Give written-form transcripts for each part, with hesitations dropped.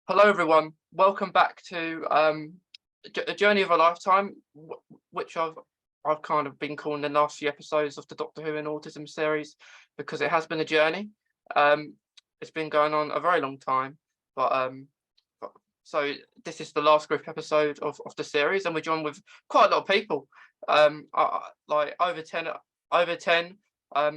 Hello, everyone. Welcome back to a journey of a lifetime, which I've kind of been calling the last few episodes of the Doctor Who and Autism series because it has been a journey. It's been going on a very long time, so this is the last group episode of the series, and we're joined with quite a lot of people, like over 10, not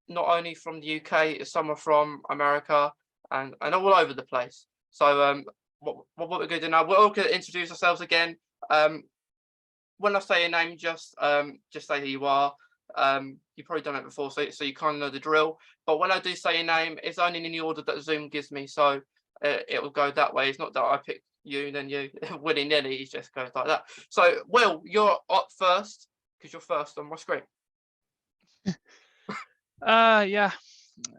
only from the UK, some are from America and all over the place. So what we're going to do now, we're all going to introduce ourselves again. When I say your name, just say who you are. You've probably done it before, so you kind of know the drill. But when I do say your name, it's only in the order that Zoom gives me, so it will go that way. It's not that I pick you and then you willy-nilly, it just goes like that. So Will, you're up first because you're first on my screen. Yeah.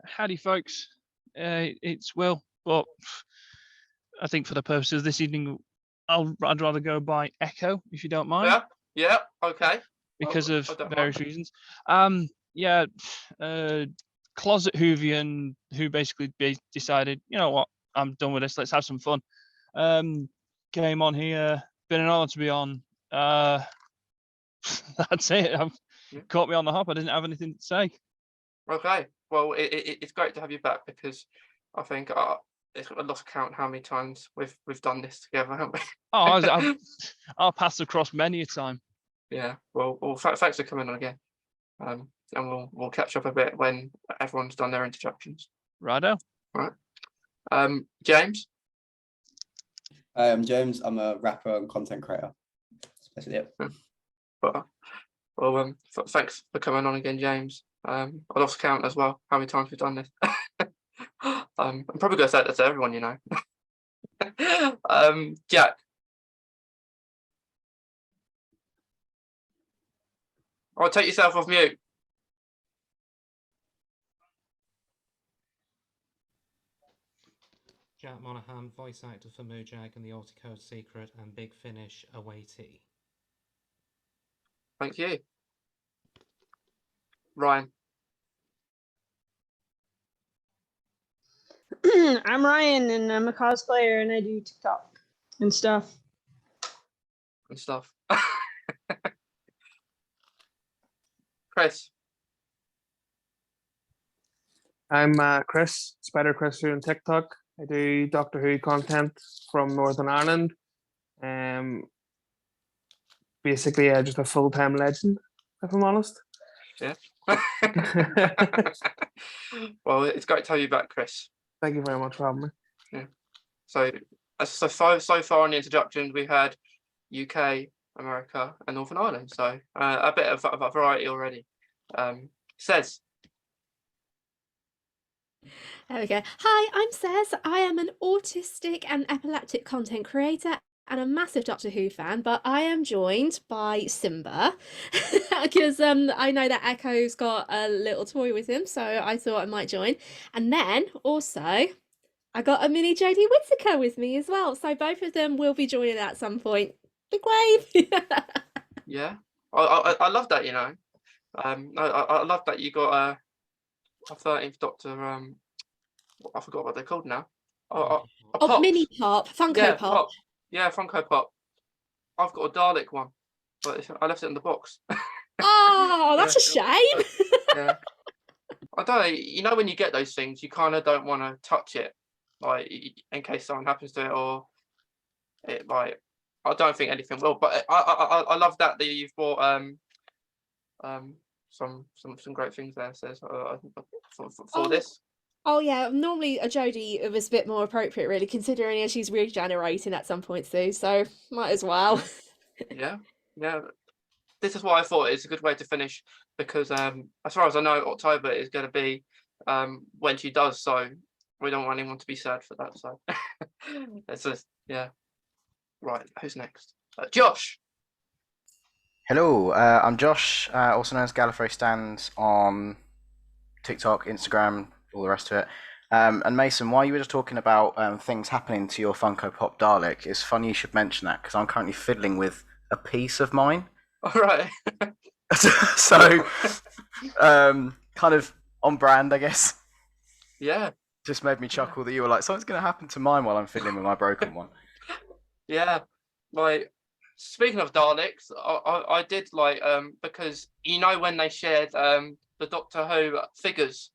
Howdy, folks. It's Will, but I think for the purposes of this evening, I'd rather go by Echo, if you don't mind. Yeah, okay. Because of various reasons. Closet Whovian who basically decided, you know what, I'm done with this, let's have some fun. Came on here, been an honor to be on. That's it. Caught me on the hop. I didn't have anything to say. Okay, well, it's great to have you back because I think I lost count how many times we've done this together, haven't we? I'll pass across many a time. Yeah, well, thanks for coming on again, and we'll catch up a bit when everyone's done their introductions. Righto. Right. James. Hi, I'm James. I'm a rapper and content creator. That's it. Well, thanks for coming on again, James. I lost count as well, how many times we've done this. I'm probably going to say that to everyone, you know. Jack. I'll take yourself off mute. Jack Monaghan, voice actor for Moojag and the Auticode Secret and Big Finish Awaitee. Thank you. Ryan. I'm Ryan, and I'm a cosplayer, and I do TikTok and stuff. Chris. I'm Chris, Spider Chris here on TikTok. I do Doctor Who content from Northern Ireland. Basically, just a full-time legend, if I'm honest. Yeah. Well, it's great to have you back, Chris. Thank you very much for having me. Yeah. So far in the introduction, we had UK, America, and Northern Ireland. So a bit of a variety already. Says. There we go. Hi, I'm Sez. I am an autistic and epileptic content creator and a massive Doctor Who fan, but I am joined by Simba because I know that Echo's got a little toy with him, so I thought I might join. And then also I got a mini Jodie Whittaker with me as well, so both of them will be joining at some point. Big wave. Yeah, I love that, you know. I love that you got a 13th Doctor. I forgot what they're called now. Mini Pop, Funko Pop. Yeah, Funko Pop. I've got a Dalek one, but I left it in the box. Oh, that's a shame. Yeah. I don't know, you know, when you get those things, you kind of don't want to touch it, like in case something happens to it, or it, like, I don't think anything will. But I love that you've bought some great things there. Says for this. Oh yeah, normally a Jodie was a bit more appropriate, really, considering she's regenerating at some point too. So might as well. Yeah. This is why I thought it's a good way to finish because, as far as I know, October is going to be when she does. So we don't want anyone to be sad for that. So it's just Right. Who's next? Josh. Hello, I'm Josh, also known as Gallifrey Stands on TikTok, Instagram, all the rest of it. And Mason, while you were just talking about things happening to your Funko Pop Dalek, it's funny you should mention that because I'm currently fiddling with a piece of mine. All right. So, kind of on brand, I guess. Yeah. just made me chuckle that you were like, something's going to happen to mine while I'm fiddling with my broken one. Yeah, like speaking of Daleks, I did like because you know when they shared the Doctor Who figures,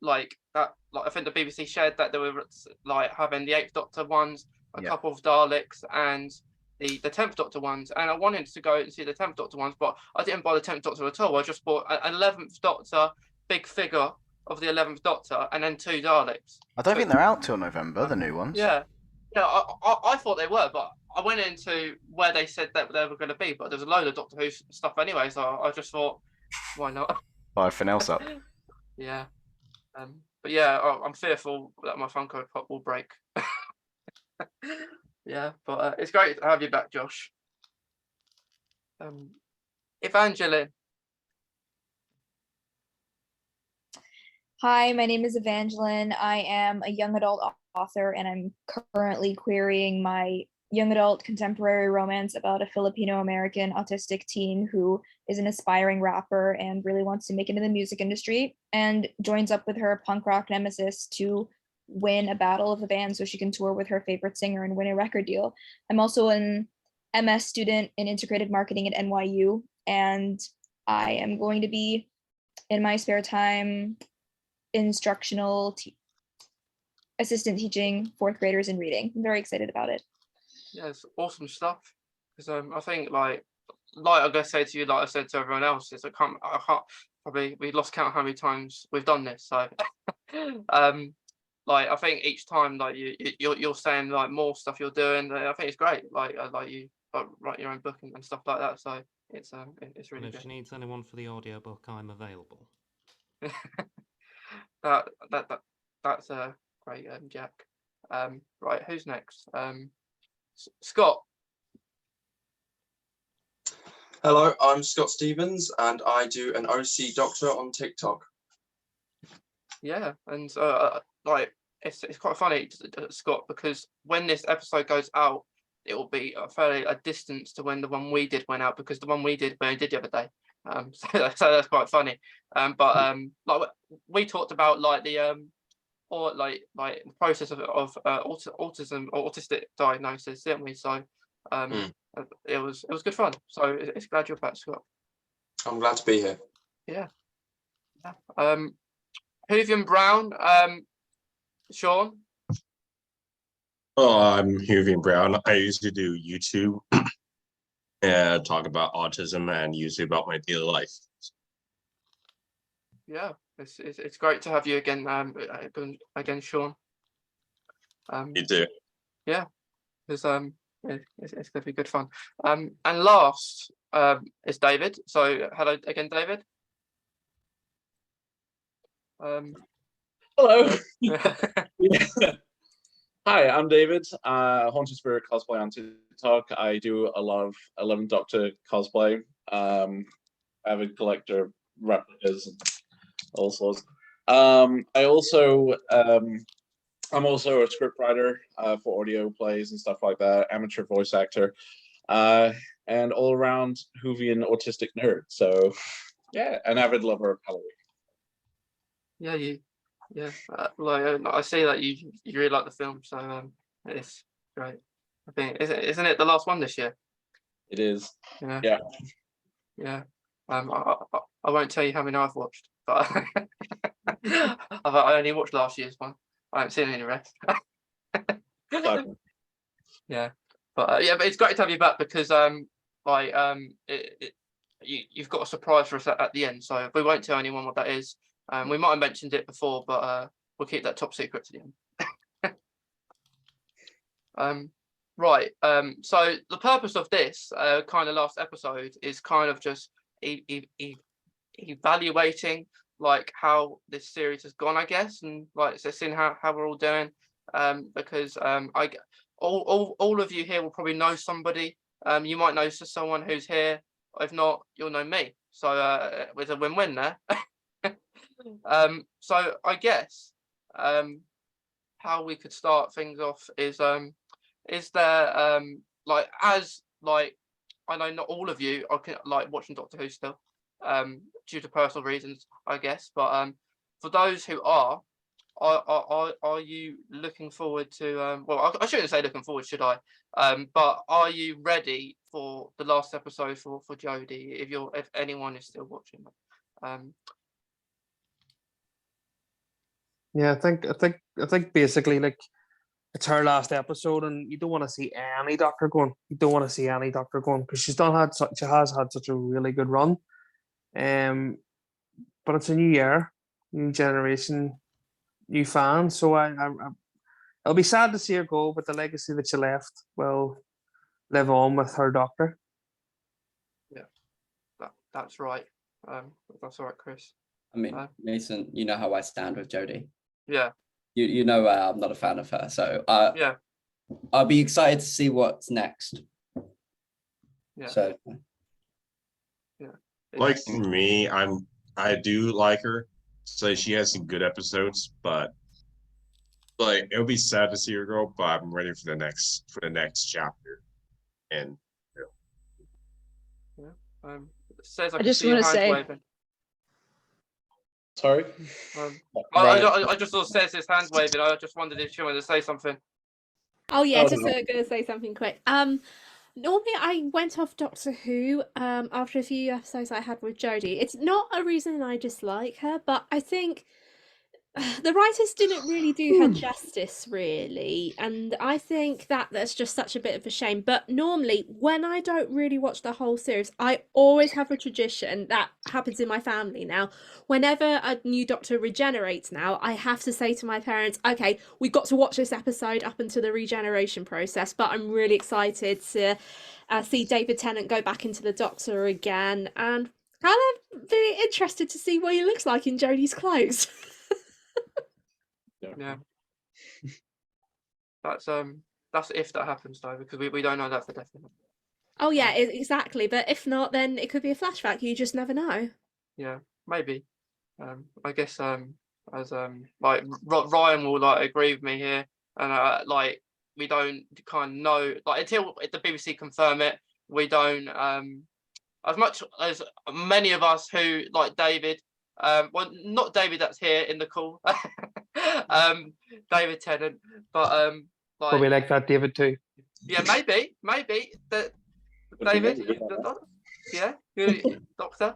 like that, like I think the BBC shared that they were like having the Eighth Doctor ones, a Yeah. couple of Daleks, and the 10th Doctor ones, and I wanted to go and see the 10th Doctor ones, but I didn't buy the 10th Doctor at all. I just bought an 11th Doctor big figure of the 11th Doctor, and then 2 Daleks. I don't think they're out till November, the new ones. Yeah. Yeah, I thought they were, but I went into where they said that they were going to be, but there's a load of Doctor Who stuff anyway, so I just thought, why not? Buy everything else up. Yeah. But yeah, I'm fearful that my Funko Pop will break. Yeah, but it's great to have you back, Josh. Evangeline. Hi, my name is Evangeline. I am a young adult author, and I'm currently querying my young adult contemporary romance about a Filipino-American autistic teen who is an aspiring rapper and really wants to make it in the music industry, and joins up with her punk rock nemesis to win a battle of the band so she can tour with her favorite singer and win a record deal. I'm also an MS student in integrated marketing at NYU, and I am going to be, in my spare time, instructional assistant teaching 4th graders in reading. I'm very excited about it. Yeah, it's awesome stuff. Because I think like I'm gonna say to you, like I said to everyone else, is I can't probably, we lost count how many times we've done this. So like I think each time like you're saying like more stuff you're doing. I think it's great. Like you write your own book and stuff like that. So it's really And if good. she needs anyone for the audiobook, I'm available. That's great, Jack. Right, who's next? Scott. Hello, I'm Scott Stevens, and I do an OC Doctor on TikTok. Yeah, and like it's quite funny, Scott, because when this episode goes out, it will be a distance to when the one we did went out, because the one we did the other day. So that's quite funny. But like we talked about like the or like the process of autism or autistic diagnosis, didn't we? So it was good fun. So it's glad you're back, Scott. I'm glad to be here. Yeah. Hoovian Brown, Sean. Oh, I'm Hoovian Brown. I usually do YouTube and talk about autism and usually about my daily life. Yeah, it's great to have you again, again, Sean. You too. Yeah, it's gonna be good fun. And last is David. So hello again, David. Hello. Hi, I'm David. Haunted Spirit cosplay on TikTok. I do a lot of 11th Doctor cosplay. Avid collector of replicas and all sorts. I'm also a script writer for audio plays and stuff like that. Amateur voice actor, and all around Whovian autistic nerd. So, yeah, an avid lover of Halloween. Yeah, like I see that you really like the film, so it's great. I think isn't it the last one this year? It is. Yeah. I won't tell you how many I've watched, but I only watched last year's one. I haven't seen any rest. Yeah, but it's great to have you back, because you've got a surprise for us at the end, so we won't tell anyone what that is. We might have mentioned it before, but we'll keep that top secret to the end. Right. So the purpose of this kind of last episode is kind of just evaluating like how this series has gone, I guess, and like so seeing how we're all doing. Because all of you here will probably know somebody. You might know someone who's here. If not, you'll know me. So with a win-win there. So I guess how we could start things off is there like, as like, I know not all of you are like watching Doctor Who still, due to personal reasons, I guess, but for those who are, are you looking forward to? Well, I shouldn't say looking forward, should I? But are you ready for the last episode for Jodie? If anyone is still watching it. Yeah, I think basically like it's her last episode, and you don't want to see any Doctor going. You don't want to see any Doctor going because she has had such a really good run. But it's a new year, new generation, new fans. So it'll be sad to see her go, but the legacy that she left will live on with her Doctor. Yeah, that's right. That's all right, Chris. I mean, Mason, you know how I stand with Jodie. Yeah. You know I'm not a fan of her, so yeah, I'll be excited to see what's next. Yeah. So yeah. Like for me, I do like her. So she has some good episodes, but like it'll be sad to see her go, but I'm ready for the next chapter. And Says I I can just see your wanna hand say- waving. Sorry. I just saw Says hand waving. I just wondered if she wanted to say something. Oh yeah, Oh, just no. going to say something quick. Normally I went off Doctor Who after a few episodes I had with Jodie. It's not a reason I dislike her, but I think the writers didn't really do her justice, really, and I think that's just such a bit of a shame. But normally, when I don't really watch the whole series, I always have a tradition that happens in my family now. Whenever a new Doctor regenerates now, I have to say to my parents, okay, we've got to watch this episode up until the regeneration process, but I'm really excited to see David Tennant go back into the Doctor again, and kind of really interested to see what he looks like in Jodie's clothes. Yeah. That's if that happens though, because we don't know that for definite. Oh yeah, exactly. But if not, then it could be a flashback. You just never know. Yeah, maybe. I guess as like Ryan will like agree with me here, and like we don't kind of know like until the BBC confirm it, we don't as much as many of us who like David, well not David that's here in the call, David Tennant, but like Probably like that, David too. yeah, maybe that David, yeah, Doctor.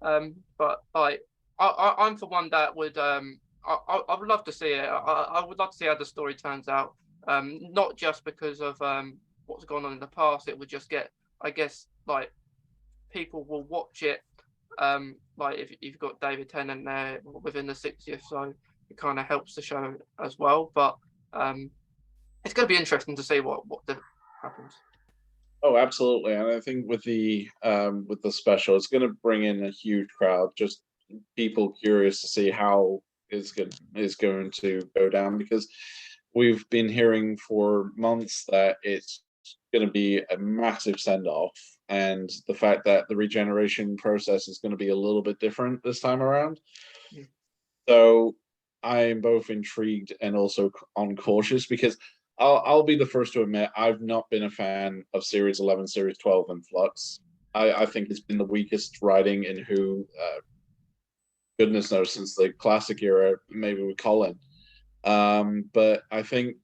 But like I'm for one that would I would love to see it. I would love to see how the story turns out. Not just because of what's gone on in the past. It would just get, I guess, like people will watch it. Like if you've got David Tennant there within the 60th, so it kind of helps the show as well. But it's going to be interesting to see what happens. Oh, absolutely, and I think with the special, it's going to bring in a huge crowd, just people curious to see how is going to go down, because we've been hearing for months that it's going to be a massive send off, and the fact that the regeneration process is going to be a little bit different this time around. Yeah. So I am both intrigued and also cautious, because I'll be the first to admit I've not been a fan of Series 11, Series 12, and Flux. I think it's been the weakest writing in Who, goodness knows, since the classic era, maybe with Colin. But I think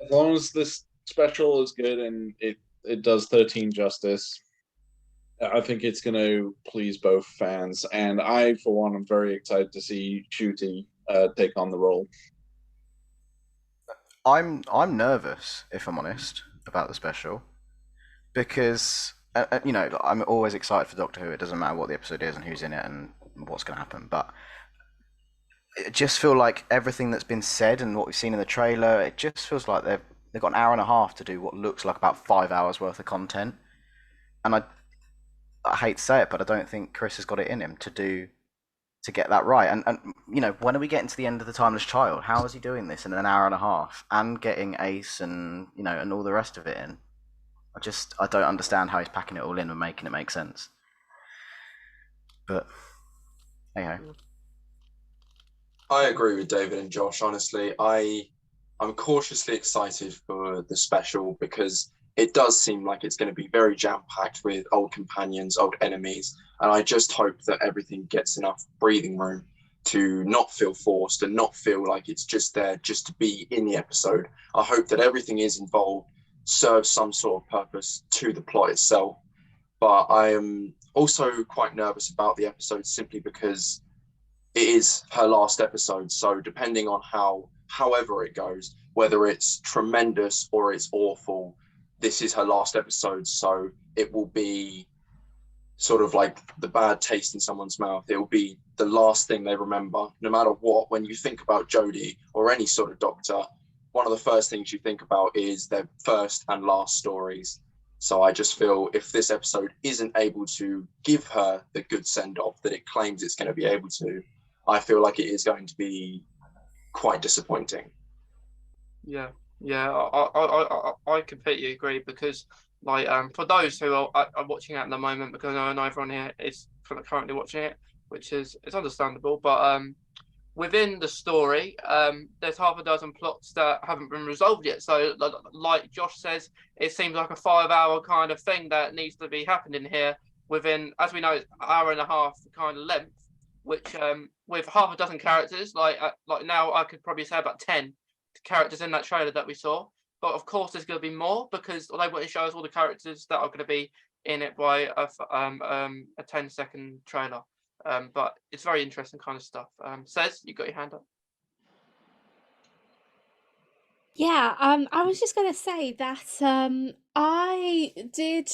as long as this special is good and it does 13 justice, I think it's going to please both fans. And I, for one, am very excited to see Shooty take on the role. I'm nervous, if I'm honest, about the special, because you know I'm always excited for Doctor Who. It doesn't matter what the episode is and who's in it and what's going to happen, but it just feels like everything that's been said and what we've seen in the trailer, it just feels like they've got an hour and a half to do what looks like about 5 hours worth of content, and I hate to say it, but I don't think Chris has got it in him to get that right. And you know, when are we getting to the end of The Timeless Child? How is he doing this in an hour and a half and getting Ace and you know and all the rest of it in? I don't understand how he's packing it all in and making it make sense. But anyhow, I agree with David and Josh. Honestly, I'm cautiously excited for the special because it does seem like it's going to be very jam-packed with old companions, old enemies, and I just hope that everything gets enough breathing room to not feel forced and not feel like it's just there just to be in the episode. I hope that everything is involved serves some sort of purpose to the plot itself. But I am also quite nervous about the episode simply because it is her last episode. So depending on however it goes, whether it's tremendous or it's awful, this is her last episode. So it will be sort of like the bad taste in someone's mouth. It will be the last thing they remember, no matter what. When you think about Jodie or any sort of doctor, one of the first things you think about is their first and last stories. So I just feel if this episode isn't able to give her the good send-off that it claims it's going to be able to, I feel like it is going to be quite disappointing. Yeah, I completely agree because like for those who are watching it at the moment, because I know everyone here is currently watching it, which is it's understandable, but within the story, there's half a dozen plots that haven't been resolved yet. So like Josh says, it seems like a 5-hour kind of thing that needs to be happening here within, as we know, it's an hour and a half kind of length, which with half a dozen characters, like now I could probably say about 10 characters in that trailer that we saw. But of course, there's going to be more because they want to show us all the characters that are going to be in it by a 10-second trailer. But it's very interesting kind of stuff. Says, you got your hand up. Yeah, I was just gonna say that I did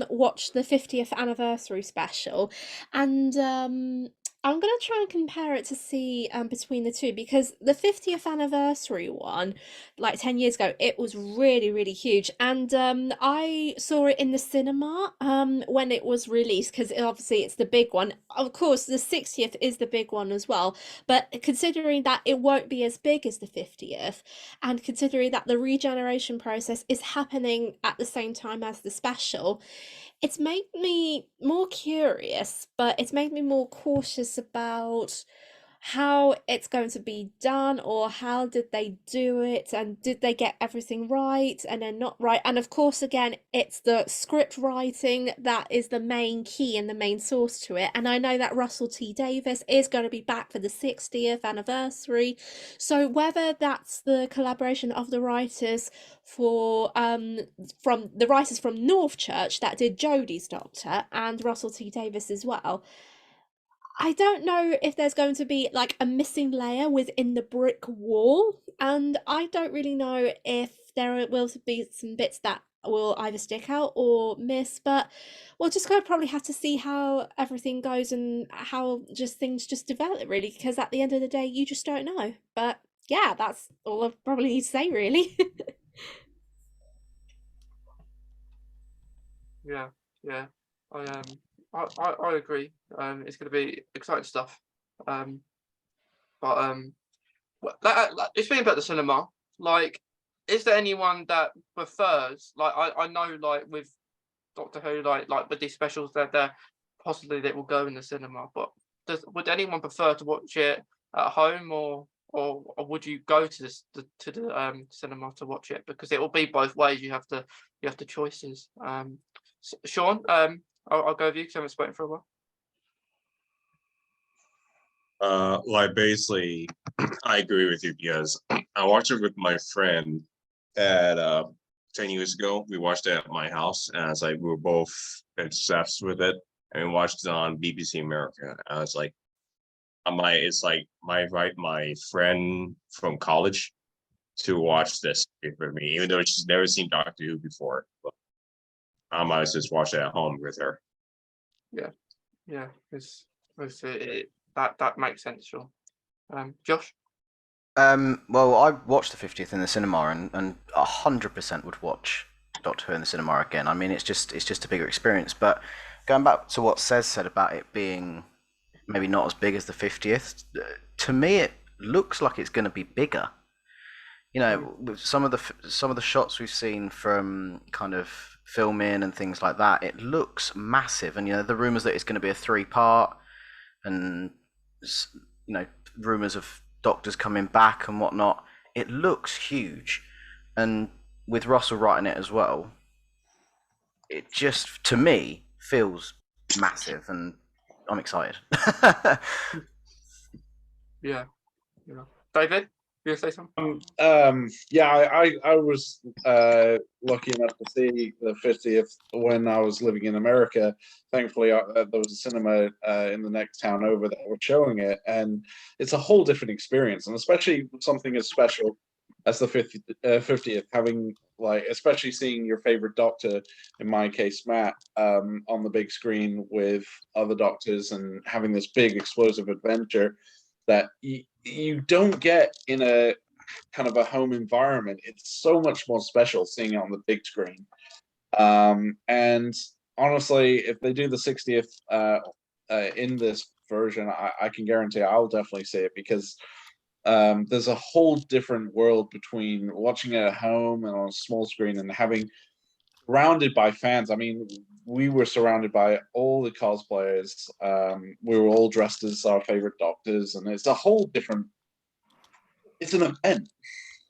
watch the 50th anniversary special, and I'm gonna try and compare it to see between the two because the 50th anniversary one, like 10 years ago, it was really, really huge, and I saw it in the cinema when it was released because obviously it's the big one. Of course, the 60th is the big one as well, but considering that it won't be as big as the 50th, and considering that the regeneration process is happening at the same time as the special, it's made me more curious, but it's made me more cautious about how it's going to be done, or how did they do it, and did they get everything right and then not right. And of course, again, it's the script writing that is the main key and the main source to it. And I know that Russell T Davies is going to be back for the 60th anniversary, so whether that's the collaboration of the writers for from the writers from Northchurch that did Jodie's Doctor and Russell T Davies as well, I don't know if there's going to be like a missing layer within the brick wall, and I don't really know if there will be some bits that will either stick out or miss, but we're just going to probably have to see how everything goes and how just things just develop, really, because at the end of the day, you just don't know. But yeah, that's all I probably need to say, really. Yeah. I agree. It's going to be exciting stuff. But it's thinking about the cinema. Like, is there anyone that prefers? Like, I know, like with Doctor Who, like with these specials, that they're possibly that will go in the cinema. But would anyone prefer to watch it at home, or would you go to the cinema to watch it? Because it will be both ways. You have the choices. Sean, I'll go with you because I haven't spoken for a while. Like basically, I agree with you because I watched it with my friend at 10 years ago. We watched it at my house, and it's like we were both obsessed with it, and we watched it on BBC America. And it's like, it's like my friend from college to watch this with me, even though she's never seen Doctor Who before. But I might just watch it at home with her. Yeah, it's that makes sense, Sean. Josh? Well, I watched the 50th in the cinema, and 100% would watch Doctor Who in the cinema again. I mean, it's just a bigger experience. But going back to what Cez said about it being maybe not as big as the 50th, to me it looks like it's going to be bigger. You know, with some of the shots we've seen from kind of filming and things like that, it looks massive. And you know, the rumors that it's going to be a 3-part, and you know, rumors of doctors coming back and whatnot, it looks huge. And with Russell writing it as well, it just, to me, feels massive, and I'm excited. Yeah. David, you say something? Yeah, I was lucky enough to see the 50th when I was living in America. Thankfully, there was a cinema in the next town over that were showing it, and it's a whole different experience. And especially something as special as the 50th, having especially seeing your favorite Doctor, in my case Matt, on the big screen with other Doctors and having this big explosive adventure that you don't get in a kind of a home environment. It's so much more special seeing it on the big screen. And honestly, if they do the 60th in this version, I can guarantee I'll definitely see it, because there's a whole different world between watching it at home and on a small screen and having surrounded by fans. I mean, we were surrounded by all the cosplayers. We were all dressed as our favorite Doctors, and it's a whole different. It's an event,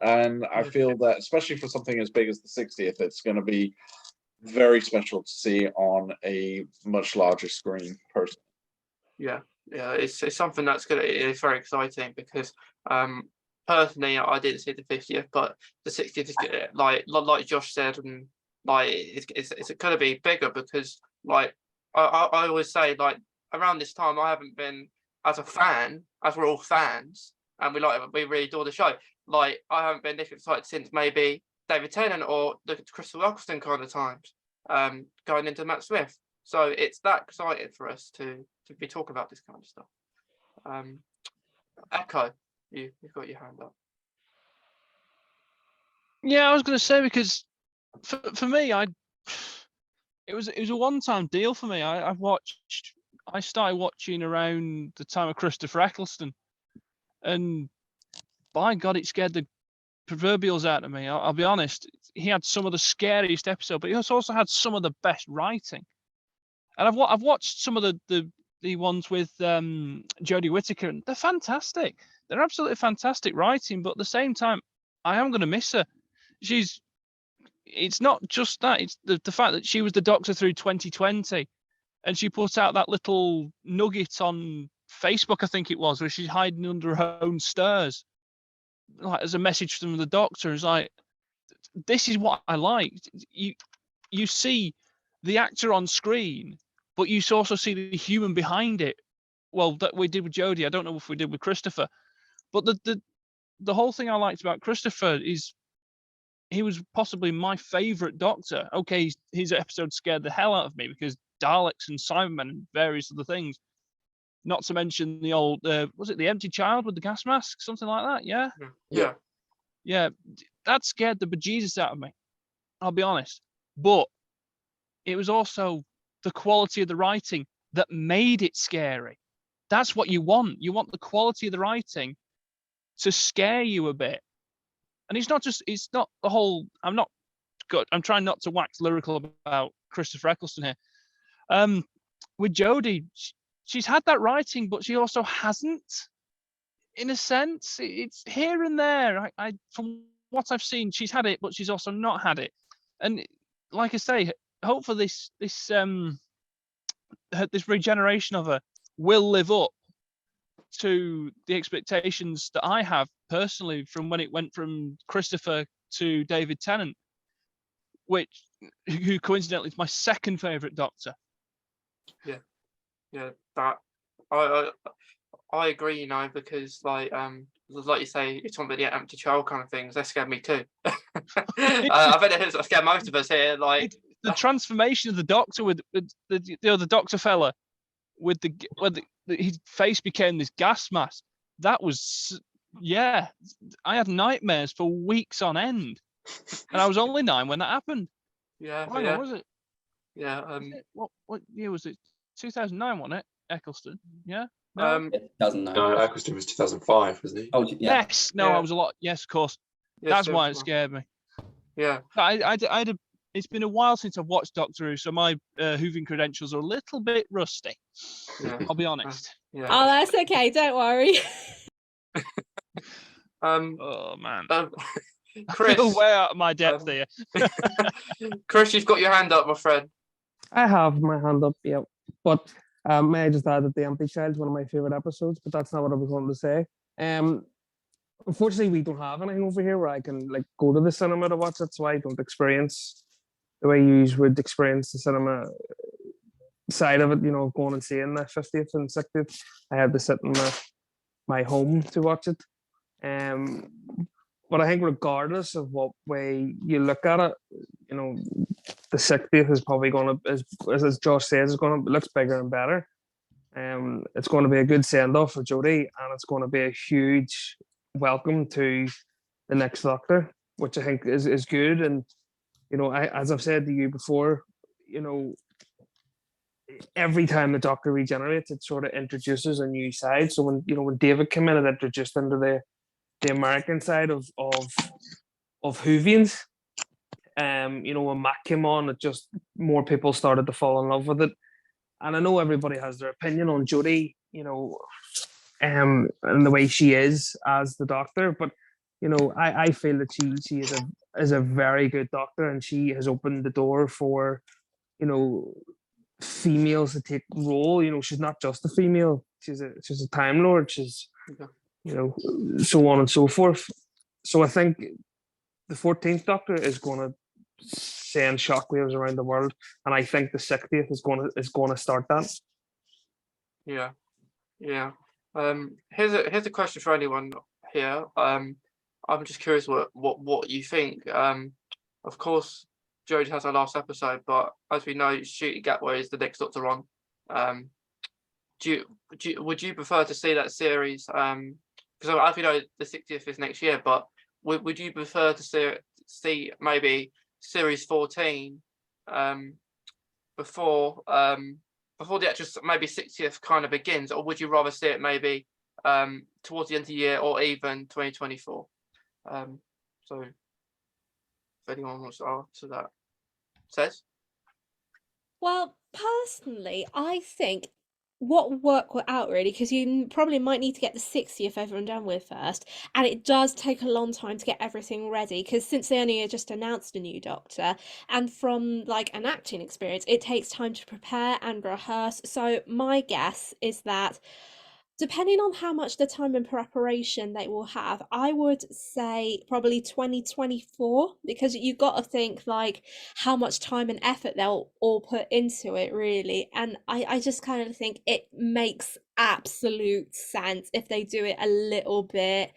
and I feel that especially for something as big as the 60th, it's going to be very special to see on a much larger screen. Personally, Yeah, it's something it's very exciting because personally I didn't see the 50th, but the 60th is like Josh said, and like it's going to be bigger because like I always say, like around this time I haven't been as a fan, as we're all fans and we really adore the show. Like I haven't been this excited since maybe David Tennant or the Crystal Eccleston kind of times, going into Matt Smith. So it's that exciting for us to be talking about this kind of stuff. Echo, you've got your hand up. Yeah, I was going to say, because for me, it was a one-time deal for me. I started watching around the time of Christopher Eccleston, and by God, it scared the proverbials out of me. I'll be honest. He had some of the scariest episodes, but he also had some of the best writing. And I've watched some of the ones with Jodie Whittaker, and they're fantastic. They're absolutely fantastic writing, but at the same time, I am going to miss her. It's not just that, it's the fact that she was the Doctor through 2020, and she put out that little nugget on Facebook, I think it was, where she's hiding under her own stairs, like as a message from the Doctor. It's like, this is what I like. You see the actor on screen, but you also see the human behind it. Well, that we did with Jodie. I don't know if we did with Christopher, but the whole thing I liked about Christopher is he was possibly my favorite Doctor. Okay, his episode scared the hell out of me because Daleks and Cybermen and various other things. Not to mention the old, was it the empty child with the gas mask, something like that? Yeah. That scared the bejesus out of me, I'll be honest. But it was also the quality of the writing that made it scary. That's what you want. You want the quality of the writing to scare you a bit. And it's not the whole, I'm trying not to wax lyrical about Christopher Eccleston here. With Jodie, she's had that writing, but she also hasn't, in a sense. It's here and there. I from what I've seen, she's had it, but she's also not had it. And like I say, hopefully this regeneration of her will live up to the expectations that I have personally from when it went from Christopher to David Tennant, who coincidentally is my second favorite Doctor. Yeah, that I agree, because like you say, it's one of the empty child kind of things. That scared me too. I bet it scared most of us here. Like the transformation of the Doctor with the other Doctor fella, with his face became this gas mask. That was, I had nightmares for weeks on end, and I was only 9 when that happened. Hang on, was it? What year was it? 2009, wasn't it? Eccleston, yeah. No? 2009. No, Eccleston was 2005, wasn't he? Oh, yeah. Yes. No, I was a lot. Yes, of course. That's why it scared me. Yeah. It's been a while since I've watched Doctor Who, so my hooving credentials are a little bit rusty. I'll be honest. Oh, that's okay. Don't worry. Oh man. Chris, I feel way out of my depth here. Chris, you've got your hand up, my friend. I have my hand up, yeah. But may I just add that The Empty Child is one of my favorite episodes, but that's not what I was wanting to say. Unfortunately, we don't have anything over here where I can like go to the cinema to watch it, so I don't experience the way you would experience the cinema side of it. You know, going and seeing the 50th and 60th. I had to sit in my home to watch it. But I think regardless of what way you look at it, you know, the 60th is probably going to, as Josh says, it looks bigger and better. It's going to be a good send off for Jodie, and it's going to be a huge welcome to the next Doctor, which I think is good. And you know, as I've said to you before, you know, every time the Doctor regenerates, it sort of introduces a new side. So when David came in, it introduced into the American side of Whovians. You know, when Matt came on, it just more people started to fall in love with it. And I know everybody has their opinion on Jodie, you know, and the way she is as the Doctor, but you know, I feel that she is a very good Doctor, and she has opened the door for, you know, females to take role. You know, she's not just a female; she's a Time Lord. She's, you know, so on and so forth. So I think the 14th Doctor is going to send shockwaves around the world, and I think the 60th is going to start that. Yeah. Here's a question for anyone here. I'm just curious what you think. Of course, Jodie has her last episode, but as we know, Shooty Gatwa is the next Doctor on. Would you prefer to see that series? Because as we know, the 60th is next year, but would you prefer to see maybe series 14 before the actual maybe 60th kind of begins, or would you rather see it maybe towards the end of the year or even 2024? So if anyone wants to answer that, says. Well, personally, I think what would work out really, because you probably might need to get the 60th over and done with first, and it does take a long time to get everything ready, because since they only just announced a new Doctor, and from like an acting experience, it takes time to prepare and rehearse. So my guess is that depending on how much the time and preparation they will have, I would say probably 2024, because you got to think like how much time and effort they'll all put into it, really. And I just kind of think it makes absolute sense if they do it a little bit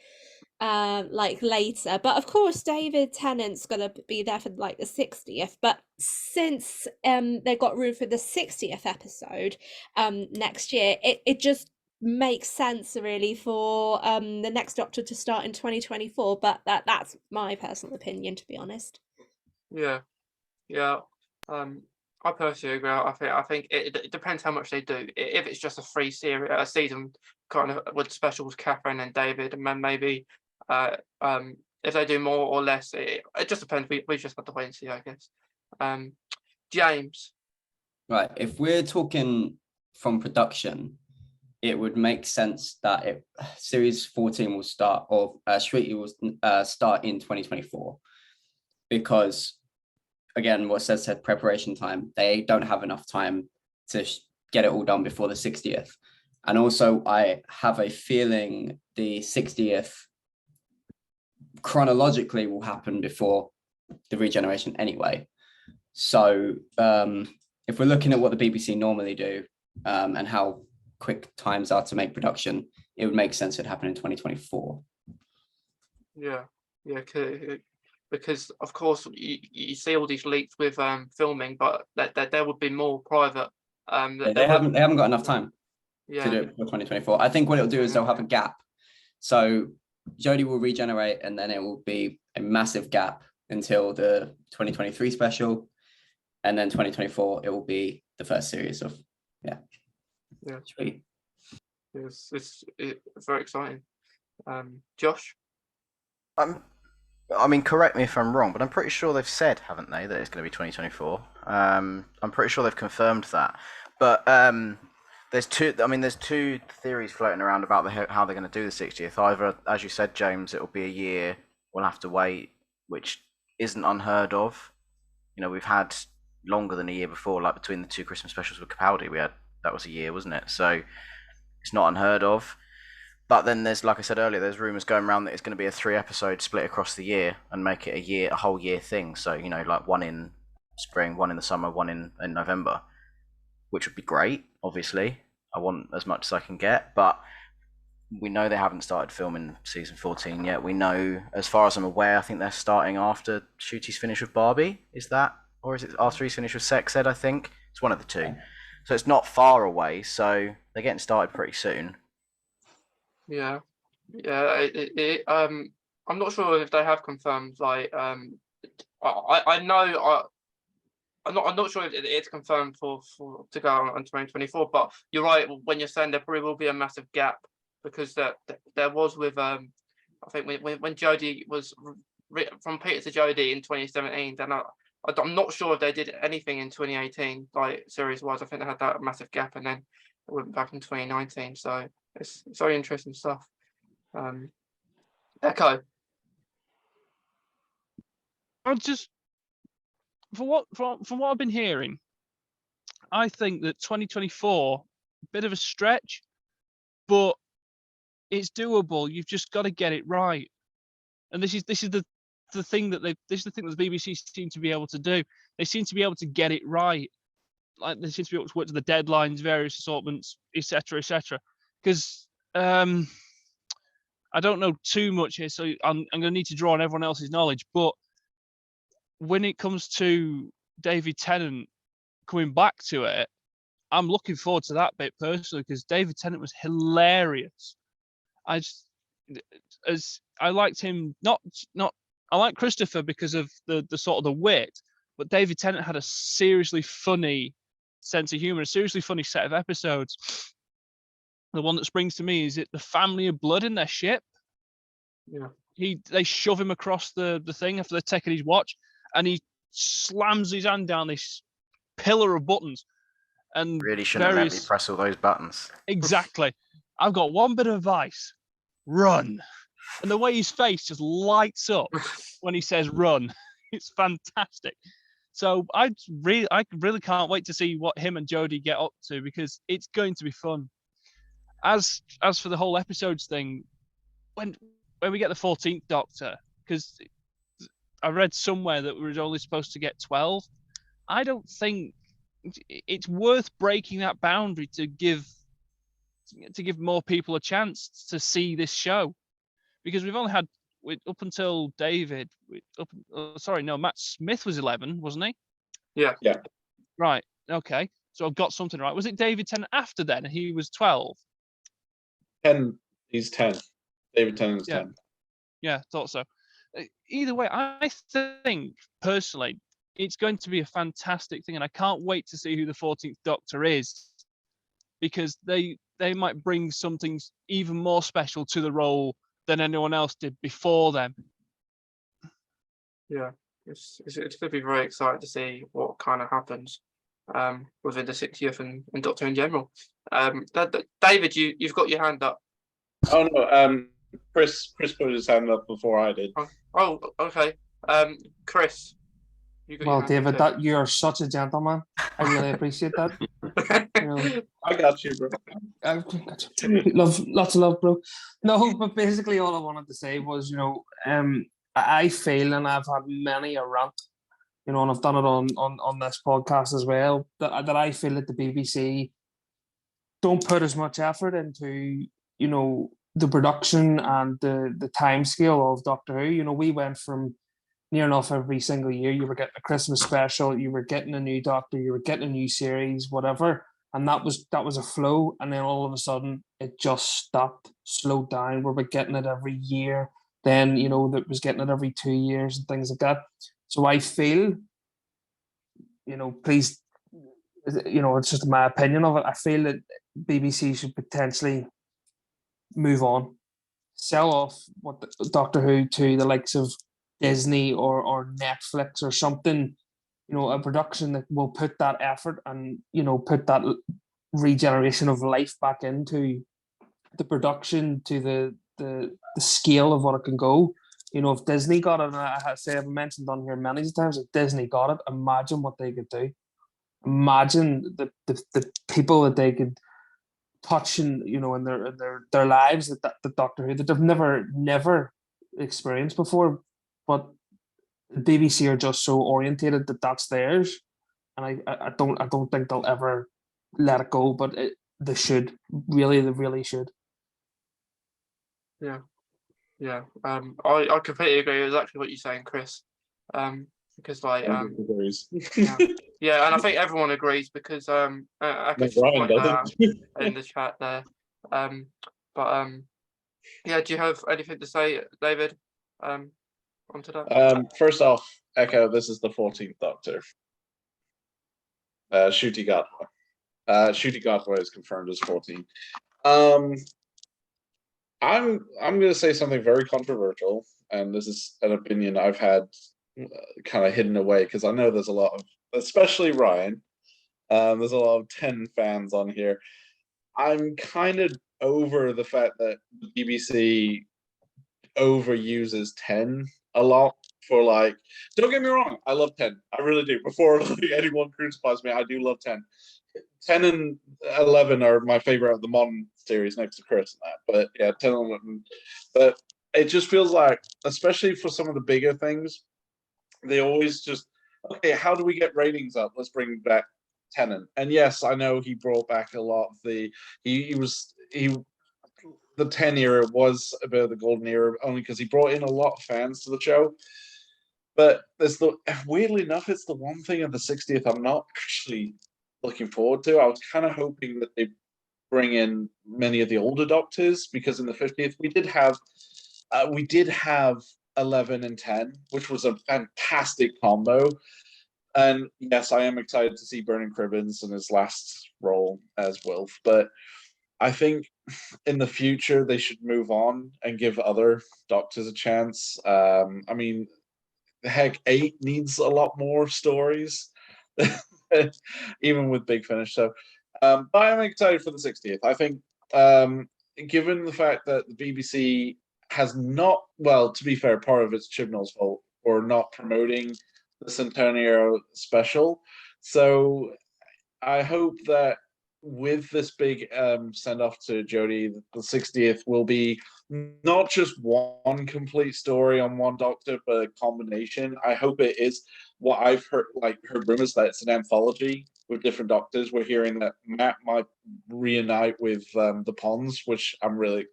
like later. But of course, David Tennant's gonna be there for like the 60th. But since they got room for the 60th episode next year, it just makes sense really for the next Doctor to start in 2024, but that's my personal opinion, to be honest. Yeah. I personally agree. I think it depends how much they do. If it's just a season kind of with specials, Catherine and David, and then maybe if they do more or less, it just depends. We just have to wait and see, I guess. James. Right. If we're talking from production, it would make sense that series 14 will start, or Shruti will start in 2024, because again, what said preparation time, they don't have enough time to get it all done before the 60th. And also I have a feeling the 60th chronologically will happen before the regeneration anyway. So if we're looking at what the BBC normally do and how quick times are to make production, it would make sense it happen in 2024. Yeah, because of course you see all these leaks with filming, but that there would be more private. They haven't got enough time to do it for 2024. I think what it'll do is they'll have a gap. So Jodie will regenerate, and then it will be a massive gap until the 2023 special, and then 2024 it will be the first series of Sweet. It's very exciting. Josh. I mean, correct me if I'm wrong, but I'm pretty sure they've said, haven't they, that it's going to be 2024. I'm pretty sure they've confirmed that. But there's two theories floating around about how they're going to do the 60th. Either, as you said, James, it'll be a year. We'll have to wait, which isn't unheard of. You know, we've had longer than a year before, like between the two Christmas specials with Capaldi, that was a year, wasn't it? So it's not unheard of. But then there's, like I said earlier, there's rumours going around that it's going to be a 3-episode split across the year and make it a whole year thing. So, you know, like one in spring, one in the summer, one in November, which would be great, obviously. I want as much as I can get, but we know they haven't started filming season 14 yet. We know, as far as I'm aware, I think they're starting after Shooty's finish with Barbie. Is that, or is it after he's finished with Sex Ed? I think it's one of the two. So it's not far away. So they're getting started pretty soon. Yeah, yeah. I'm not sure if they have confirmed. Like, I know. I'm not sure if it's confirmed for to go on 2024. But you're right when you're saying there probably will be a massive gap, because there was with I think when Jodie was from Peter to Jodie in 2017. Then I'm not sure if they did anything in 2018, like series wise. I think they had that massive gap, and then it went back in 2019. So it's very interesting stuff. Echo. I just from what I've been hearing, I think that 2024, a bit of a stretch, but it's doable. You've just got to get it right. And this is the thing that the BBC seem to be able to do. They seem to be able to get it right. Like they seem to be able to work to the deadlines, various assortments, etc., etc. Because I don't know too much here, so I'm going to need to draw on everyone else's knowledge. But when it comes to David Tennant coming back to it, I'm looking forward to that bit personally, because David Tennant was hilarious. I liked him. I like Christopher because of the sort of the wit, but David Tennant had a seriously funny sense of humor, a seriously funny set of episodes. The one that springs to me is the family of blood in their ship. Yeah. They shove him across the thing after they're taking his watch, and he slams his hand down this pillar of buttons. And really shouldn't let me press all those buttons. Exactly. I've got one bit of advice: run. And the way his face just lights up when he says run, it's fantastic. So I really can't wait to see what him and Jodie get up to, because it's going to be fun. As for the whole episodes thing, when we get the 14th Doctor, because I read somewhere that we were only supposed to get 12. I don't think it's worth breaking that boundary to give more people a chance to see this show, because we've only had up until David. Matt Smith was 11, wasn't he? Yeah. Yeah. Right. Okay. So I've got something right. Was it David Tennant after then? He was 12. 10. He's 10. David Tennant's 10. Yeah, thought so. Either way, I think personally it's going to be a fantastic thing, and I can't wait to see who the 14th Doctor is, because they might bring something even more special to the role than anyone else did before them. Yeah, it's going to be very exciting to see what kind of happens within the 60th and Doctor in general. David, you've got your hand up. Oh no, Chris put his hand up before I did. Oh, okay. Chris. Well, David, you're such a gentleman. I really appreciate that. I got you, bro. Lots of love, bro. No, but basically all I wanted to say was, I feel, and I've had many a rant, and I've done it on this podcast as well, that I feel that the BBC don't put as much effort into, the production and the time scale of Doctor Who. We went from near enough every single year, you were getting a Christmas special, you were getting a new Doctor, you were getting a new series, whatever, and that was a flow. And then all of a sudden it just stopped, slowed down. We were getting it every year, then that was getting it every 2 years and things like that. So I feel, please, it's just my opinion of it, I feel that BBC should potentially move on, sell off Doctor Who to the likes of Disney or Netflix or something, a production that will put that effort and put that regeneration of life back into the production, to the scale of what it can go. If Disney got it, and I've mentioned on here many times, if Disney got it, imagine what they could do. Imagine the people that they could touch in their lives that Doctor Who that they've never experienced before, but the BBC are just so orientated that that's theirs, and I don't think they'll ever let it go, but they should they really should. Yeah. I completely agree with exactly what you're saying, Chris. Because like agrees. yeah, and I think everyone agrees because I could Ryan doesn't. in the chat there. Yeah, do you have anything to say, David? Onto that. First off, Echo, this is the 14th Doctor. Ncuti Gatwa. Ncuti Gatwa is confirmed as 14. I'm going to say something very controversial, and this is an opinion I've had kind of hidden away because I know there's a lot of, especially Ryan, there's a lot of 10 fans on here. I'm kind of over the fact that the BBC overuses 10 a lot for like, don't get me wrong, I love 10. I really do. Before anyone crucifies me, I do love 10. 10 and 11 are my favorite of the modern series next to Chris and that. But yeah, 10 and 11. But it just feels like, especially for some of the bigger things, they always just, okay, how do we get ratings up? Let's bring back Tennant. And yes, I know he brought back a lot of the, the 10 era was a bit of the golden era only because he brought in a lot of fans to the show. But there's weirdly enough, it's the one thing of the 60th I'm not actually looking forward to. I was kind of hoping that they bring in many of the older Doctors because in the 50th we did have 11 and 10, which was a fantastic combo. And yes, I am excited to see Bernard Cribbins in his last role as Wilf, but I think in the future they should move on and give other Doctors a chance. I mean, heck, 8 needs a lot more stories, even with Big Finish. So, but I'm excited for the 60th. I think, given the fact that the BBC has not, well, to be fair, part of it's Chibnall's fault for not promoting the Centennial special. So I hope that with this big send off to Jodie, the 60th will be not just one complete story on one Doctor, but a combination. I hope it is what I've heard rumors that it's an anthology with different Doctors. We're hearing that Matt might reunite with the Ponds, which I'm really,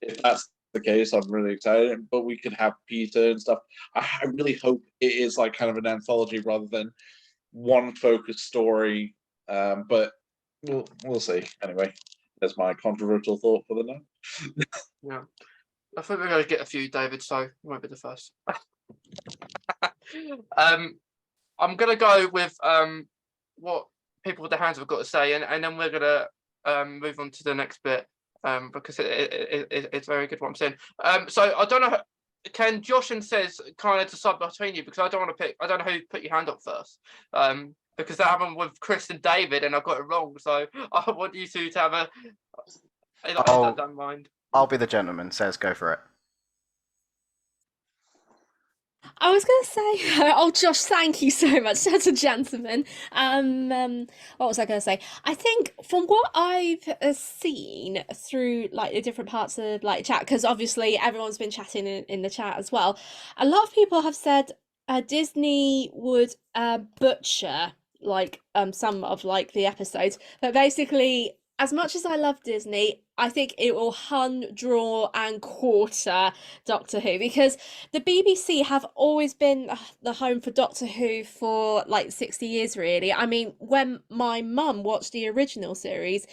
if that's the case, I'm really excited. But we could have Peter and stuff. I really hope it is like kind of an anthology rather than one focused story. But we'll see. Anyway, that's my controversial thought for the night. Yeah, I think we're going to get a few, David, so you won't be the first. I'm going to go with what people with their hands have got to say, and then we're going to move on to the next bit because it's very good what I'm saying. So I don't know, can Josh and Says kind of decide between you because I don't know who put your hand up first. Because that happened with Chris and David, and I got it wrong. So I want you two to have a. I don't mind. I'll be the gentleman. Says go for it. I was going to say, oh, Josh, thank you so much. As a gentleman. What was I going to say? I think from what I've seen through like the different parts of like chat, because obviously everyone's been chatting in the chat as well. A lot of people have said Disney would butcher like some of like the episodes, but basically, as much as I love Disney, I think it will draw and quarter Doctor Who because the BBC have always been the home for Doctor Who for like 60 years, really. I mean, when my mum watched the original series,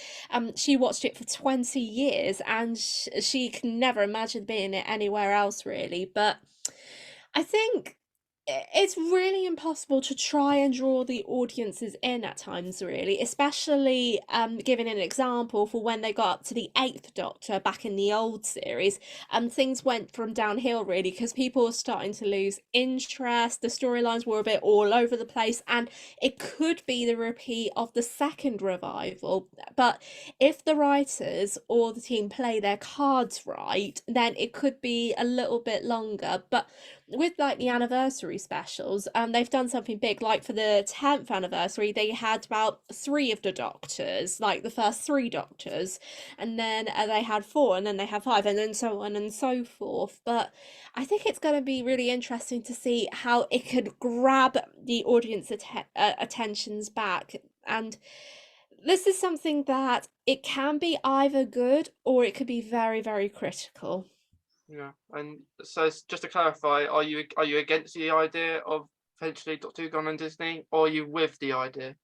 she watched it for 20 years and she can never imagine being it anywhere else, really. But I think it's really impossible to try and draw the audiences in at times, really, especially giving an example for when they got up to the 8th Doctor back in the old series, and things went from downhill, really, because people were starting to lose interest, the storylines were a bit all over the place, and it could be the repeat of the second revival. But if the writers or the team play their cards right, then it could be a little bit longer. But with like the anniversary specials, they've done something big. Like for the 10th anniversary, they had about 3 of the Doctors, like the first 3 Doctors, and then they had 4, and then they had 5, and then so on and so forth. But I think it's going to be really interesting to see how it could grab the audience attentions back. And this is something that it can be either good or it could be very, very critical. Yeah, and so just to clarify, are you against the idea of potentially Doctor Who going on Disney, or are you with the idea?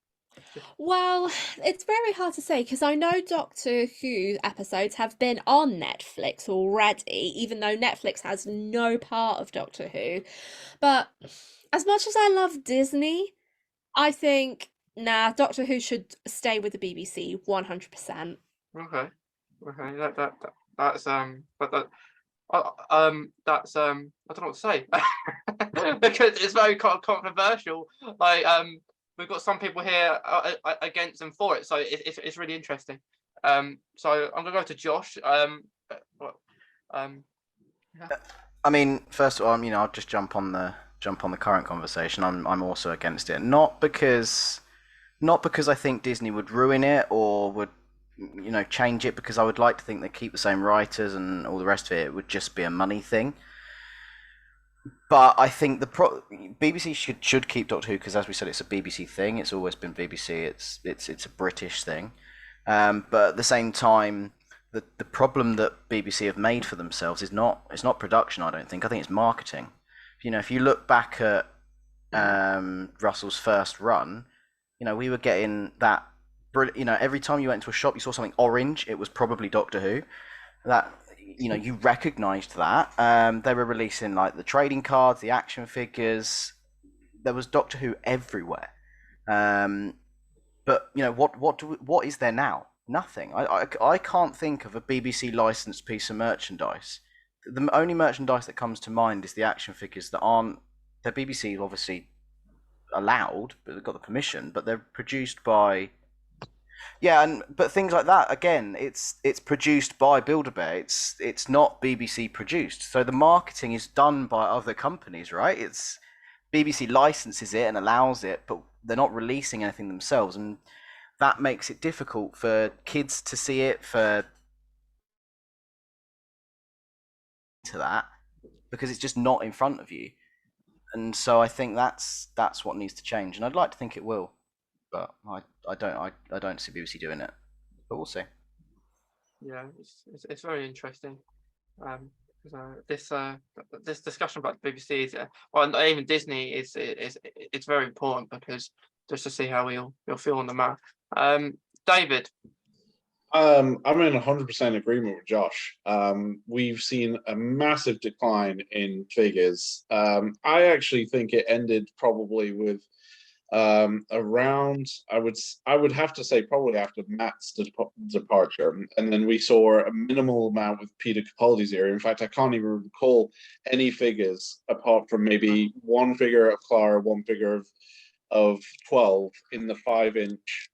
Well, it's very hard to say because I know Doctor Who episodes have been on Netflix already, even though Netflix has no part of Doctor Who. But as much as I love Disney, I think, nah, Doctor Who should stay with the BBC 100%. Okay, that's but that that's I don't know what to say because it's very controversial. Like we've got some people here against and for it, so it's really interesting. So I'm gonna go to Josh. Yeah. I mean, first of all, I'll just jump on the current conversation. I'm also against it, not because I think Disney would ruin it or would change it, because I would like to think they keep the same writers and all the rest of it. It would just be a money thing. But I think the BBC should keep Doctor Who, because, as we said, it's a BBC thing. It's always been BBC. It's a British thing. But at the same time, the problem that BBC have made for themselves is not production. I don't think. I think it's marketing. If you look back at Russell's first run, we were getting that. Every time you went to a shop, you saw something orange. It was probably Doctor Who. That you recognised that. They were releasing like the trading cards, the action figures. There was Doctor Who everywhere. But what is there now? Nothing. I can't think of a BBC licensed piece of merchandise. The only merchandise that comes to mind is the action figures that aren't. They're BBC obviously allowed, but they've got the permission. But they're produced by. Yeah, but things like that, again, it's produced by Build-A-Bear. It's not BBC produced. So the marketing is done by other companies, right? It's BBC licenses it and allows it, but they're not releasing anything themselves, and that makes it difficult for kids to see it, because it's just not in front of you. And so I think that's what needs to change, and I'd like to think it will. But I don't see BBC doing it, but we'll see. Yeah, it's very interesting. This discussion about the BBC is, well, even Disney it's very important, because just to see how we'll feel on the map. David. I'm in 100% agreement with Josh. We've seen a massive decline in figures. I actually think it ended probably with around, I would have to say, probably after Matt's departure, and then we saw a minimal amount with Peter Capaldi's era. In fact, I can't even recall any figures apart from maybe one figure of Clara, one figure of 12 in the 5-inch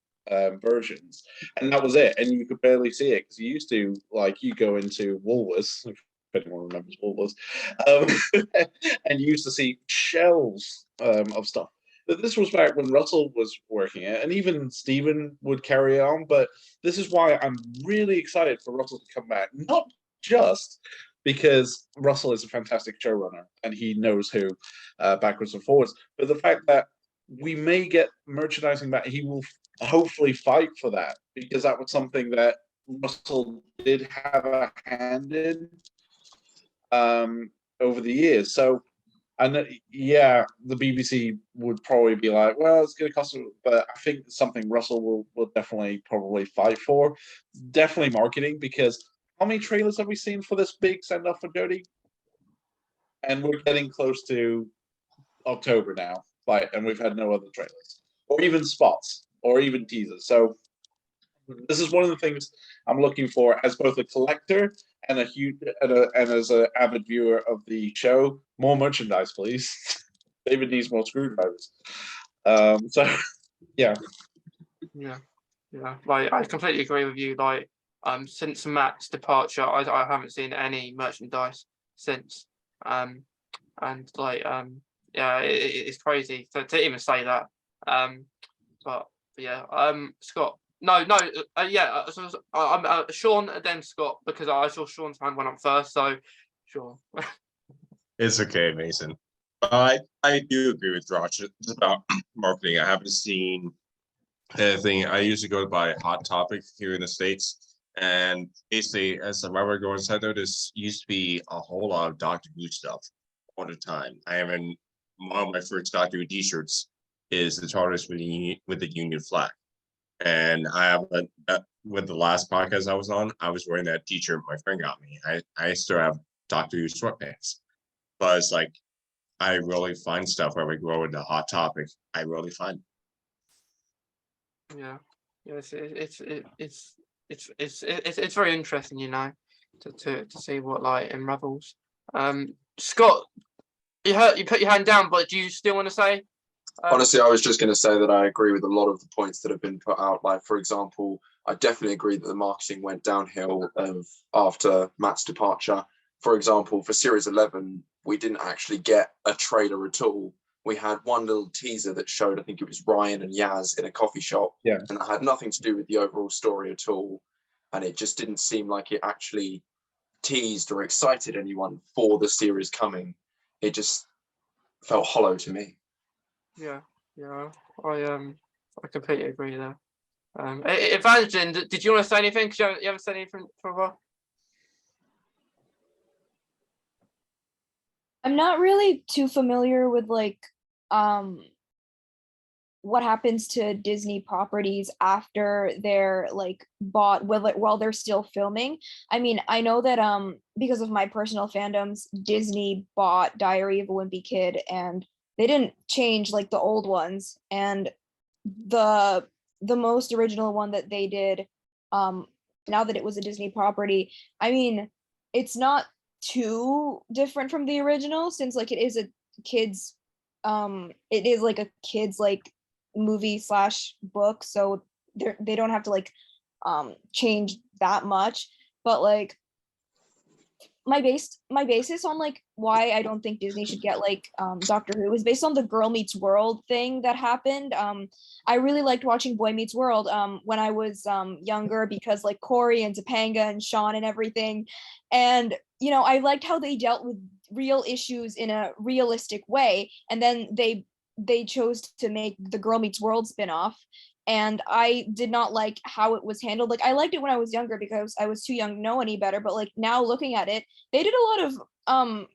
versions, and that was it. And you could barely see it, because you used to, like, you go into Woolworths, if anyone remembers Woolworths, and you used to see shelves of stuff. But this was back when Russell was working it, and even Stephen would carry on. But this is why I'm really excited for Russell to come back, not just because Russell is a fantastic showrunner and he knows who backwards and forwards, but the fact that we may get merchandising back. He will hopefully fight for that, because that was something that Russell did have a hand in over the years. So, and yeah, the BBC would probably be like, well, it's going to cost, but I think it's something Russell will definitely probably fight for. Definitely marketing, because how many trailers have we seen for this big send off for Jodie? And we're getting close to October now, and we've had no other trailers, or even spots, or even teasers. So this is one of the things I'm looking for as both a collector and as an avid viewer of the show. More merchandise, please. David needs more screwdrivers. So yeah. Like, I completely agree with you. Like, since Matt's departure, I haven't seen any merchandise since. and like yeah, it's crazy to even say that. But yeah, Scott. No, yeah. I'm Sean and then Scott because I saw Sean's hand went up first. So, sure. It's okay, Mason. I do agree with Josh. It's about marketing. I haven't seen anything. I usually go by Hot Topic here in the States. And basically, as a rubber goes, I noticed used to be a whole lot of Doctor Who stuff all the time. I am in one of my first Doctor Who t-shirts is the TARDIS with the Union flag. And I have with the last podcast I was on, I was wearing that t-shirt my friend got me. I still have Doctor Who sweatpants. But it's like I really find stuff where we go into Hot Topic. I really find. Yeah, it's very interesting, you know, to see what like unravels. Scott, you put your hand down, but do you still want to say? Honestly, I was just going to say that I agree with a lot of the points that have been put out. Like, for example, I definitely agree that the marketing went downhill after Matt's departure. For example, for Series 11, we didn't actually get a trailer at all. We had one little teaser that showed, I think it was Ryan and Yaz in a coffee shop. Yeah. And that had nothing to do with the overall story at all. And it just didn't seem like it actually teased or excited anyone for the series coming. It just felt hollow to me. Yeah, I completely agree there. Evangeline, did you want to say anything? Because you haven't said anything for a while. I'm not really too familiar with like what happens to Disney properties after they're like bought while they're still filming. I mean, I know that because of my personal fandoms, Disney bought Diary of a Wimpy Kid and they didn't change like the old ones, and the most original one that they did now that it was a Disney property, I mean, it's not too different from the original since like it is a kids it is like a kids like movie / book, so they don't have to like change that much. But like my basis on like why I don't think Disney should get like Doctor Who is based on the Girl Meets World thing that happened. I really liked watching Boy Meets World when I was younger because like Corey and Topanga and Sean and everything, and you know, I liked how they dealt with real issues in a realistic way, and then they chose to make the Girl Meets World spinoff, and I did not like how it was handled. Like I liked it when I was younger because I was too young to know any better, but like now looking at it, they did a lot of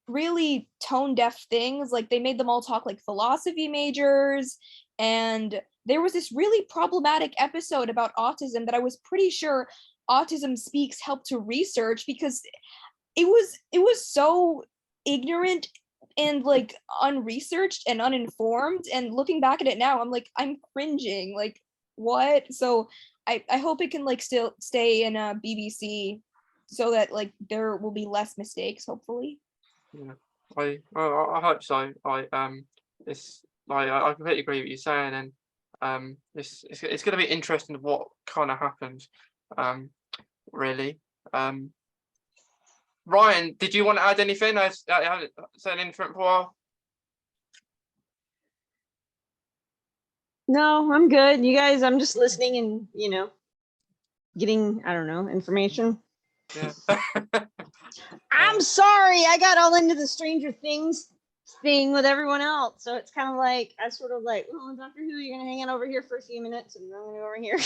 really tone deaf things. Like they made them all talk like philosophy majors, and there was this really problematic episode about autism that I was pretty sure Autism Speaks helped to research because it was so ignorant and like unresearched and uninformed, and looking back at it now I'm cringing, like what? So I hope it can like still stay in a BBC so that like there will be less mistakes, hopefully. Yeah, I hope so. It's like I completely agree with what you're saying, and it's going to be interesting what kind of happens, really. Ryan, did you want to add anything? I haven't said anything for a while. No, I'm good. You guys, I'm just listening and, you know, getting, I don't know, information. Yeah. I'm sorry, I got all into the Stranger Things thing with everyone else. So it's kind of like, I sort of like, oh, Doctor Who, you're going to hang out over here for a few minutes and I'm going to go over here.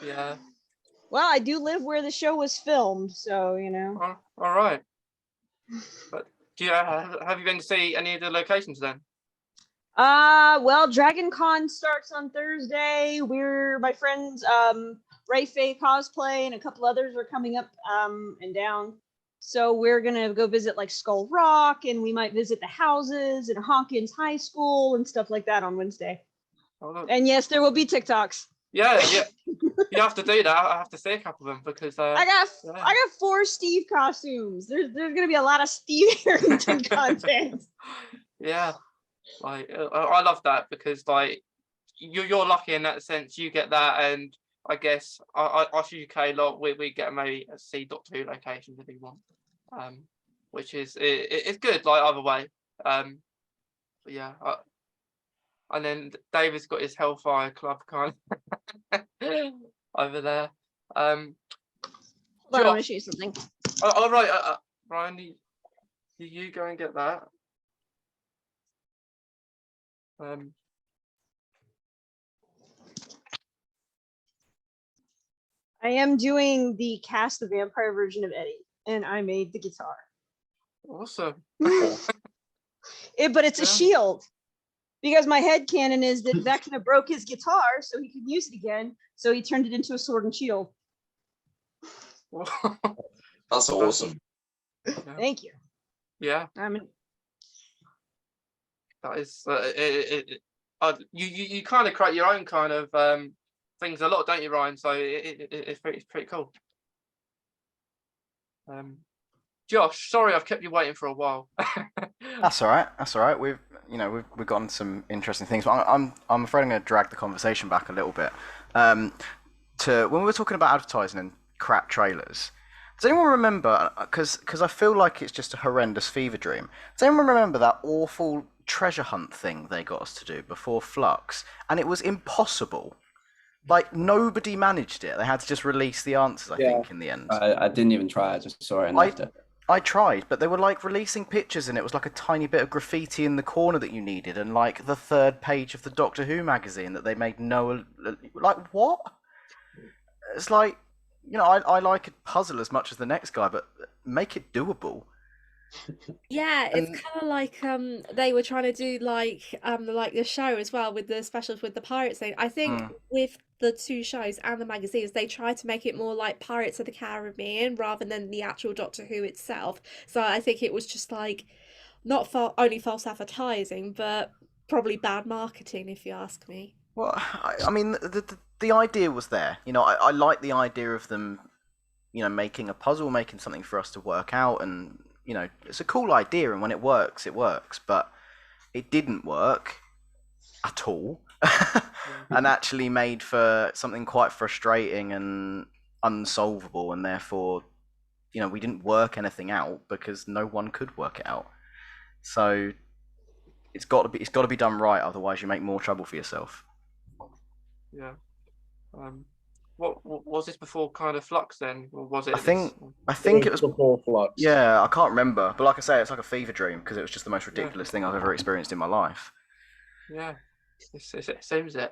Yeah. Well, I do live where the show was filmed, so, you know. All right. But do you have you been to see any of the locations then? Well, Dragon Con starts on Thursday. My friends Ray Faye Cosplay and a couple others are coming up and down. So we're gonna go visit like Skull Rock, and we might visit the houses and Hawkins High School and stuff like that on Wednesday. Oh, and yes, there will be TikToks. Yeah. You have to do that. I have to see a couple of them because I got 4 Steve costumes. There's gonna be a lot of Steve Harrington content. Yeah, like I love that because like you're lucky in that sense. You get that, and I guess us UK lot we get maybe see Doctor Who locations if we want. which is it's good like either way. But yeah, and then David's got his Hellfire Club kind of over there. Hold on, I want to show you something. Oh, right, Ryan, you go and get that. I am doing the Cast the Vampire version of Eddie, and I made the guitar. Awesome. But it's a shield, because my headcanon is that Vecna broke his guitar so he could use it again, so he turned it into a sword and shield. That's awesome. Thank you. Yeah. That is you kind of create your own kind of things a lot, don't you, Ryan? So it's pretty cool. Josh, sorry I've kept you waiting for a while. That's all right. That's all right. We've gotten some interesting things, but I'm afraid I'm going to drag the conversation back a little bit to when we were talking about advertising and crap trailers. Does anyone remember? Because I feel like it's just a horrendous fever dream. Does anyone remember that awful treasure hunt thing they got us to do before Flux? And it was impossible. Like, nobody managed it. They had to just release the answers, I think, in the end. I didn't even try. I just saw it and left it. I tried, but they were like releasing pictures, and it was like a tiny bit of graffiti in the corner that you needed, and like the third page of the Doctor Who magazine that they made no. Like, what? It's like, you know, I like a puzzle as much as the next guy, but make it doable. Yeah, it's kind of like they were trying to do like the show as well with the specials with the pirates thing. I think with the two shows and the magazines, they tried to make it more like Pirates of the Caribbean rather than the actual Doctor Who itself. So I think it was just like not only false advertising, but probably bad marketing, if you ask me. Well, I mean, the idea was there. You know, I like the idea of them, you know, making a puzzle, making something for us to work out, and you know, it's a cool idea, and when it works, but it didn't work at all, and actually made for something quite frustrating and unsolvable, and therefore, you know, we didn't work anything out because no one could work it out. So it's got to be done right, otherwise you make more trouble for yourself. Yeah. What was this before kind of Flux then, or was it? I think it was before Flux. Yeah, I can't remember, but like I say, it's like a fever dream because it was just the most ridiculous thing I've ever experienced in my life. Yeah, it seems it.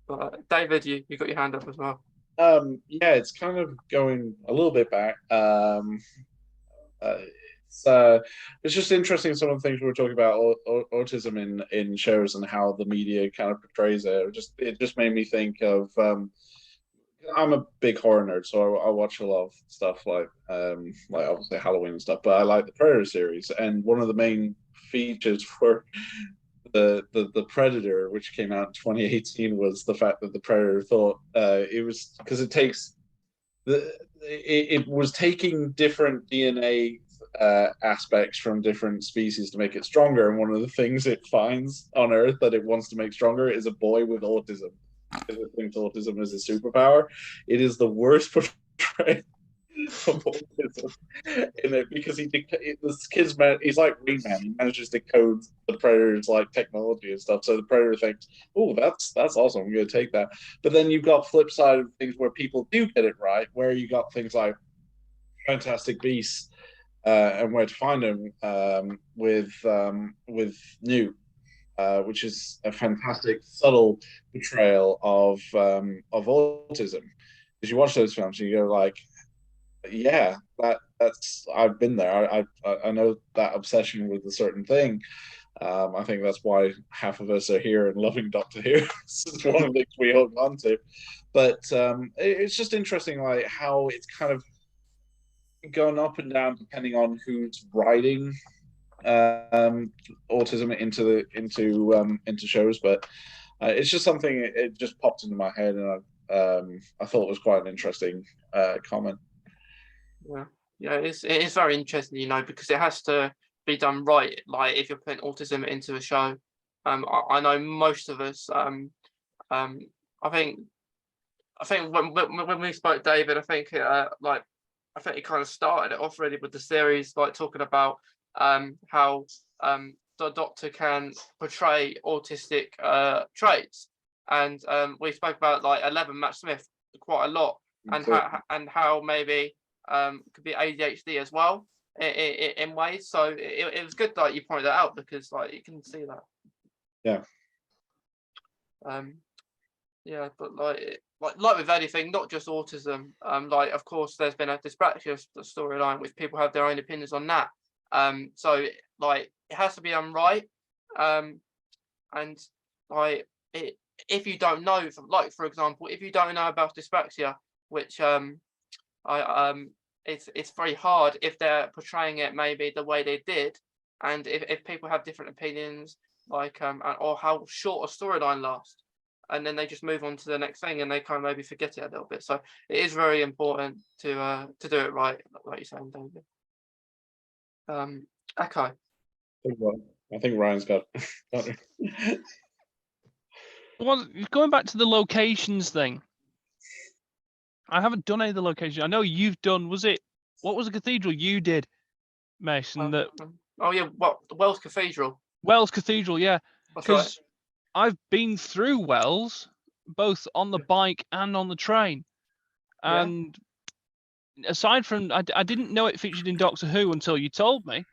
But David, you got your hand up as well. Yeah, it's kind of going a little bit back. It's just interesting, some of the things we were talking about autism in shows and how the media kind of portrays it. It just made me think of I'm a big horror nerd, so I watch a lot of stuff like obviously Halloween and stuff, but I like the Predator series, and one of the main features for the Predator, which came out in 2018, was the fact that the Predator thought it was because it was taking different DNA aspects from different species to make it stronger, and one of the things it finds on Earth that it wants to make stronger is a boy with autism, because it thinks autism is a superpower. It is the worst portrayal of autism in it, because this kid's he's like Rain Man. He manages to code the Predator's like technology and stuff, so the Predator thinks, oh, that's awesome, I'm going to take that. But then you've got flip side of things where people do get it right, where you got things like Fantastic Beasts and Where to Find Them with New, which is a fantastic subtle portrayal of autism. Because you watch those films and you go like, yeah, that's I've been there. I know that obsession with a certain thing. I think that's why half of us are here and loving Doctor Who. This is one of the things we hold on to. But it's just interesting, like how it's kind of going up and down depending on who's writing autism into shows. But it's just something, it just popped into my head, and I thought it was quite an interesting comment. Yeah, it is very interesting, you know, because it has to be done right. Like if you're putting autism into a show, I know most of us. I think when we spoke, David, I think I think he kind of started it off really with the series, like talking about how the Doctor can portray autistic traits, and we spoke about like 11 Matt Smith quite a lot, and how maybe could be ADHD as well in ways. So it was good that you pointed that out, because like you can see that. Yeah. Yeah, but like with anything, not just autism. Like of course there's been a dyspraxia storyline, which people have their own opinions on that. So like it has to be done right. And like if you don't know, like for example, if you don't know about dyspraxia, which it's very hard if they're portraying it maybe the way they did, and if people have different opinions, like or how short a storyline lasts, and then they just move on to the next thing and they kind of maybe forget it a little bit. So it is very important to do it right, like you're saying, David. Okay. I think Ryan's got. Well, going back to the locations thing, I haven't done any of the locations. I know you've done. What was the cathedral you did, Mason? Oh yeah, what, the Wells Cathedral? Wells Cathedral, yeah. That's right. Because I've been through Wells, both on the bike and on the train. Yeah. And aside from, I didn't know it featured in Doctor Who until you told me.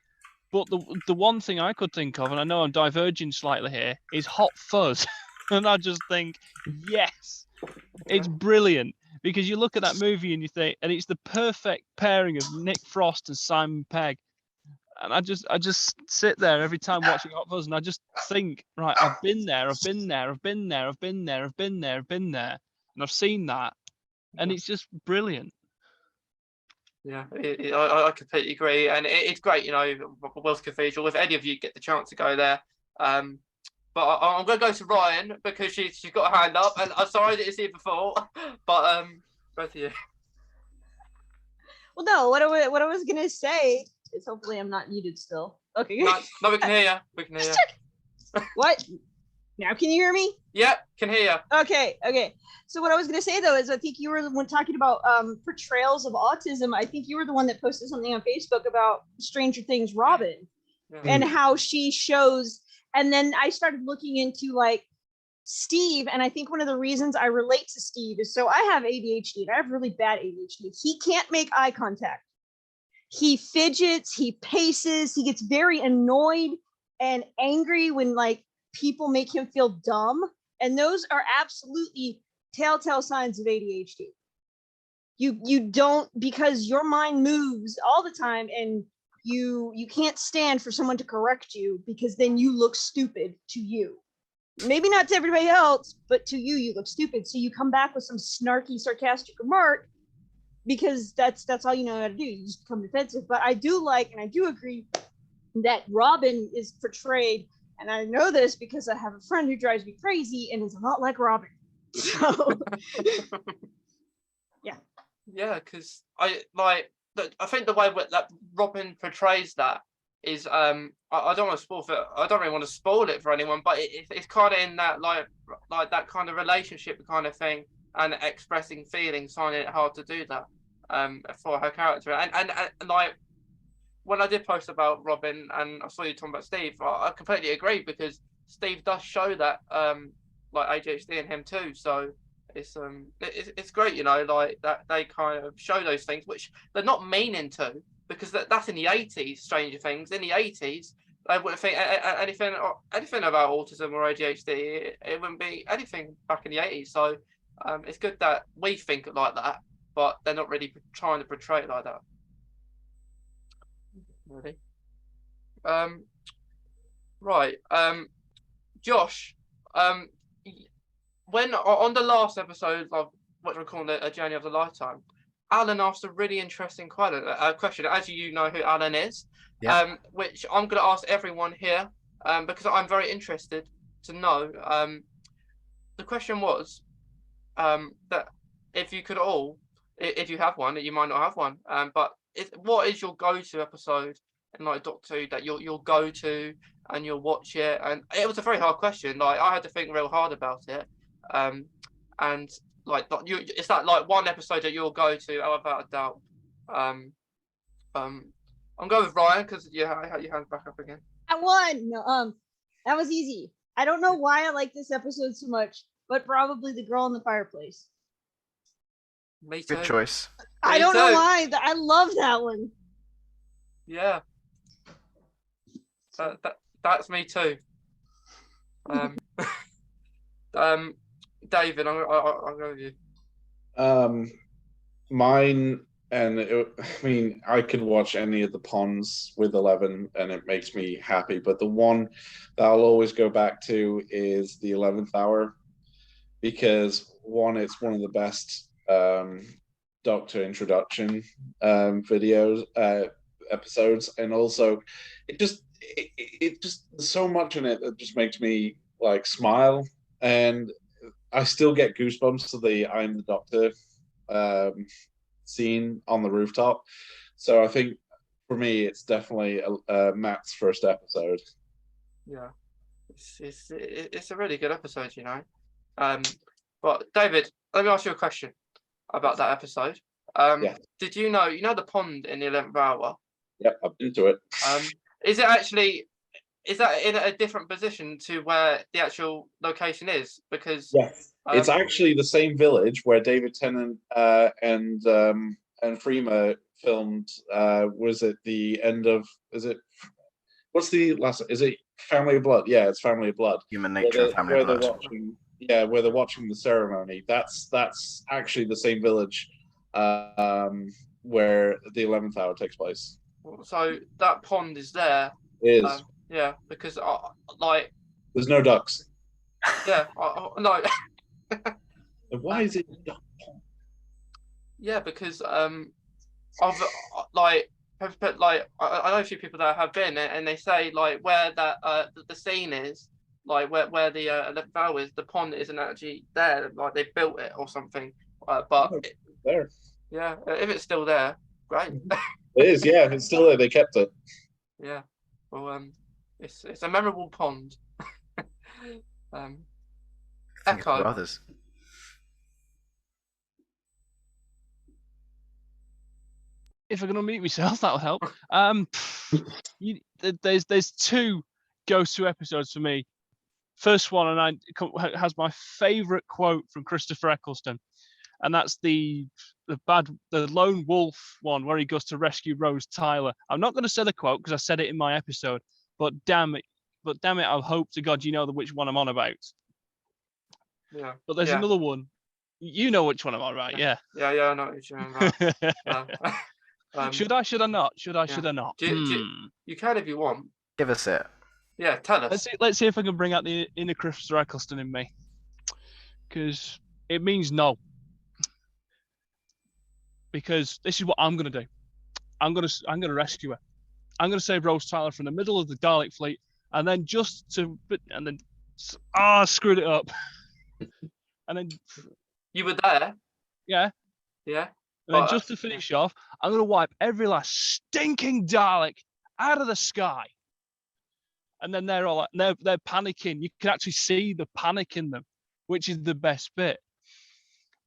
But the one thing I could think of, and I know I'm diverging slightly here, is Hot Fuzz. And I just think, yes, it's brilliant. Because you look at that movie and you think, and it's the perfect pairing of Nick Frost and Simon Pegg. And I just sit there every time watching Hot Fuzz, and I just think, right, I've been there, and I've seen that, and it's just brilliant. Yeah, I completely agree, and it's great, you know, Wells Cathedral. If any of you get the chance to go there, but I'm going to go to Ryan because she's got her hand up, and I'm sorry I didn't see it before, but both of you. Well, no, what I was gonna say is hopefully I'm not muted still. Okay. No, we can hear you. We can hear you. What? Now can you hear me? Yeah, can hear you. Okay. So what I was gonna say though is I think you were the one talking about portrayals of autism. I think you were the one that posted something on Facebook about Stranger Things Robin and how she shows. And then I started looking into like Steve, and I think one of the reasons I relate to Steve is so I have ADHD and I have really bad ADHD. He can't make eye contact. He fidgets, he paces, he gets very annoyed and angry when like people make him feel dumb. And those are absolutely telltale signs of ADHD. You don't, because your mind moves all the time, and you can't stand for someone to correct you, because then you look stupid to you. Maybe not to everybody else, but to you look stupid. So you come back with some snarky, sarcastic remark, because that's all you know how to do. You just become defensive. But I do like, and I do agree that Robin is portrayed, and I know this because I have a friend who drives me crazy and is a lot like Robin. So yeah, because I think the way that Robin portrays that is I don't want to spoil it. I don't really want to spoil it for anyone, but it's kind of in that like that kind of relationship kind of thing, and expressing feelings, finding it hard to do that for her character. And like when I did post about Robin and I saw you talking about Steve, I completely agree, because Steve does show that like ADHD in him too. So it's great, you know, like that they kind of show those things which they're not meaning to, because that's in the 80s. Stranger Things in the 80s, they wouldn't think anything about autism or ADHD. It wouldn't be anything back in the 80s. So it's good that we think like that, but they're not really trying to portray it like that. Really. Right. Josh, when on the last episode of what we're calling a journey of the lifetime, Alan asked a really interesting question. As you know who Alan is, which I'm going to ask everyone here, because I'm very interested to know. The question was that if you could if you have one, you might not have one, but what is your go-to episode in like Doctor Who that you'll go to and you'll watch it? And it was a very hard question. Like I had to think real hard about it. And like it's that like one episode that you'll go to, without a doubt. I'm going with Ryan because I had your hands back up again. I won. No, that was easy. I don't know why I like this episode so much, but probably the girl in the fireplace. Me too. Good choice. I Me don't know too. why. I love that one. Yeah. That's me too. David, I'll go with you. Mine, and I mean, I could watch any of the Ponds with 11 and it makes me happy, but the one that I'll always go back to is the 11th hour, because one, it's one of the best Doctor introduction videos, episodes, and also it just there's so much in it that just makes me like smile, and I still get goosebumps to the "I'm the Doctor" scene on the rooftop. So I think for me, it's definitely Matt's first episode. Yeah, it's a really good episode, you know. But David, let me ask you a question about that episode. Yeah. Did you know the pond in the 11th hour? Yep, I've been to it. Is that in a different position to where the actual location is? Because Yes, it's actually the same village where David Tennant and Freema filmed. Was it the end of? What's the last? Is it Family of Blood? Yeah, it's Family of Blood. Human Nature and Family of Blood. Where they're watching the ceremony. That's actually the same village where the 11th hour takes place. So that pond is there. It is. Yeah, because there's no ducks. Yeah, no. Why is it duck pond? Yeah, because I've I know a few people that have been, and they say like where that the scene is, like where the 11th hour is, the pond isn't actually there. Like they built it or something. But it's there. Yeah, if it's still there, great. It is. Yeah, it's still there. They kept it. Yeah. Well, it's a memorable pond. Echo. Others. If I can unmute myself, that'll help. There's two go-to episodes for me. First one, and has my favourite quote from Christopher Eccleston, and that's the lone wolf one where he goes to rescue Rose Tyler. I'm not going to say the quote because I said it in my episode, but damn it, I hope to God you know which one I'm on about. Yeah. But there's another one. You know which one I'm on, right? Yeah. Yeah, I know which one I'm on. Should I not? Should I not? You can if you want. Give us it. Yeah, tell us. Let's see if I can bring out the inner Christopher Eccleston in me, because it means no. Because this is what I'm gonna do. I'm gonna rescue her. I'm gonna save Rose Tyler from the middle of the Dalek fleet, and then screwed it up. And then you were there. Yeah. Yeah. And then just to finish off, I'm gonna wipe every last stinking Dalek out of the sky. And then they're all like, they're panicking. You can actually see the panic in them, which is the best bit.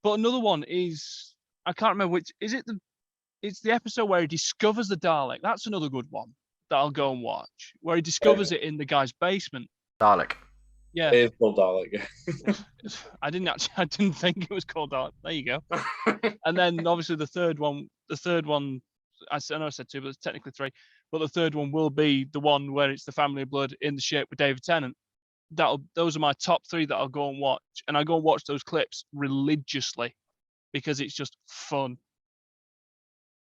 But another one is, I can't remember which, it's the episode where he discovers the Dalek. That's another good one that I'll go and watch, where he discovers it in the guy's basement. Dalek. Yeah. It is called Dalek. I didn't think it was called Dalek. There you go. And then obviously the third one, I know I said two, but it's technically three. But the third one will be the one where it's the Family of Blood in the ship with David Tennant. Those are my top three that I'll go and watch. And I go and watch those clips religiously because it's just fun.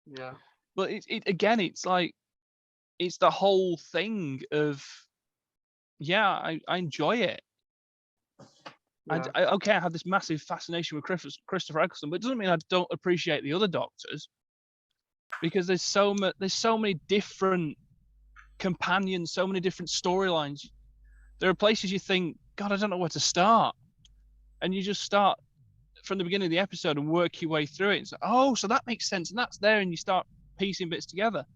Yeah. But it's like, it's the whole thing of, I enjoy it. Yeah. I have this massive fascination with Christopher Eccleston, but it doesn't mean I don't appreciate the other Doctors. Because there's so many different companions, so many different storylines. There are places you think, God, I don't know where to start, and you just start from the beginning of the episode and work your way through it. And say, oh, so that makes sense, and that's there, and you start piecing bits together.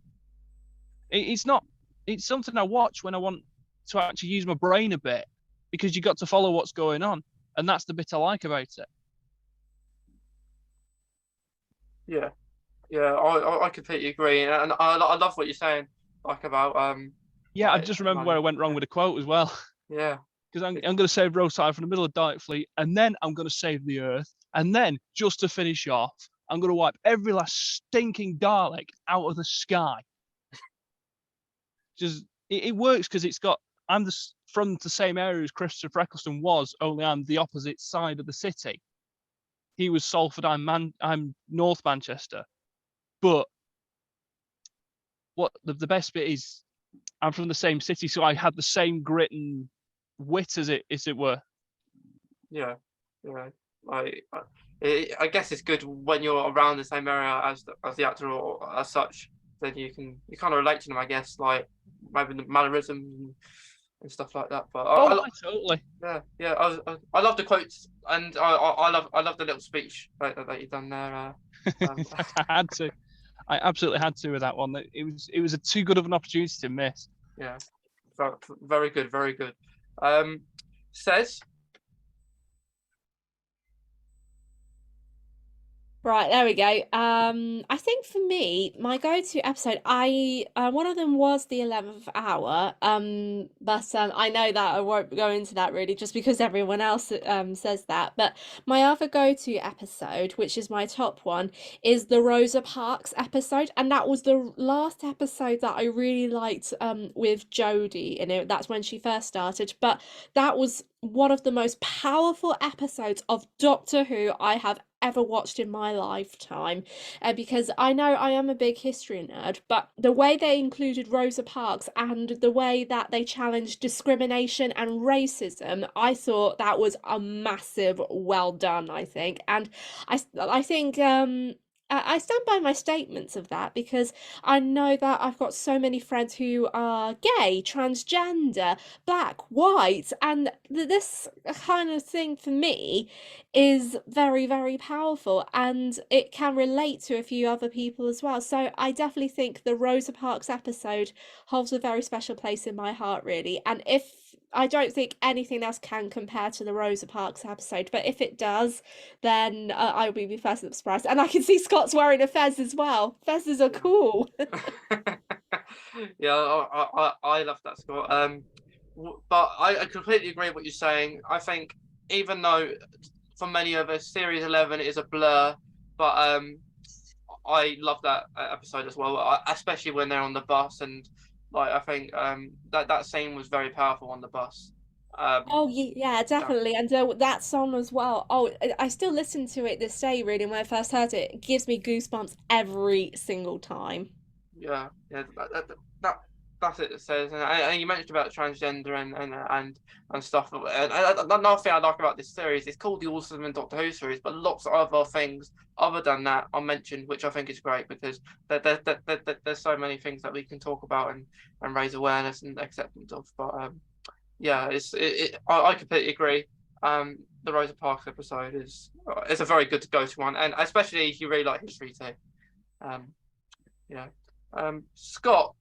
It's something I watch when I want to actually use my brain a bit, because you got to follow what's going on, and that's the bit I like about it. Yeah. Yeah, I completely agree, and I love what you're saying, like about Yeah, I like just remember where I went wrong with the quote as well. Yeah, Because I'm going to save Rosai from the middle of Dark Fleet, and then I'm going to save the Earth, and then just to finish off, I'm going to wipe every last stinking Dalek out of the sky. Just it works because it's got. I'm from the same area as Christopher Eccleston was, only I'm the opposite side of the city. He was Salford, I'm North Manchester. But what the best bit is, I'm from the same city, so I had the same grit and wit as it were. yeah. I guess it's good when you're around the same area as the actor or as such, then you kind of relate to them, I guess, like maybe the mannerisms and stuff like that. But Totally. yeah. I love the quotes, and I love the little speech that you've done there. I had to. I absolutely had to with that one. It was a too good of an opportunity to miss. Yeah, very good, very good. Says. Right, there we go. I think for me, my go-to episode, one of them was the 11th hour. But I know that I won't go into that really, just because everyone else says that. But my other go-to episode, which is my top one, is the Rosa Parks episode, and that was the last episode that I really liked. With Jodie in it. That's when she first started. But that was one of the most powerful episodes of Doctor Who I have ever watched in my lifetime, because I know I am a big history nerd, but the way they included Rosa Parks and the way that they challenged discrimination and racism, I thought that was a massive well done, I think. And I think I stand by my statements of that, because I know that I've got so many friends who are gay, transgender, black, white, and this kind of thing for me is very, very powerful, and it can relate to a few other people as well. So I definitely think the Rosa Parks episode holds a very special place in my heart, really. And if I don't think anything else can compare to the Rosa Parks episode, but if it does, then I will be first surprised. And I can see Scott's wearing a fez as well. Fezzes are cool. Yeah, I love that, Scott. But I completely agree with what you're saying. I think even though for many of us, Series 11 is a blur, but I love that episode as well, especially when they're on the bus, and like I think that scene was very powerful on the bus. Oh yeah, definitely. And that song as well. Oh, I still listen to it this day, really. When I first heard it, it gives me goosebumps every single time. Yeah, that's it. It says, and you mentioned about transgender and stuff. And another thing I like about this series, it's called the Autism and Doctor Who series, but lots of other things other than that are mentioned, which I think is great, because there's so many things that we can talk about and raise awareness and acceptance of. But yeah, I completely agree. The Rosa Parks episode is a very good go-to one, and especially if you really like history too. Yeah. Scott.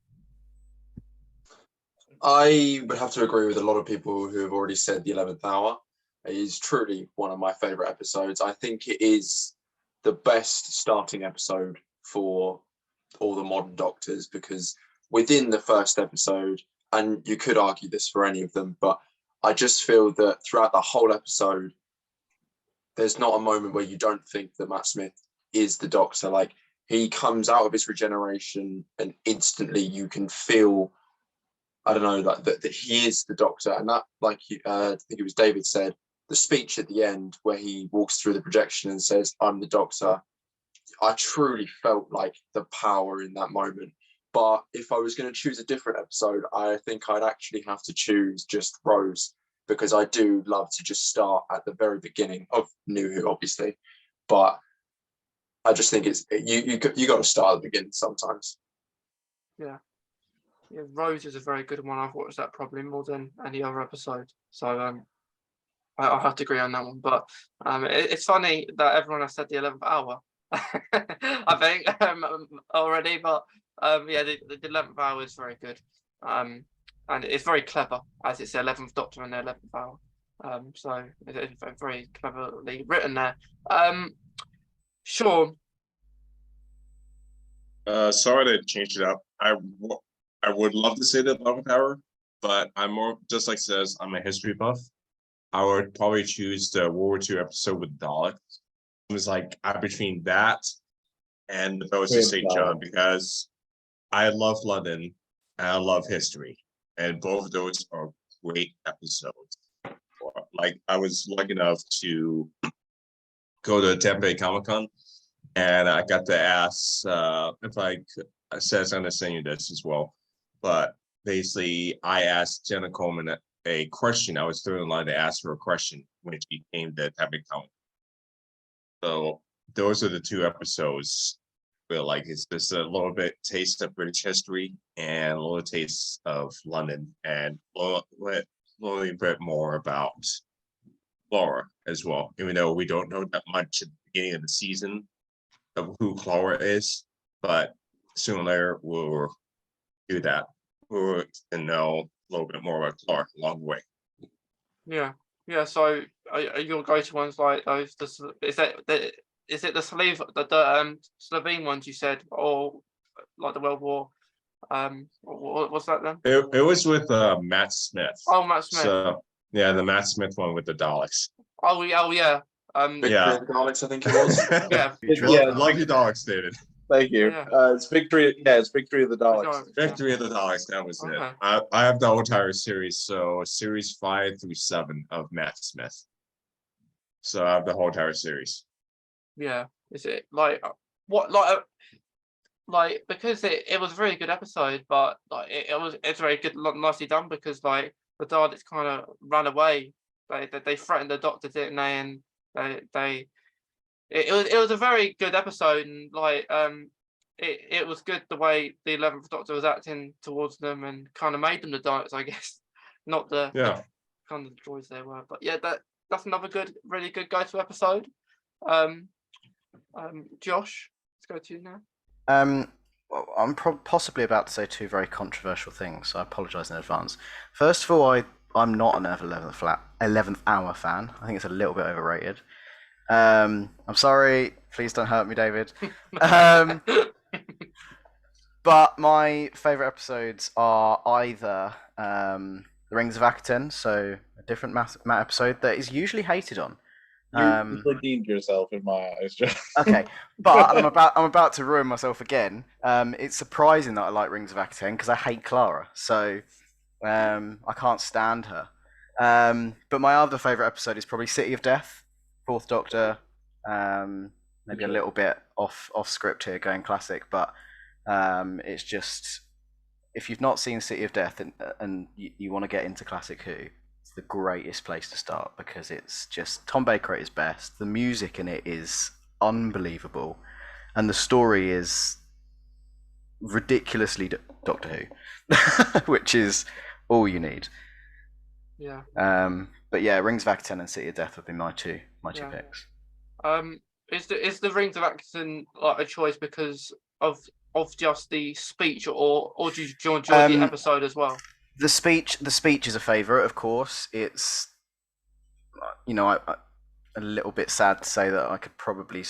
I would have to agree with a lot of people who have already said the 11th hour. It is truly one of my favorite episodes. I think it is the best starting episode for all the modern Doctors, because within the first episode, and you could argue this for any of them, but I just feel that throughout the whole episode, there's not a moment where you don't think that Matt Smith is the Doctor. Like, he comes out of his regeneration and instantly you can feel, I don't know, that he is the Doctor. And that, like, I think it was David said, the speech at the end where he walks through the projection and says, "I'm the Doctor," I truly felt like the power in that moment. But if I was going to choose a different episode, I think I'd actually have to choose just Rose, because I do love to just start at the very beginning of New Who, obviously. But I just think you got to start at the beginning sometimes. Yeah, Rose is a very good one. I've watched that probably more than any other episode. So I have to agree on that one. But it's funny that everyone has said the 11th hour. I think already, but yeah, the 11th hour is very good. And it's very clever, as it's the 11th Doctor and the 11th hour. So it's very cleverly written there. Sean, Sorry to change it up. I would love to say the 11th hour, but I'm more, just like says, I'm a history buff. I would probably choose the World War II episode with Daleks. It was like between that and the Boats of St. John, because I love London and I love history. And both of those are great episodes. Like, I was lucky enough to go to Tampa Comic Con, and I got to ask if I could. I said I'm going to send you this as well, but basically, I asked Jenna Coleman a question. I was through in line to ask her a question when she came to Tampa Comic. So those are the two episodes. But like, it's just a little bit taste of British history and a little taste of London, and a little bit more about Clara as well. Even though we don't know that much at the beginning of the season of who Clara is, but sooner or later we'll do that. We'll know a little bit more about Clara along the way. Yeah. So are your go-to ones like those? Is it the Slovene ones you said, or like the World War? What was that then? It was with Matt Smith. Oh, Matt Smith. So yeah, the Matt Smith one with the Daleks. Oh yeah. Victory of the Daleks, I think it was. Yeah. Like the Daleks, David. Thank you. Yeah. It's Victory. Yeah, it's Victory of the Daleks. Victory of the Daleks. That was Okay. it. I have the whole entire series, so series 5 through 7 of Matt Smith. So I have the whole entire series. Yeah. Is it like because it was a very good episode, but like it's very good, nicely done, because like the Daleks kind of ran away. They threatened the Doctor, didn't they? And it was a very good episode, and like it was good the way the 11th Doctor was acting towards them and kind of made them the Daleks, I guess, not the kind of the droids they were. But yeah, that's another really good go-to episode. Josh, let's go to you now. Well, I'm possibly about to say two very controversial things, so I apologise in advance. First of all, I'm not an 11th hour fan. I think it's a little bit overrated. I'm sorry. Please don't hurt me, David. But my favourite episodes are either The Rings of Akaten, so a different Matt episode that is usually hated on. You redeemed yourself in my eyes, Josh. Okay, but I'm about to ruin myself again. It's surprising that I like Rings of Akaten because I hate Clara, so I can't stand her. But my other favourite episode is probably City of Death, Fourth Doctor. Maybe a little bit off script here, going classic, but it's just, if you've not seen City of Death and you want to get into classic Who, it's the greatest place to start, because it's just Tom Baker at his best. The music in it is unbelievable, and the story is ridiculously Doctor Who, which is all you need. Yeah. But yeah, Rings of Akaten and City of Death would be my two picks. Is the Rings of Akaten like a choice because of just the speech, or do you enjoy the episode as well? The speech is a favourite, of course. It's, I'm a little bit sad to say that I could probably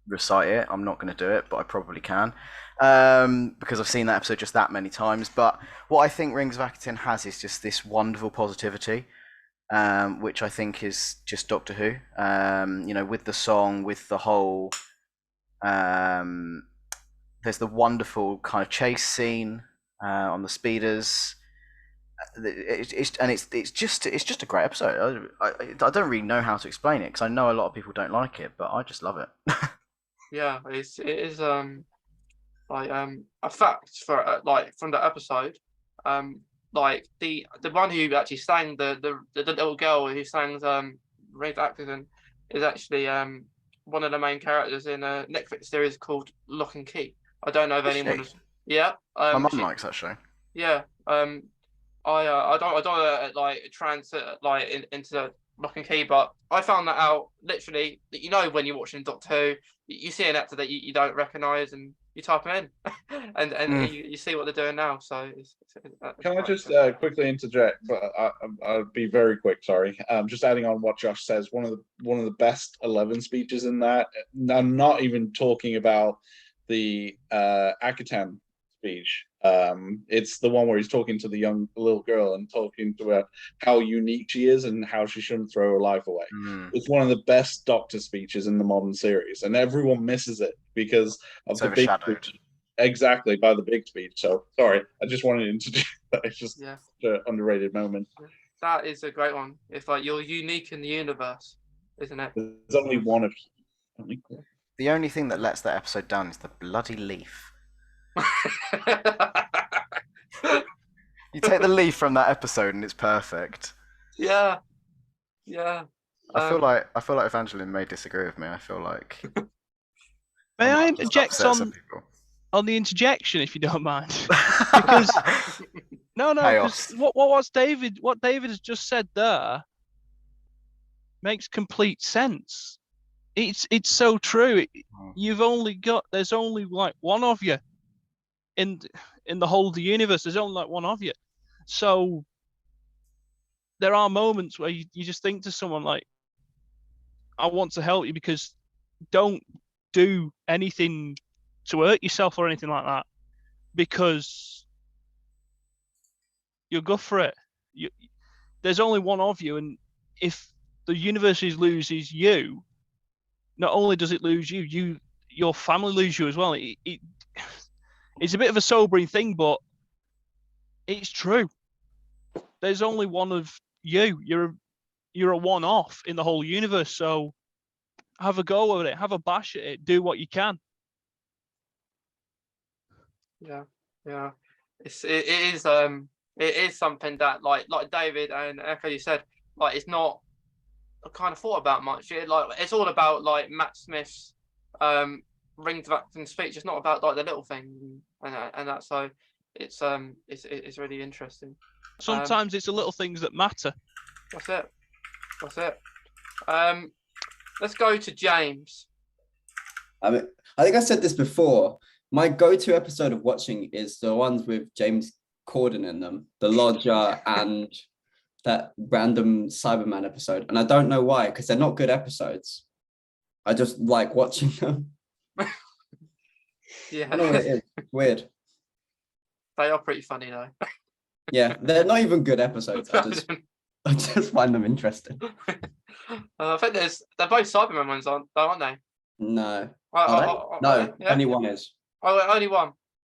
recite it. I'm not going to do it, but I probably can, because I've seen that episode just that many times. But what I think Rings of Akaten has is just this wonderful positivity, which I think is just Doctor Who. With the song, with the whole, there's the wonderful kind of chase scene on the speeders. It's just a great episode. I don't really know how to explain it, because I know a lot of people don't like it, but I just love it. Yeah, it is a fact for like from the episode, like the one who actually sang the little girl who sang Rings of Akaten is actually one of the main characters in a Netflix series called Lock and Key. I don't know if anyone has. Yeah. My mum likes that show. Yeah. I don't like transit like into Lock and Key, but I found that out literally. When you're watching Doctor Who, you see an actor that you don't recognise, and you type him in, and you see what they're doing now. So can I just quickly interject? But I'll be very quick. Sorry. Just adding on what Josh says. One of the best 11 speeches in that. I'm not even talking about the Akatam speech. It's the one where he's talking to the young little girl and talking to her how unique she is and how she shouldn't throw her life away. It's one of the best Doctor speeches in the modern series, and everyone misses it because of It's the big overshadowed. speech. Exactly, by the big speech. So sorry, I just wanted to introduce that. It's just Yeah. an underrated moment. That is a great one. It's like you're unique in the universe, isn't it? There's only one of you. The only thing that lets that episode down is the bloody leaf. You take the leaf from that episode and it's perfect. Yeah. I feel like Evangeline may disagree with me. I feel like May I just interject upset some people. on the interjection, if you don't mind? Because no, Chaos. because what David has just said there makes complete sense. It's so true. There's only like one of you in the whole of the universe. There's only like one of you. So there are moments where you just think to someone like, I want to help you, because don't do anything to hurt yourself or anything like that, because you'll go for it. There's only one of you, and if the universe loses you, not only does it lose you, your family lose you as well. It's a bit of a sobering thing, but it's true. There's only one of you. You're a one-off in the whole universe. So have a go at it. Have a bash at it. Do what you can. Yeah. It is something that like David and Echo, you said, like it's not kind of thought about much. It's all about like Matt Smith's rings of acting speech. It's not about like the little thing and that. So it's really interesting. Sometimes it's the little things that matter. That's it. Let's go to James. I mean, I think I said this before. My go-to episode of watching is the ones with James Corden in them, the Lodger and that random Cyberman episode. And I don't know why, because they're not good episodes. I just like watching them. Yeah. I don't know what it is. It's weird. They are pretty funny though. Yeah, they're not even good episodes. I just find them interesting. I think they're both Cybermen ones, aren't they? No. No, Yeah? Only one is. Oh, only one.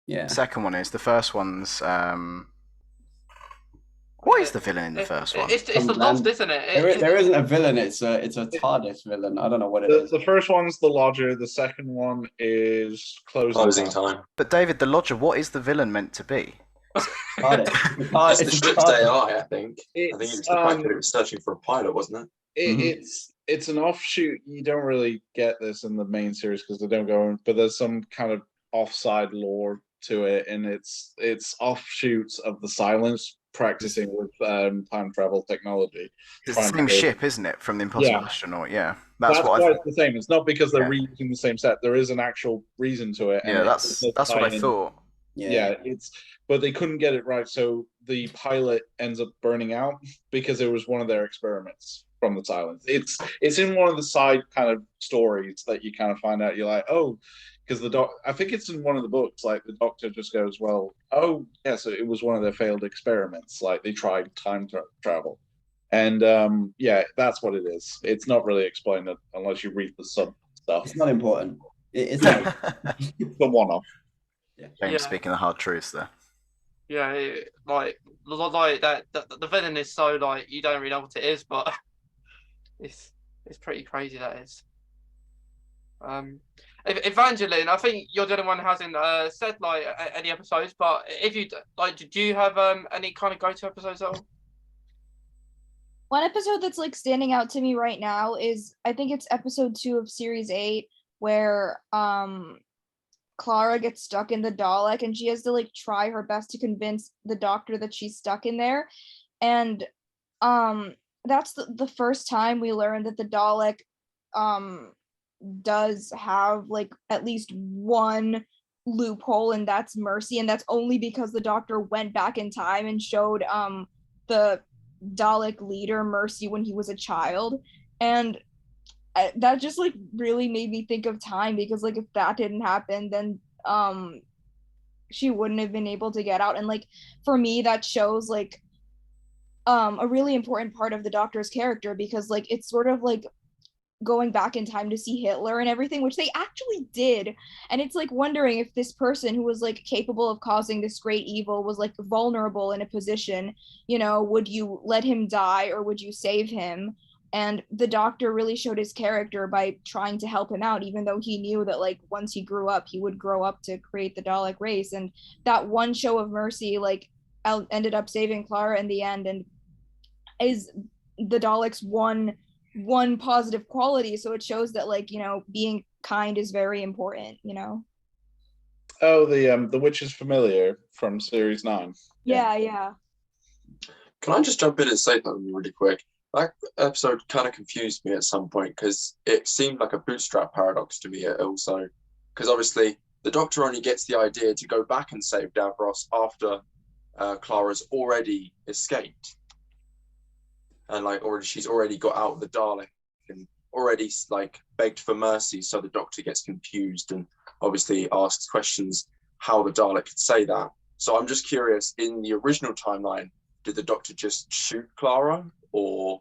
Yeah. The second one is. The first one's what is the villain in the first one? It's the Lost, isn't it? There isn't a villain. It's a TARDIS villain. I don't know what it is. The first one's the Lodger. The second one is Closing Time. But David, the Lodger, what is the villain meant to be? It's the strict AI, I think. I think it was the fact that it was searching for a pilot, wasn't it? It's an offshoot. You don't really get this in the main series because they don't go in, but there's some kind of offside lore to it, and it's offshoots of the Silence practicing with time travel technology. It's the same ship, isn't it, from the Impossible Astronaut? Yeah, that's what why it's the same. It's not because they're reusing the same set. There is an actual reason to it. Yeah, that's what I thought. Yeah, but they couldn't get it right, so the pilot ends up burning out because it was one of their experiments from the Silence. It's in one of the side kind of stories that you kind of find out. You're like, oh, because I think it's in one of the books. Like the Doctor just goes, well, oh yeah, so it was one of their failed experiments. Like they tried time travel, and that's what it is. It's not really explained unless you read the sub stuff. It's not important. It's not. It's a one-off. James speaking the hard truths there. Yeah, like that. The villain is so like you don't really know what it is, but it's pretty crazy. That is. Evangeline, I think you're the only one who hasn't said like any episodes, but if you like, do you have any kind of go-to episodes at all? One episode that's like standing out to me right now is I think it's episode 2 of series 8 where Clara gets stuck in the Dalek and she has to like try her best to convince the Doctor that she's stuck in there, and that's the first time we learn that the Dalek does have like at least one loophole, and that's mercy, and that's only because the Doctor went back in time and showed the Dalek leader mercy when he was a child. And that just like really made me think of time, because like if that didn't happen, then she wouldn't have been able to get out. And like for me, that shows like a really important part of the Doctor's character, because like it's sort of like going back in time to see Hitler and everything, which they actually did. And it's like wondering if this person who was like capable of causing this great evil was like vulnerable in a position, you know, would you let him die or would you save him? And the Doctor really showed his character by trying to help him out, even though he knew that like once he grew up, he would grow up to create the Dalek race. And that one show of mercy like ended up saving Clara in the end, and is the Daleks' one positive quality. So it shows that like, you know, being kind is very important, you know. Oh, the Witch is Familiar from series 9. Yeah. Can I just jump in and say something really quick? That episode kind of confused me at some point, because it seemed like a bootstrap paradox to me also. Because obviously the Doctor only gets the idea to go back and save Davros after Clara's already escaped. And like she's already got out of the Dalek and already like begged for mercy. So the Doctor gets confused and obviously asks questions how the Dalek could say that. So I'm just curious, in the original timeline, did the Doctor just shoot Clara, or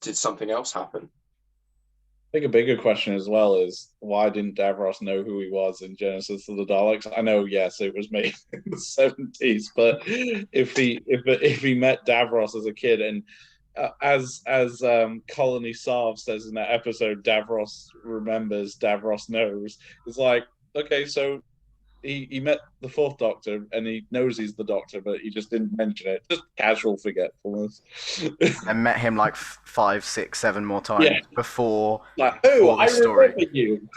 did something else happen? I think a bigger question as well is, why didn't Davros know who he was in Genesis of the Daleks? I know, yes, it was made in the 70s, but if he met Davros as a kid, and as Colony Sarv says in that episode, Davros remembers, Davros knows. It's like, okay, so he met the fourth Doctor and he knows he's the Doctor, but he just didn't mention it. Just casual forgetfulness. And met him like 5, 6, 7 more times before. Like, oh, I story. remember you.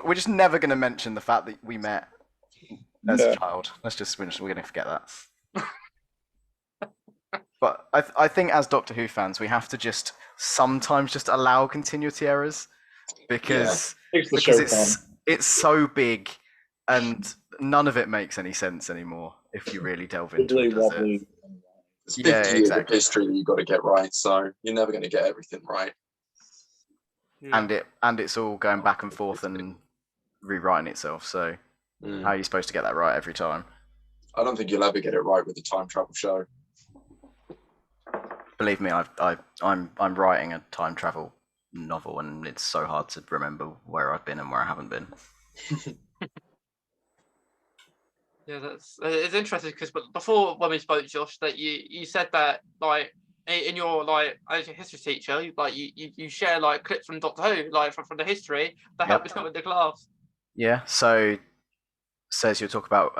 We're just never going to mention the fact that we met as a child. We're going to forget that. But I think as Doctor Who fans, we have to just sometimes just allow continuity errors, because it's so big and none of it makes any sense anymore if you really delve into it, does it? It's 50 years of history that you've got to get right, so you're never going to get everything right. And it's all going back and forth and rewriting itself, so how are you supposed to get that right every time? I don't think you'll ever get it right with a time travel show. Believe me, I'm writing a time travel novel, and it's so hard to remember where I've been and where I haven't been. Yeah, it's interesting, because before when we spoke, Josh, that you said that like in your like as a history teacher, you share like clips from Doctor Who, like from the history that help you with the class. Yeah, so says you'll talk about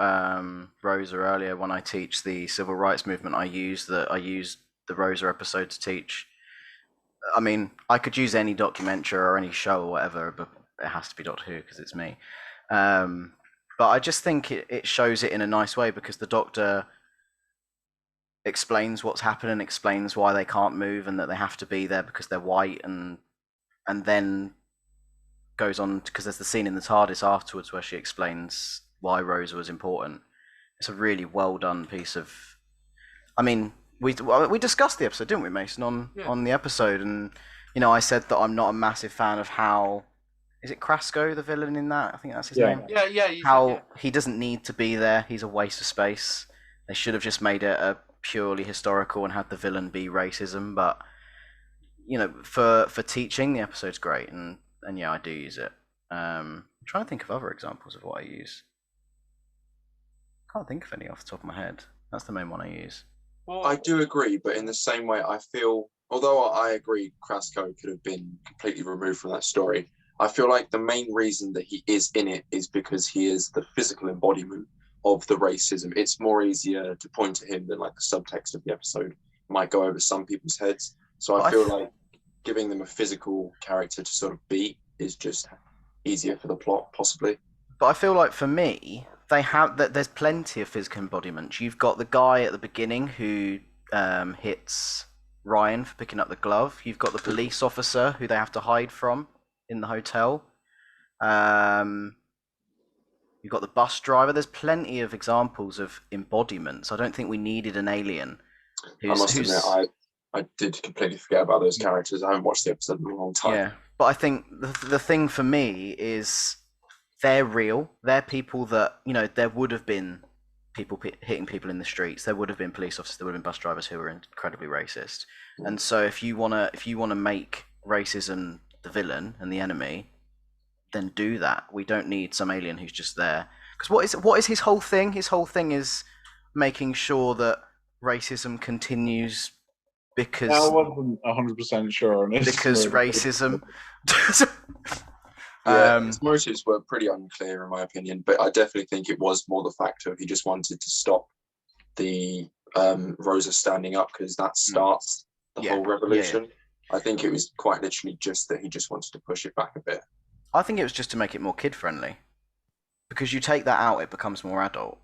Rosa earlier. When I teach the civil rights movement, I use the Rosa episode to teach. I mean, I could use any documentary or any show or whatever, but it has to be Doctor Who because it's me. But I just think it shows it in a nice way, because the Doctor explains what's happened and explains why they can't move and that they have to be there because they're white, and then goes on, because there's the scene in the TARDIS afterwards where she explains why Rosa was important. It's a really well done piece of. I mean, we discussed the episode, didn't we, Mason, on the episode, and I said that I'm not a massive fan of how. Is it Krasko, the villain in that? I think that's his name. Yeah. How he doesn't need to be there. He's a waste of space. They should have just made it a purely historical and had the villain be racism. But for teaching, the episode's great, and yeah, I do use it. I'm trying to think of other examples of what I use. Can't think of any off the top of my head. That's the main one I use. Well, I do agree, but in the same way, I feel, although I agree Krasko could have been completely removed from that story, I feel like the main reason that he is in it is because he is the physical embodiment of the racism. It's more easier to point to him than like the subtext of the episode might go over some people's heads. So I feel like giving them a physical character to sort of beat is just easier for the plot, possibly. But I feel like for me, there's plenty of physical embodiments. You've got the guy at the beginning who hits Ryan for picking up the glove. You've got the police officer who they have to hide from in the hotel. You've got the bus driver. There's plenty of examples of embodiments. I don't think we needed an alien. I must admit, I did completely forget about those characters. I haven't watched the episode in a long time. Yeah, but I think the thing for me is they're real. They're people that, you know, there would have been people hitting people in the streets. There would have been police officers. There would have been bus drivers who were incredibly racist. And so if you wanna make racism the villain and the enemy, then do that. We don't need some alien who's just there. Because what is his whole thing? His whole thing is making sure that racism continues because I wasn't 100% sure on this. because racism. His motives were pretty unclear in my opinion, but I definitely think it was more the fact of he just wanted to stop the Rosa standing up, because that starts the whole revolution. I think it was quite literally just that he just wanted to push it back a bit. I think it was just to make it more kid friendly, because you take that out, it becomes more adult.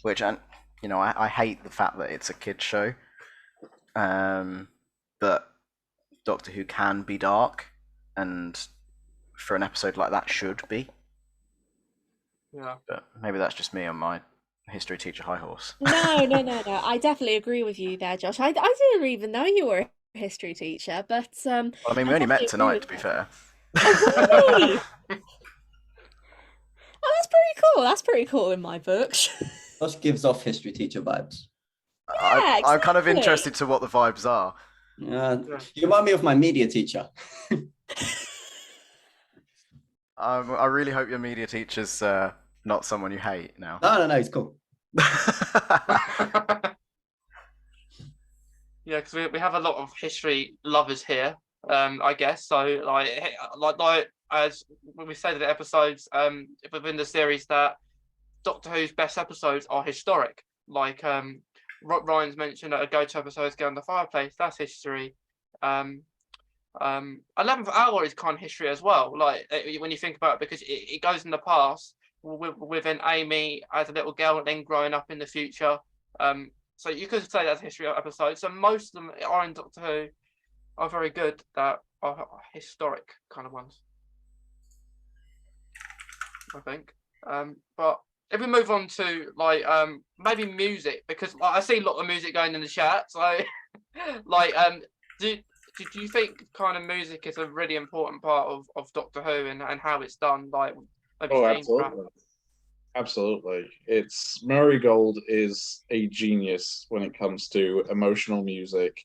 Which, you know, I hate the fact that it's a kid show. But Doctor Who can be dark, and for an episode like that should be. Yeah. But maybe that's just me on my history teacher high horse. No. I definitely agree with you there, Josh. I didn't even know you were a history teacher, but Well, I mean, we only met tonight, to be fair. Oh, really? Oh, that's pretty cool. That's pretty cool in my books. Josh gives off history teacher vibes. Yeah, I'm kind of exactly. interested to what the vibes are. You remind me of my media teacher. I really hope your media teacher's not someone you hate now. No, he's cool. Yeah, because we have a lot of history lovers here, I guess. So like as we say in the episodes within the series, that Doctor Who's best episodes are historic. Like Ryan's mentioned a go-to episode is Go on the Fireplace. That's history. 11th Hour is kind of history as well. Like when you think about it, because it goes in the past within Amy as a little girl and then growing up in the future. So you could say that's a history episode. So most of them are in Doctor Who are very good, that are historic kind of ones, I think. But if we move on to like maybe music, because I see a lot of music going in the chat. So like do you think kind of music is a really important part of Doctor Who and how it's done? Like maybe absolutely. Absolutely. Murray Gold is a genius when it comes to emotional music.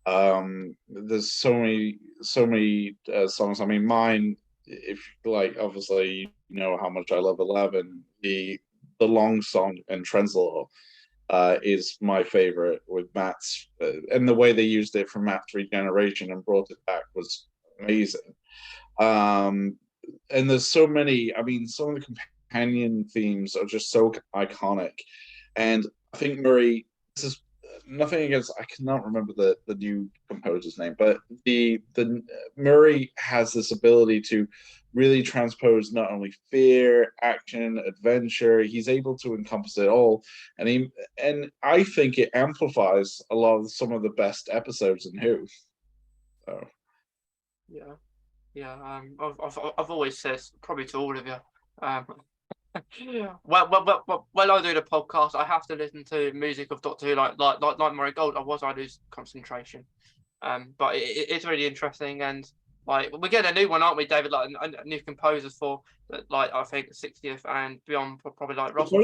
There's so many songs. I mean, mine, if like, obviously you know how much I love 11. The long song and Trenzalore is my favorite, with Matt's and the way they used it for Matt's regeneration and brought it back was amazing. And there's so many. I mean, some of the companion themes are just so iconic, and I think Murray. This is nothing against. I cannot remember the new composer's name, but the Murray has this ability to really transpose not only fear, action, adventure. He's able to encompass it all, and I think it amplifies a lot of some of the best episodes in Who. So. Yeah. I've always said, probably to all of you, when I do the podcast, I have to listen to music of Doctor Who, like Murray Gold. Otherwise, I lose concentration. But it's really interesting, and like we're getting a new one, aren't we, David? Like a new composers for like I think 60th and beyond, probably like Russell.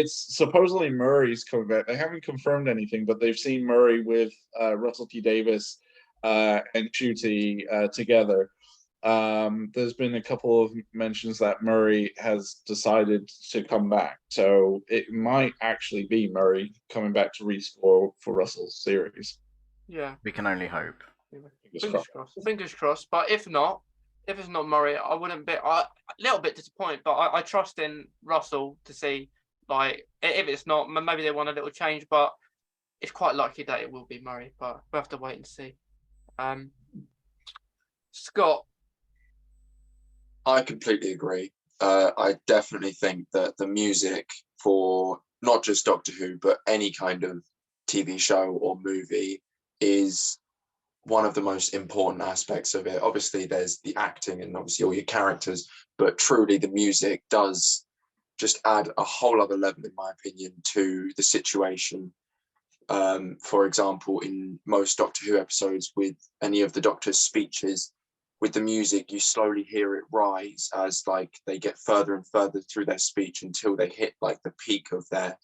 Supposedly Murray's coming back. They haven't confirmed anything, but they've seen Murray with Russell T Davies and Ncuti together. There's been a couple of mentions that Murray has decided to come back, so it might actually be Murray coming back to rescore for Russell's series. Yeah, we can only hope. Fingers crossed. But if it's not Murray, I wouldn't be a little bit disappointed. But I trust in Russell to see, like, if it's not, maybe they want a little change. But it's quite likely that it will be Murray. But we'll have to wait and see. Scott. I completely agree. I definitely think that the music for not just Doctor Who, but any kind of TV show or movie is one of the most important aspects of it. Obviously, there's the acting and obviously all your characters, but truly the music does just add a whole other level, in my opinion, to the situation. For example, in most Doctor Who episodes, with any of the Doctor's speeches, with the music, you slowly hear it rise as like they get further and further through their speech until they hit like the peak of their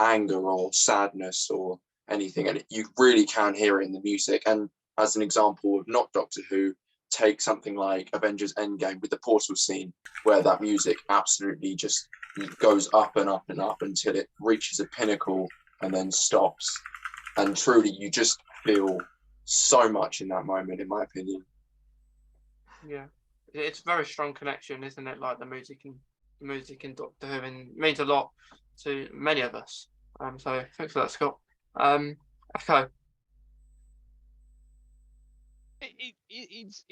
anger or sadness or anything, and you really can hear it in the music. And as an example of not Doctor Who, take something like Avengers Endgame with the portal scene, where that music absolutely just goes up and up and up until it reaches a pinnacle and then stops. And truly, you just feel so much in that moment, in my opinion. Yeah, it's a very strong connection, isn't it? Like the music and Doctor Who, and it means a lot to many of us. So thanks for that, Scott. Okay. It's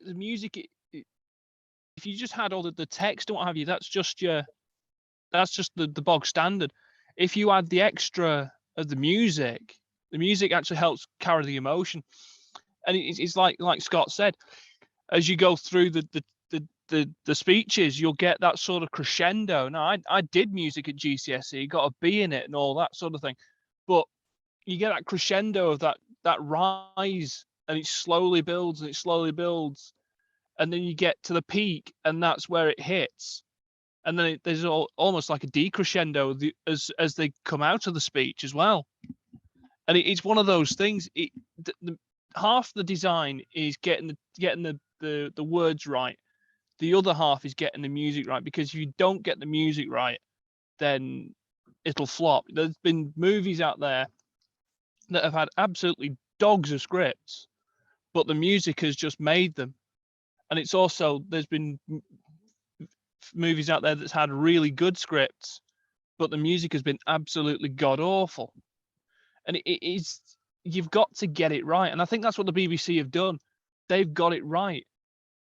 the music. If you just had all the text and what have you, that's just the bog standard. If you add the extra of the music actually helps carry the emotion. And it's like Scott said, as you go through the speeches, you'll get that sort of crescendo. Now, I did music at GCSE, got a B in it and all that sort of thing, but you get that crescendo of that rise, and it slowly builds and it slowly builds, and then you get to the peak, and that's where it hits. And then there's almost like a decrescendo as they come out of the speech as well. And it's one of those things. Half the design is getting the words right. The other half is getting the music right, because if you don't get the music right, then it'll flop. There's been movies out there that have had absolutely dogs of scripts, but the music has just made them. And it's also, there's been movies out there that's had really good scripts, but the music has been absolutely god awful. And it is, you've got to get it right. And I think that's what the BBC have done. They've got it right.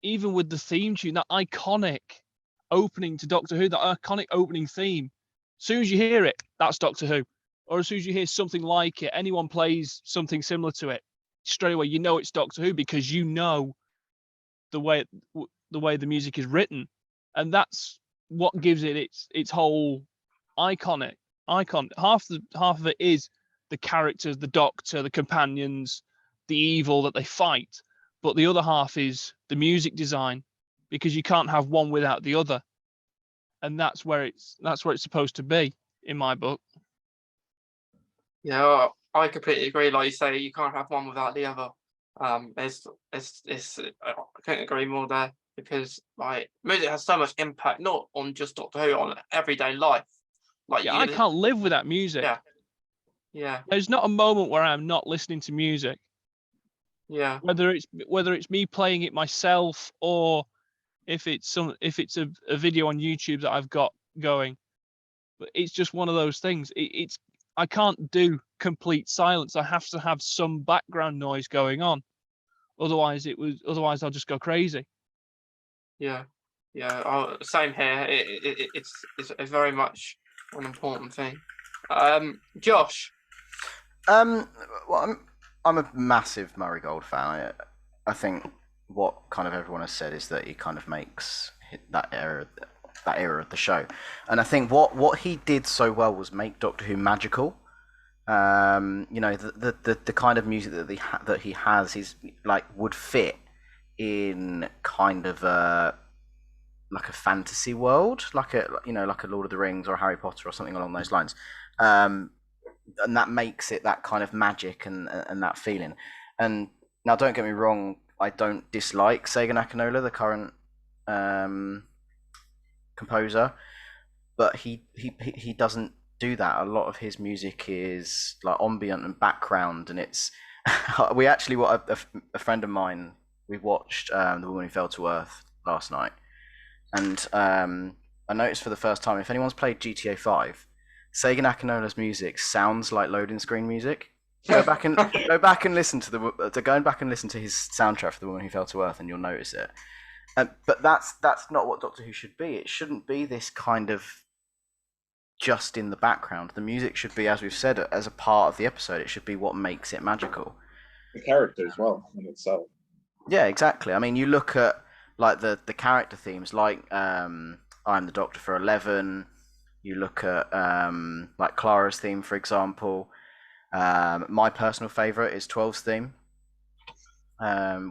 Even with the theme tune, that iconic opening to Doctor Who, that iconic opening theme. As soon as you hear it, that's Doctor Who. Or as soon as you hear something like it, anyone plays something similar to it, straight away you know it's Doctor Who, because you know the way the music is written. And that's what gives it its whole icon. Half of it is the characters, the Doctor, the companions, the evil that they fight, but the other half is the music design, because you can't have one without the other. And that's where it's supposed to be, in my book. Yeah, I completely agree. Like you say, you can't have one without the other. I couldn't agree more there, because like music has so much impact, not on just Doctor Who, on everyday life. Like I can't live without music. Yeah. There's not a moment where I'm not listening to music. Yeah. Whether it's me playing it myself, or if it's a video on YouTube that I've got going. But it's just one of those things. I can't do complete silence. I have to have some background noise going on. Otherwise I'll just go crazy. Yeah. Same here. It's very much an important thing. Josh. Well, I'm a massive Murray Gold fan. I think what kind of everyone has said is that he kind of makes that era of the show, and I think what he did so well was make Doctor Who magical. The kind of music that he has, he's like, would fit in kind of like a fantasy world, like a Lord of the Rings or a Harry Potter or something along those lines. And that makes it that kind of magic and that feeling. And now, don't get me wrong, I don't dislike Sega Nakanola, the current composer, but he doesn't do that. A lot of his music is like ambient and background, and it's we actually, a friend of mine, we watched The Woman Who Fell to Earth last night, and I noticed for the first time, if anyone's played GTA 5, Sega Nakanola's music sounds like loading screen music. Go back and listen to his soundtrack for The Woman Who Fell to Earth, and you'll notice it. But that's not what Doctor Who should be. It shouldn't be this kind of just in the background. The music should be, as we've said, as a part of the episode. It should be what makes it magical. The character as well in itself. Yeah, exactly. I mean, you look at like the character themes, like I'm the Doctor for 11. You look at like Clara's theme, for example. My personal favourite is 12's theme,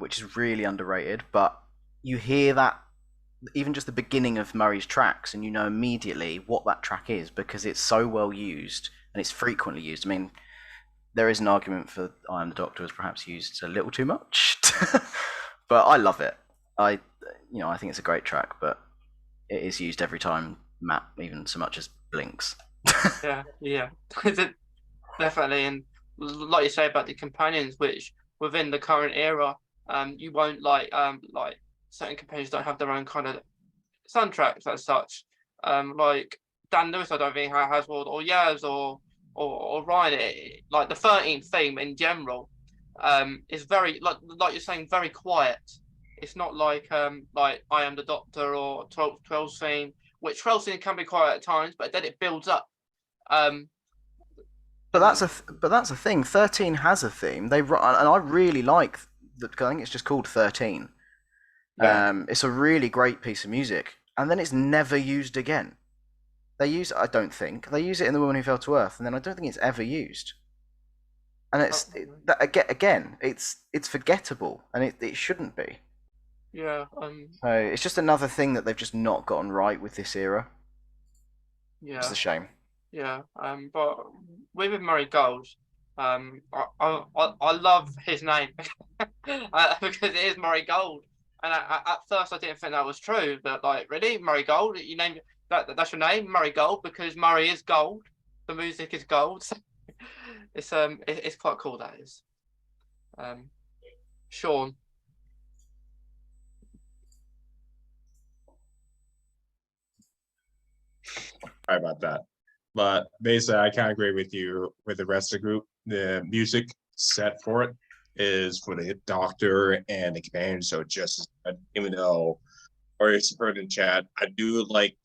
which is really underrated. But you hear that, even just the beginning of Murray's tracks, and you know immediately what that track is because it's so well used and it's frequently used. I mean, there is an argument for I Am the Doctor was perhaps used a little too much, but I love it. I think it's a great track, but it is used every time Matt even so much as blinks. Yeah, definitely. And like you say about the companions, which within the current era, you won't like certain companions don't have their own kind of soundtracks as such. Like Dan Lewis, I don't think has one, or Yaz or Ryan. Like the 13th theme in general, is very like you're saying, very quiet. It's not like I Am the Doctor or 12's theme, which 12's theme can be quiet at times, but then it builds up. But that's a thing. 13 has a theme. And I really like that. I think it's just called 13. Yeah. It's a really great piece of music, and then it's never used again. I don't think they use it in The Woman Who Fell to Earth, and then I don't think it's ever used. And it's forgettable, and it shouldn't be. Yeah. So it's just another thing that they've just not gotten right with this era. Yeah. It's a shame. Yeah. But with Murray Gold, I love his name because it is Murray Gold. And at first I didn't think that was true, but like, really, Murray Gold? You named that's your name, Murray Gold, because Murray is gold. The music is gold. It's quite cool, that is. Sean. Sorry about that. But basically, I kind of agree with you with the rest of the group. The music set for it is for the Doctor and the companion, so just as good, even though, or it's heard in chat, I do like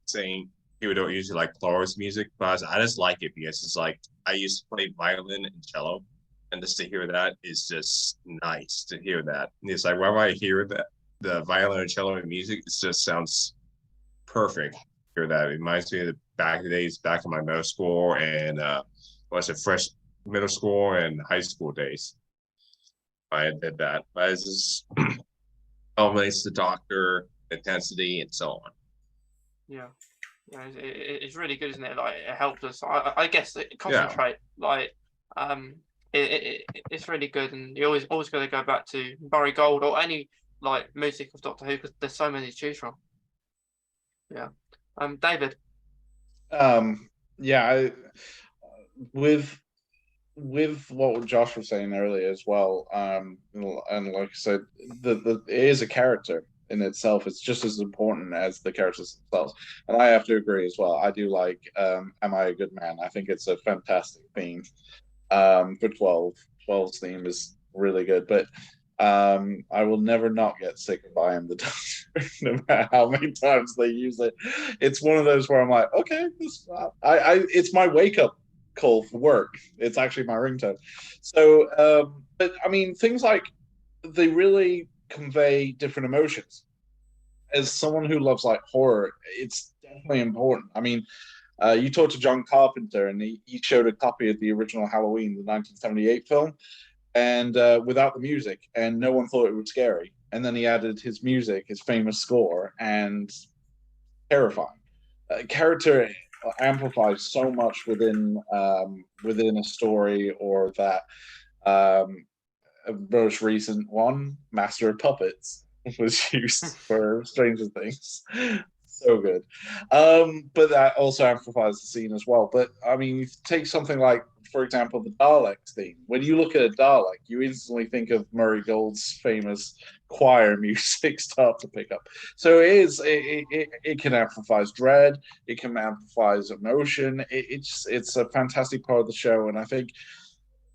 saying people don't usually like Flora's music, but I just like it because it's like I used to play violin and cello, and just to hear that is just nice to hear that. And it's like whenever I hear that the violin and cello music, it just sounds perfect. Hear that, it reminds me of the back in the days, back in my middle school and fresh middle school and high school days. I did that. But it's just elevates the Doctor, intensity, and so on. Yeah, it's really good, isn't it? Like, it helps us. I guess concentrate. Yeah. Like, it's really good, and you always got to go back to Murray Gold or any like music of Doctor Who because there's so many to choose from. Yeah. David. Yeah, with what Josh was saying earlier as well, and like I said, it is a character in itself. It's just as important as the characters themselves, and I have to agree as well. I do like "Am I a Good Man?" I think it's a fantastic theme. For 12's theme is really good, but I will never not get sick of I Am the Doctor, no matter how many times they use it. It's one of those where I'm like, okay, it's my wake up call for work. It's actually my ringtone. So, but I mean, things like they really convey different emotions. As someone who loves like horror, it's definitely important. I mean, you talked to John Carpenter, and he showed a copy of the original Halloween, the 1978 film, and without the music, and no one thought it was scary. And then he added his music, his famous score, and terrifying. Character amplifies so much within a story, or that most recent one, Master of Puppets, was used for Stranger Things. So good. But that also amplifies the scene as well. But I mean, you take something like, for example, the Daleks theme. When you look at a Dalek, you instantly think of Murray Gold's famous choir music start to pick up. So it can amplify dread, it can amplify emotion. It's a fantastic part of the show, and I think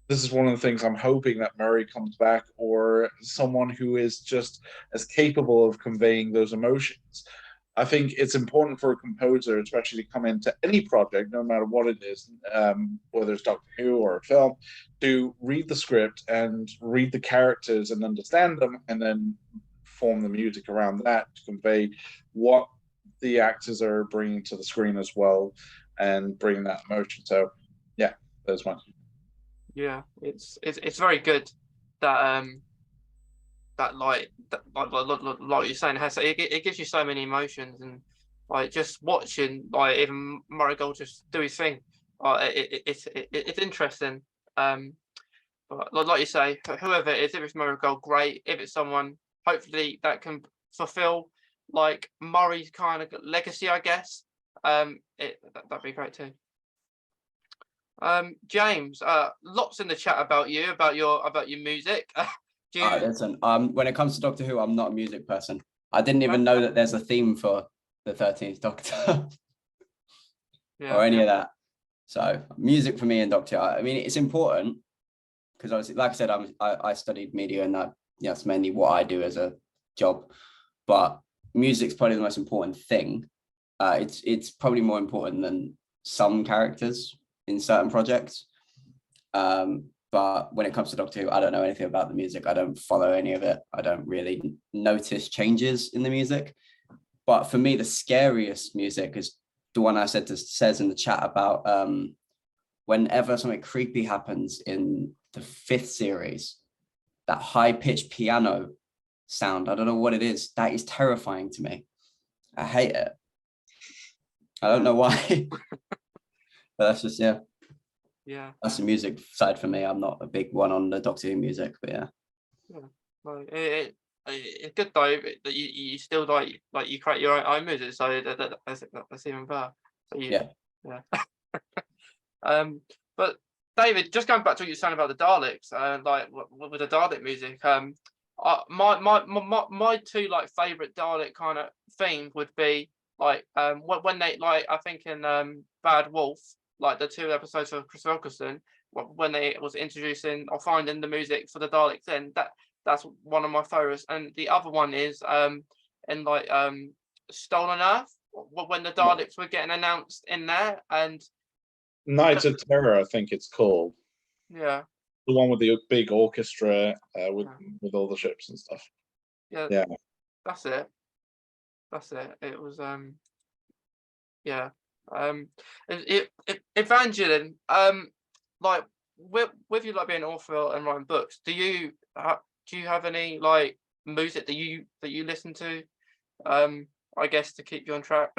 this is one of the things I'm hoping that Murray comes back, or someone who is just as capable of conveying those emotions. I think it's important for a composer, especially to come into any project, no matter what it is, whether it's Doctor Who or a film, to read the script and read the characters and understand them, and then form the music around that to convey what the actors are bringing to the screen as well, and bring that emotion. So, yeah, that's one. Yeah, it's very good that like you're saying, it has it gives you so many emotions, and like just watching like even Marigold just do his thing, it's interesting. But like you say, whoever it is, if it's Marigold, great. If it's someone, hopefully that can fulfill like Murray's kind of legacy, I guess. That'd be great too. James, lots in the chat about you, about your music. Do you? Listen, when it comes to Doctor Who, I'm not a music person. I didn't even No? know that there's a theme for the 13th Doctor Yeah, or any of that. So music for me and Doctor Who, I mean, it's important because obviously, like I said, I studied media, and that's mainly what I do as a job. But music's probably the most important thing. It's probably more important than some characters in certain projects. But when it comes to Doctor Who, I don't know anything about the music. I don't follow any of it. I don't really notice changes in the music. But for me, the scariest music is the one I says in the chat about whenever something creepy happens in the 5th series, that high-pitched piano sound. I don't know what it is. That is terrifying to me. I hate it. I don't know why. But that's just, yeah. That's the music side for me. I'm not a big one on the Doctor Who music, but yeah. Well, it's good though that you still like you create your own music, so that's even better. So yeah. But David, just going back to what you were saying about the Daleks, like with the Dalek music, my two like favorite Dalek kind of themes would be like when they like I think in Bad Wolf, like the 2 episodes of Chris Wilkerson, when they was introducing or finding the music for the Daleks, then that's one of my favorites. And the other one is in like Stolen Earth, when the Daleks were getting announced in there, and Night of Terror, I think it's called. Yeah. The one with the big orchestra with all the ships and stuff. Yeah. That's it. It was Evangeline, like with you like being an author and writing books, do you have any like music that you listen to, I guess, to keep you on track?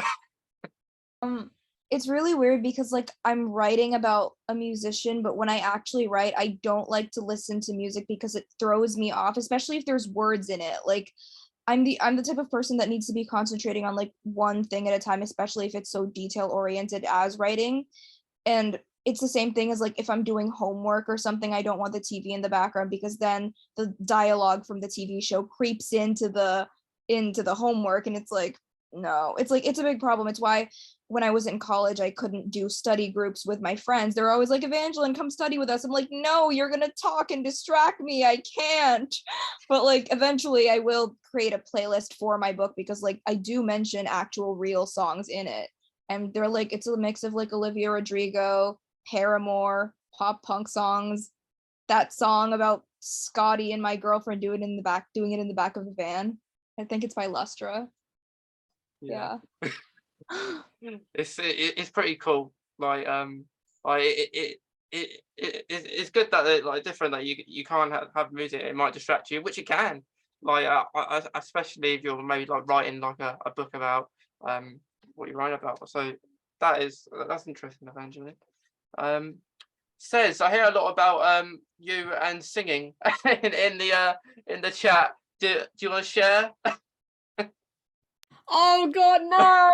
It's really weird because like I'm writing about a musician, but when I actually write, I don't like to listen to music because it throws me off, especially if there's words in it. Like I'm the type of person that needs to be concentrating on like one thing at a time, especially if it's so detail oriented as writing. And it's the same thing as like if I'm doing homework or something, I don't want the TV in the background because then the dialogue from the TV show creeps into the homework, and it's like, no, it's like it's a big problem. It's why when I was in college, I couldn't do study groups with my friends. They're always like, Evangeline, come study with us. I'm like, no, you're gonna talk and distract me. I can't. But like eventually I will create a playlist for my book because like I do mention actual real songs in it. And they're like, it's a mix of like Olivia Rodrigo, Paramore, pop punk songs. That song about Scotty and my girlfriend doing it in the back of the van. I think it's by Lustra. Yeah. It's pretty cool. Like it's good that it's like different, that you can't have music. It might distract you, which it can. Like especially if you're maybe like writing like a book about what you write about. So that's interesting, Evangeline. Says I hear a lot about you and singing in the chat. Do you want to share? Oh God, no.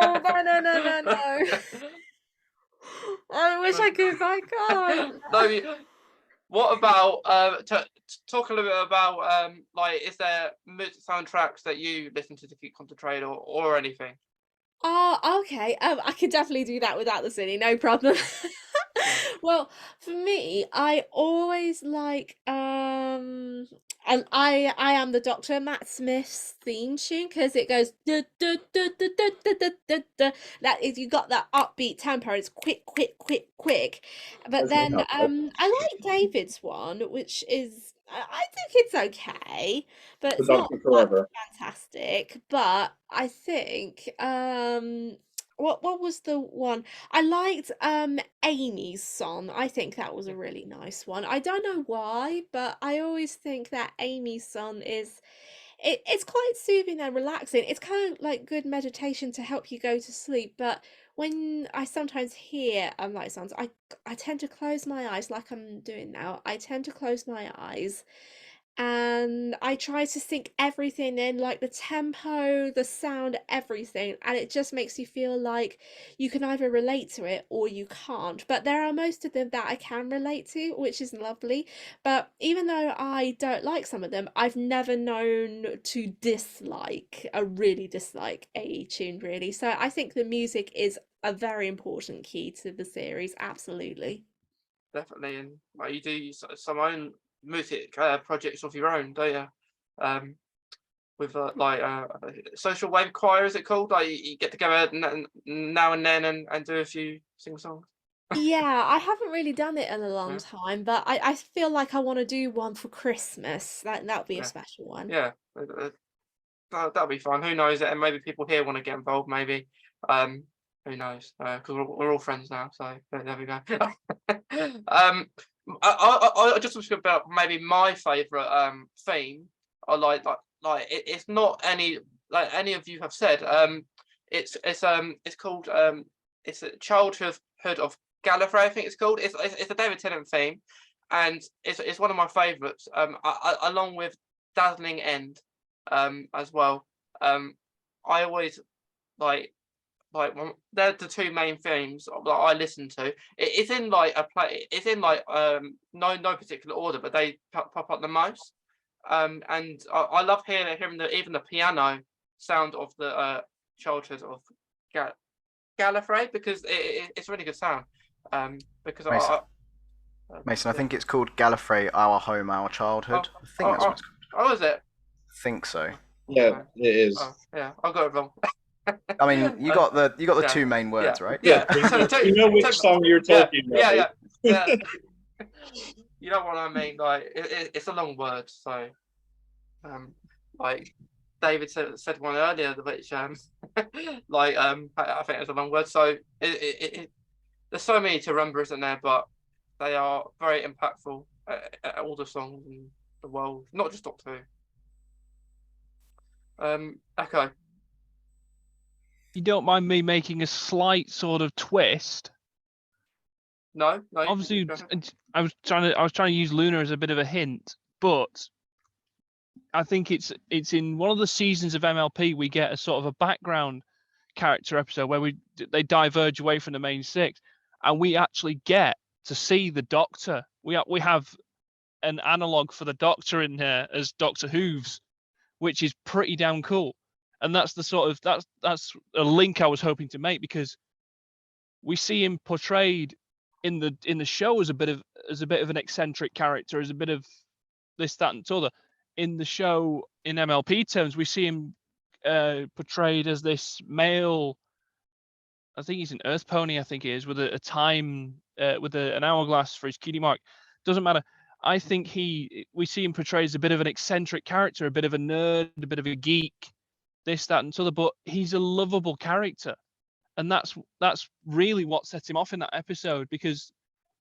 I wish I could, but I can't. No. What about talk a little bit about like, is there music soundtracks that you listen to keep concentrated or anything? Oh, okay. I could definitely do that without the singing, no problem. Well, for me, I always like and I am the Doctor, Matt Smith's theme tune, because it goes duh, duh, duh, duh, duh, duh, duh, duh, duh. That is, you got that upbeat tempo. It's quick. But then I like David's one, which is I think it's okay, but The it's not Doctor like Forever. fantastic. But I think what was the one? I liked Amy's song. I think that was a really nice one. I don't know why, but I always think that Amy's song is it's quite soothing and relaxing. It's kind of like good meditation to help you go to sleep. But when I sometimes hear like songs, I tend to close my eyes like I'm doing now. I tend to close my eyes and I try to sync everything in, like the tempo, the sound, everything, and it just makes you feel like you can either relate to it or you can't. But there are most of them that I can relate to, which is lovely. But even though I don't like some of them, I've never known to really dislike a tune, really. So I think the music is a very important key to the series, absolutely. Definitely, and like you do some own music projects of your own, don't you? With like social wave choir, is it called? Like you get together now and then and do a few single songs. Yeah, I haven't really done it in a long Yeah. time, but I feel like I want to do one for Christmas. That would be a Yeah. special one. Yeah, that'll be fun. Who knows? And maybe people here want to get involved. Maybe. Who knows? Because we're all friends now, so there we go. I just was about maybe my favorite theme. I like it's not any like any of you have said. It's called it's a childhood of Gallifrey. I think it's called. It's a David Tennant theme, and it's one of my favorites. Along with Dazzling End, as well. I always like they're the two main themes that I listen to. It's in like a play. It's in like no particular order, but they pop up the most. And I love hearing even the piano sound of the childhood of Gallifrey because it's a really good sound. Because Mason, I think it's called Gallifrey, Our Home, Our Childhood. I think that's what it's called. Oh, is it? I think so. Yeah, it is. Oh, yeah, I got it wrong. I mean, you got the yeah. two main words, right? Yeah, you know which song you're talking about. Yeah. You know what I mean? Like it's a long word, so like David said one earlier, which like I think it's a long word. So there's so many to remember, isn't there? But they are very impactful. All the songs in the world, not just Doctor Who. Okay. You don't mind me making a slight sort of twist? No. Obviously, I was trying to use Luna as a bit of a hint, but I think it's in one of the seasons of MLP we get a sort of a background character episode where they diverge away from the main six, and we actually get to see the Doctor. We have an analog for the Doctor in here as Doctor Hooves, which is pretty damn cool. And that's the sort of that's a link I was hoping to make, because we see him portrayed in the show as a bit of an eccentric character, as a bit of this, that, and t'other. In the show, in MLP terms, we see him portrayed as this male. I think he's an Earth pony. I think he is, with a time with an hourglass for his cutie mark. Doesn't matter. I think we see him portrayed as a bit of an eccentric character, a bit of a nerd, a bit of a geek, this, that, and t'other. But he's a lovable character, and that's really what set him off in that episode, because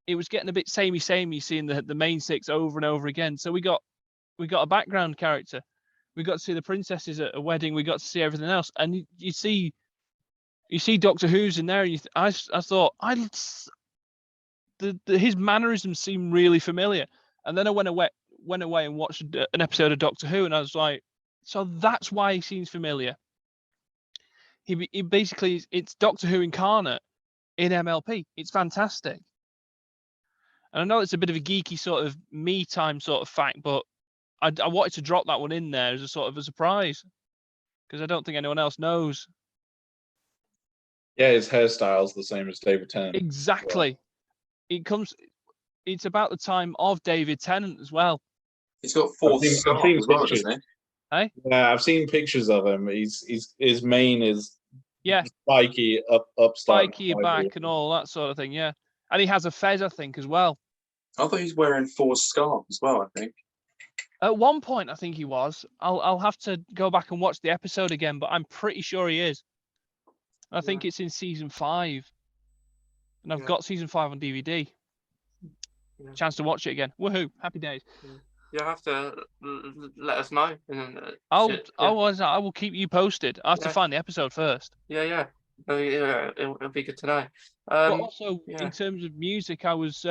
it was getting a bit samey, seeing the main six over and over again. So we got a background character. We got to see the princesses at a wedding. We got to see everything else, and you see Doctor Who's in there. And I thought his mannerisms seem really familiar. And then I went away and watched an episode of Doctor Who, and I was like, so that's why he seems familiar. He basically, it's Doctor Who incarnate in MLP. It's fantastic. And I know it's a bit of a geeky sort of me time sort of fact, but I wanted to drop that one in there as a sort of a surprise, because I don't think anyone else knows. Yeah, his hairstyle's the same as David Tennant. Exactly. It's about the time of David Tennant as well. He's got four scars as well, doesn't he? Hey? Yeah, I've seen pictures of him. His mane is spiky up spiky back and all that sort of thing. Yeah, and he has a fez, I think, as well. I thought he's wearing four scarves as well. I think at one point, I think he was. I'll have to go back and watch the episode again, but I'm pretty sure he is. I think it's in season 5, and I've Yeah. got season 5 on DVD. Yeah. Chance to watch it again. Woohoo! Happy days. You have to let us know. And then, I will keep you posted. I have to Yeah. find the episode first. Yeah. It'll be good to know. But also, yeah. in terms of music, I was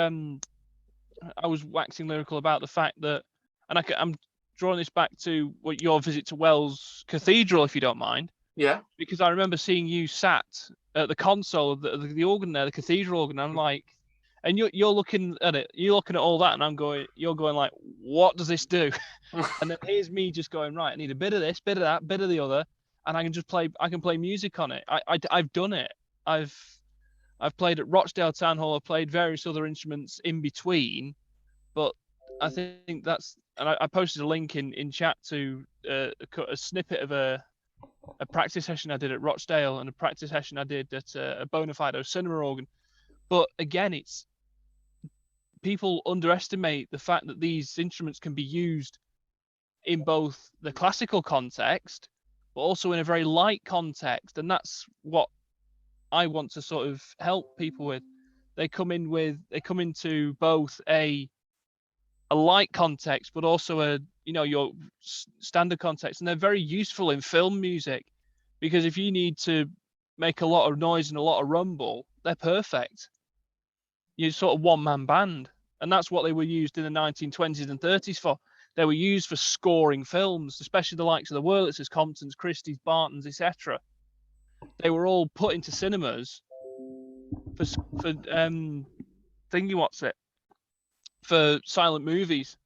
waxing lyrical about the fact that, and I'm drawing this back to your visit to Wells Cathedral, if you don't mind. Yeah. Because I remember seeing you sat at the console, the organ there, the cathedral organ. I'm like, and you're looking at it, you're looking at all that, and you're going like, what does this do? And then here's me just going, right, I need a bit of this, bit of that, bit of the other, and I can play music on it. I've done it. I've played at Rochdale Town Hall. I've played various other instruments in between, but I think that's, and I posted a link in chat to a snippet of a practice session I did at Rochdale and a practice session I did at a Bonafido cinema organ. But again, it's people underestimate the fact that these instruments can be used in both the classical context, but also in a very light context, and that's what I want to sort of help people with. They come into both a light context, but also your standard context, and they're very useful in film music, because if you need to make a lot of noise and a lot of rumble, they're perfect. You're sort of one-man band, and that's what they were used in the 1920s and 30s for. They were used for scoring films, especially the likes of the Wurlitzers, Comptons, Christie's, Bartons, etc. They were all put into cinemas for for silent movies,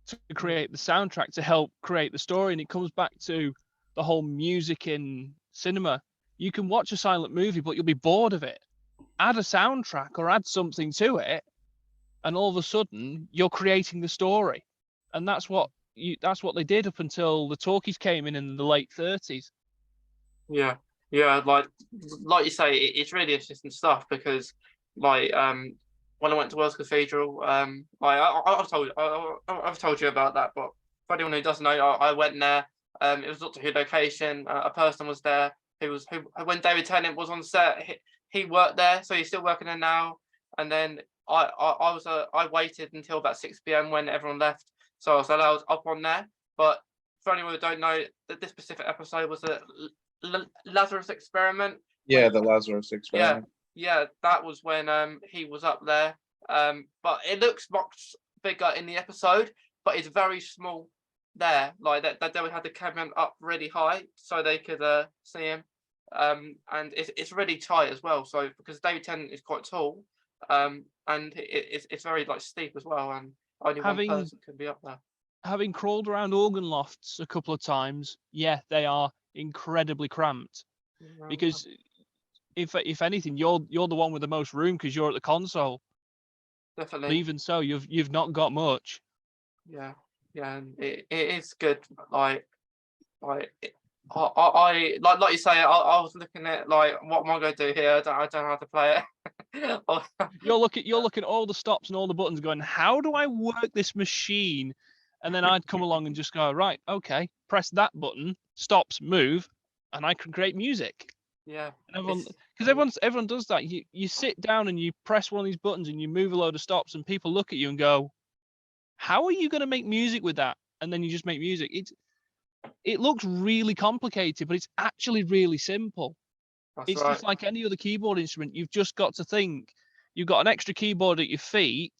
to create the soundtrack, to help create the story. And it comes back to the whole music in cinema. You can watch a silent movie, but you'll be bored of it. Add a soundtrack or add something to it, and all of a sudden you're creating the story. And that's what they did up until the talkies came in the late 30s. Yeah, like you say, it's really interesting stuff, because like when I went to Wells Cathedral, I've told you about that, but for anyone who doesn't know, I went there. It was a Doctor Who location. A person was there who when David Tennant was on set, he worked there, so he's still working there now. And then I waited until about 6 p.m. when everyone left, so I was allowed up on there. But for anyone who don't know, that this specific episode was a Lazarus experiment. Yeah, the Lazarus experiment. Yeah, that was when he was up there. But it looks much bigger in the episode, but it's very small there. Like that they would have the camera up really high so they could see him. And it's really tight as well. So because David Tennant is quite tall, and it's very like steep as well, and only one person can be up there. Having crawled around organ lofts a couple of times, yeah, they are incredibly cramped. Because if anything, you're the one with the most room, because you're at the console. Definitely. But even so, you've not got much. Yeah, and it is good. Like I like you say, I was looking at like, what am I going to do here? I don't know how to play it. You're looking at all the stops and all the buttons, going, how do I work this machine? And then I'd come along and just go, right, okay, press that button, stops, move, and I can create music. Yeah. Because everyone does that. You sit down and you press one of these buttons and you move a load of stops, and people look at you and go, how are you going to make music with that? And then you just make music. It looks really complicated, but it's actually really simple. It's just like any other keyboard instrument. You've just got to think. You've got an extra keyboard at your feet.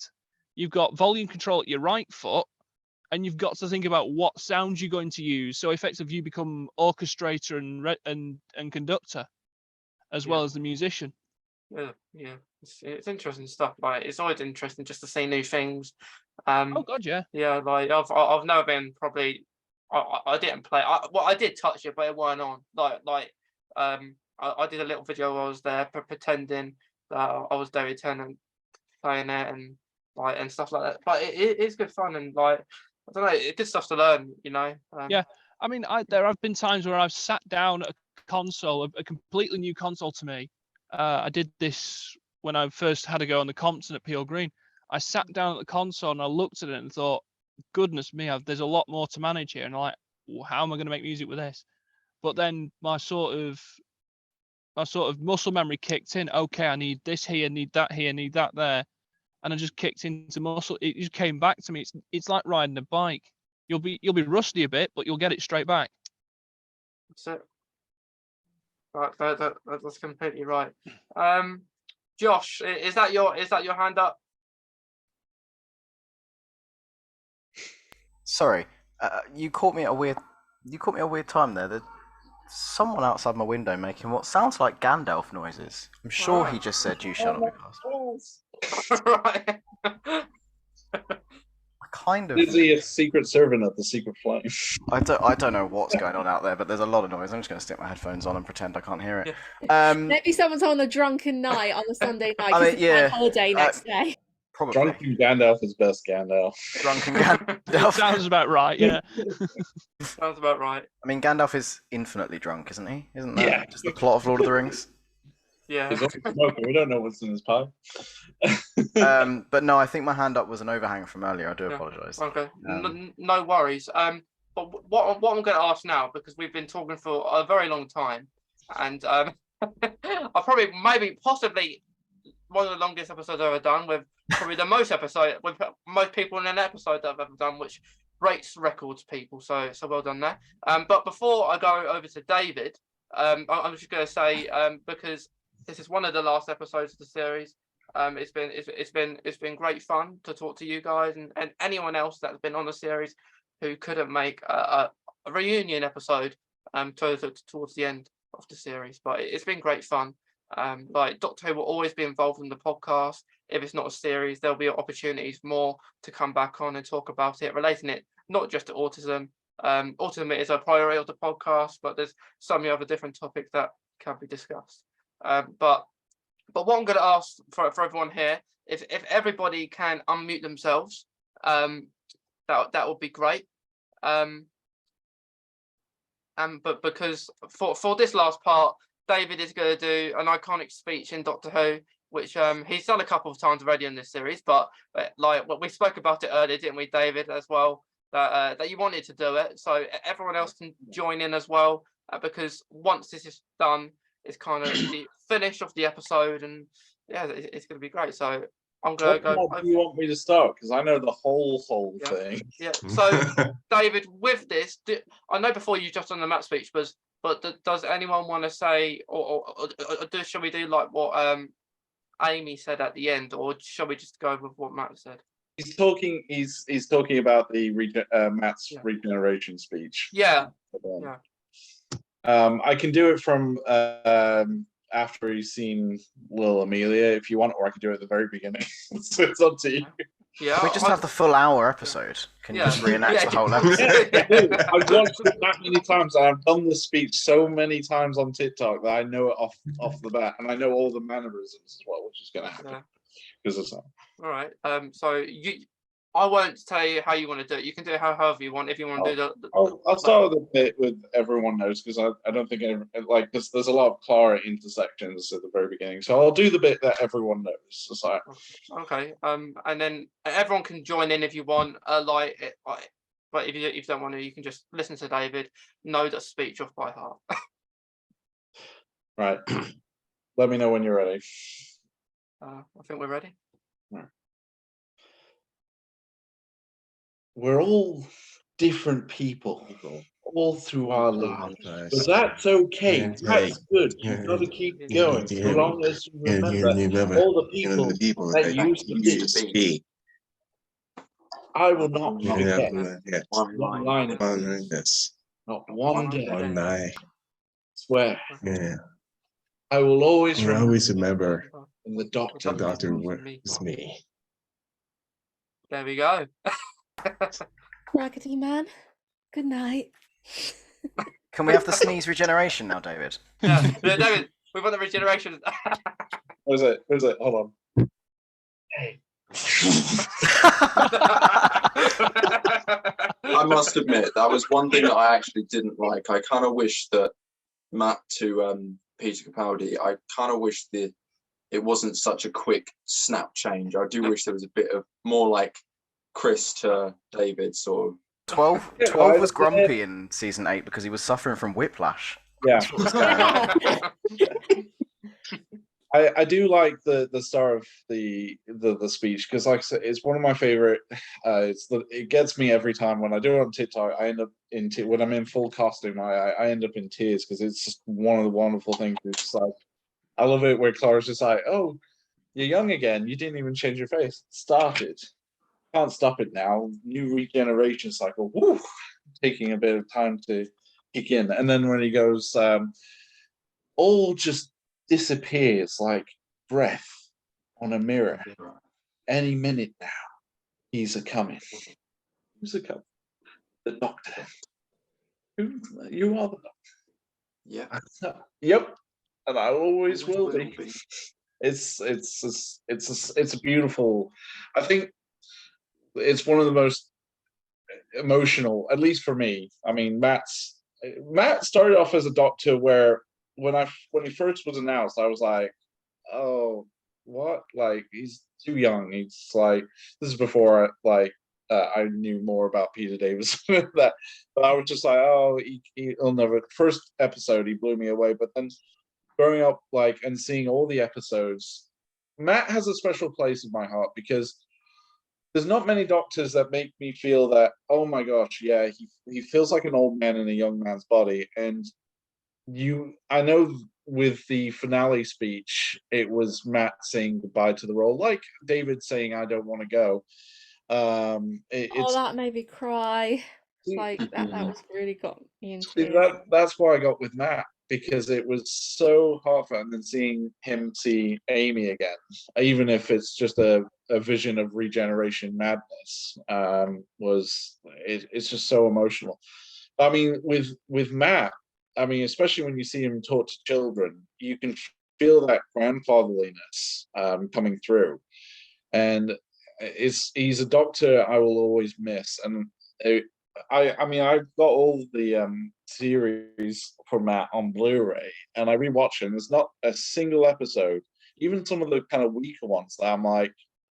You've got volume control at your right foot. And you've got to think about what sounds you're going to use. So effectively, you become orchestrator and conductor, as well as the musician. Yeah. It's interesting stuff. Like, it's always interesting just to see new things. Oh God, yeah. Yeah, like I've never been probably. I didn't play. I did touch it, but it weren't on. I did a little video where I was there pretending that I was David Tennant playing it and stuff like that. But it's good fun, and like, I don't know, it's good stuff to learn, you know. Yeah, I mean, there have been times where I've sat down at a console, a completely new console to me. I did this when I first had to go on the Compton at Peel Green. I sat down at the console and I looked at it and thought, goodness me, there's a lot more to manage here. And I'm like, how am I going to make music with this? But then my sort of my sort of muscle memory kicked in. Okay, I need this here, need that here, need that there, and I just kicked into muscle. It just came back to me. It's like riding a bike. You'll be rusty a bit, but you'll get it straight back. That's it. Right, that's completely right. Josh, is that your hand up? Sorry, you caught me at a weird time there. There's someone outside my window making what sounds like Gandalf noises. I'm sure he just said, "You shall not be cast." Right. Kind of. Is he a secret servant of the secret flame? I don't know what's going on out there, but there's a lot of noise. I'm just going to stick my headphones on and pretend I can't hear it. Maybe someone's on a drunken night on a Sunday night I because mean, it's yeah, bank holiday next day. Probably. Drunken Gandalf is best Gandalf. Drunken Gandalf. Sounds about right, yeah. Sounds about right. I mean, Gandalf is infinitely drunk, isn't he? Isn't that Yeah. just the plot of Lord of the Rings? Yeah. He's also smoking. We don't know what's in his pipe. But no, I think my hand up was an overhang from earlier. I do apologise. Okay, no worries. But what I'm going to ask now, because we've been talking for a very long time, and I probably possibly one of the longest episodes I've ever done, with probably the most people in an episode that I've ever done, which breaks records, people. So well done there. But before I go over to David, I'm just going to say, because this is one of the last episodes of the series. It's been great fun to talk to you guys and anyone else that's been on the series who couldn't make a reunion episode towards the end of the series. But it's been great fun. Like Doctor Who will always be involved in the podcast. If it's not a series, there'll be opportunities more to come back on and talk about it, relating it not just to autism. Autism is a priority of the podcast, but there's so many other different topics that can be discussed. But what I'm going to ask for everyone here, if everybody can unmute themselves, that would be great. But because for this last part, David is going to do an iconic speech in Doctor Who, which he's done a couple of times already in this series. But like we spoke about it earlier, didn't we, David, as well? That you wanted to do it, so everyone else can join in as well. Because once this is done, it's kind of the finish of the episode, and yeah, it's going to be great. So I'm going to go. What do you want me to start? Because I know the whole thing. Yeah. So David, with this, I know before you just done the map speech, but does anyone want to say, or shall we do like what Amy said at the end, or shall we just go with what Matt said? He's talking about the Matt's regeneration speech. Yeah. I can do it from after he's seen Lil Amelia if you want, or I can do it at the very beginning. So it's up to you. Yeah. Can we just have the full hour episode? Can you just reenact the whole episode? I've watched it that many times. I've done the speech so many times on TikTok that I know it off the bat, and I know all the mannerisms as well, which is going to happen because of that. All right. So I won't tell you how you want to do it. You can do it however you want. If you want to do I'll start with a bit with everyone knows, because I don't think because there's a lot of Clara intersections at the very beginning. So I'll do the bit that everyone knows. So. Okay. And then everyone can join in if you want. But if you don't want to, you can just listen to David, know that speech off by heart. Right. Let me know when you're ready. I think we're ready. Right. We're all different people all through our lives, but that's okay. That's good. You've got to keep going so long as you remember all the people that used to be. I will not forget one line of this. Not one day. One night. Swear. Yeah. I will always remember. And the doctor was me. There we go. Raggedy man. Good night. Can we have the sneeze regeneration now, David? Yeah, David, we've got the regeneration. Where's it? Hold on. Hey. I must admit, that was one thing that I actually didn't like. I kind of wish that Matt to Peter Capaldi, I kind of wish that it wasn't such a quick snap change. I do wish there was a bit of more like Chris to David sort of. 12 was grumpy in season 8 because he was suffering from whiplash Yeah. What's going on? I do like the start of the speech because, like I said, it's one of my favorite. It gets me every time when I do it on TikTok. I end up when I'm in full costume. I end up in tears because it's just one of the wonderful things. It's like I love it where Clara's just like, "Oh, you're young again. You didn't even change your face. Started. Can't stop it now. New regeneration cycle. Woo! Taking a bit of time to kick in." And then when he goes, all just disappears like breath on a mirror. Any minute now, he's a coming. Who's a coming? The Doctor. You are the Doctor. Yeah. Yep. And I always will be. It's a beautiful. I think it's one of the most emotional, at least for me. I mean, Matt started off as a Doctor where when he first was announced, I was like, oh, what? Like, he's too young. He's like, this is before I knew more about Peter Davis than that. But I was just like, oh, he'll never. First episode, he blew me away. But then growing up, and seeing all the episodes, Matt has a special place in my heart because there's not many Doctors that make me feel that, oh my gosh, yeah, he feels like an old man in a young man's body. And I know with the finale speech, it was Matt saying goodbye to the role, like David saying, I don't want to go. That made me cry. That was really got me into it. That's what I got with Matt, because it was so heartfelt. And then seeing him see Amy again, even if it's just a vision of regeneration madness, it's just so emotional. I mean, with Matt, I mean, especially when you see him talk to children, you can feel that grandfatherliness coming through. And he's a Doctor I will always miss. And I mean, I've got all the series for Matt on Blu-ray, and I rewatch them. There's not a single episode, even some of the kind of weaker ones, that I'm like,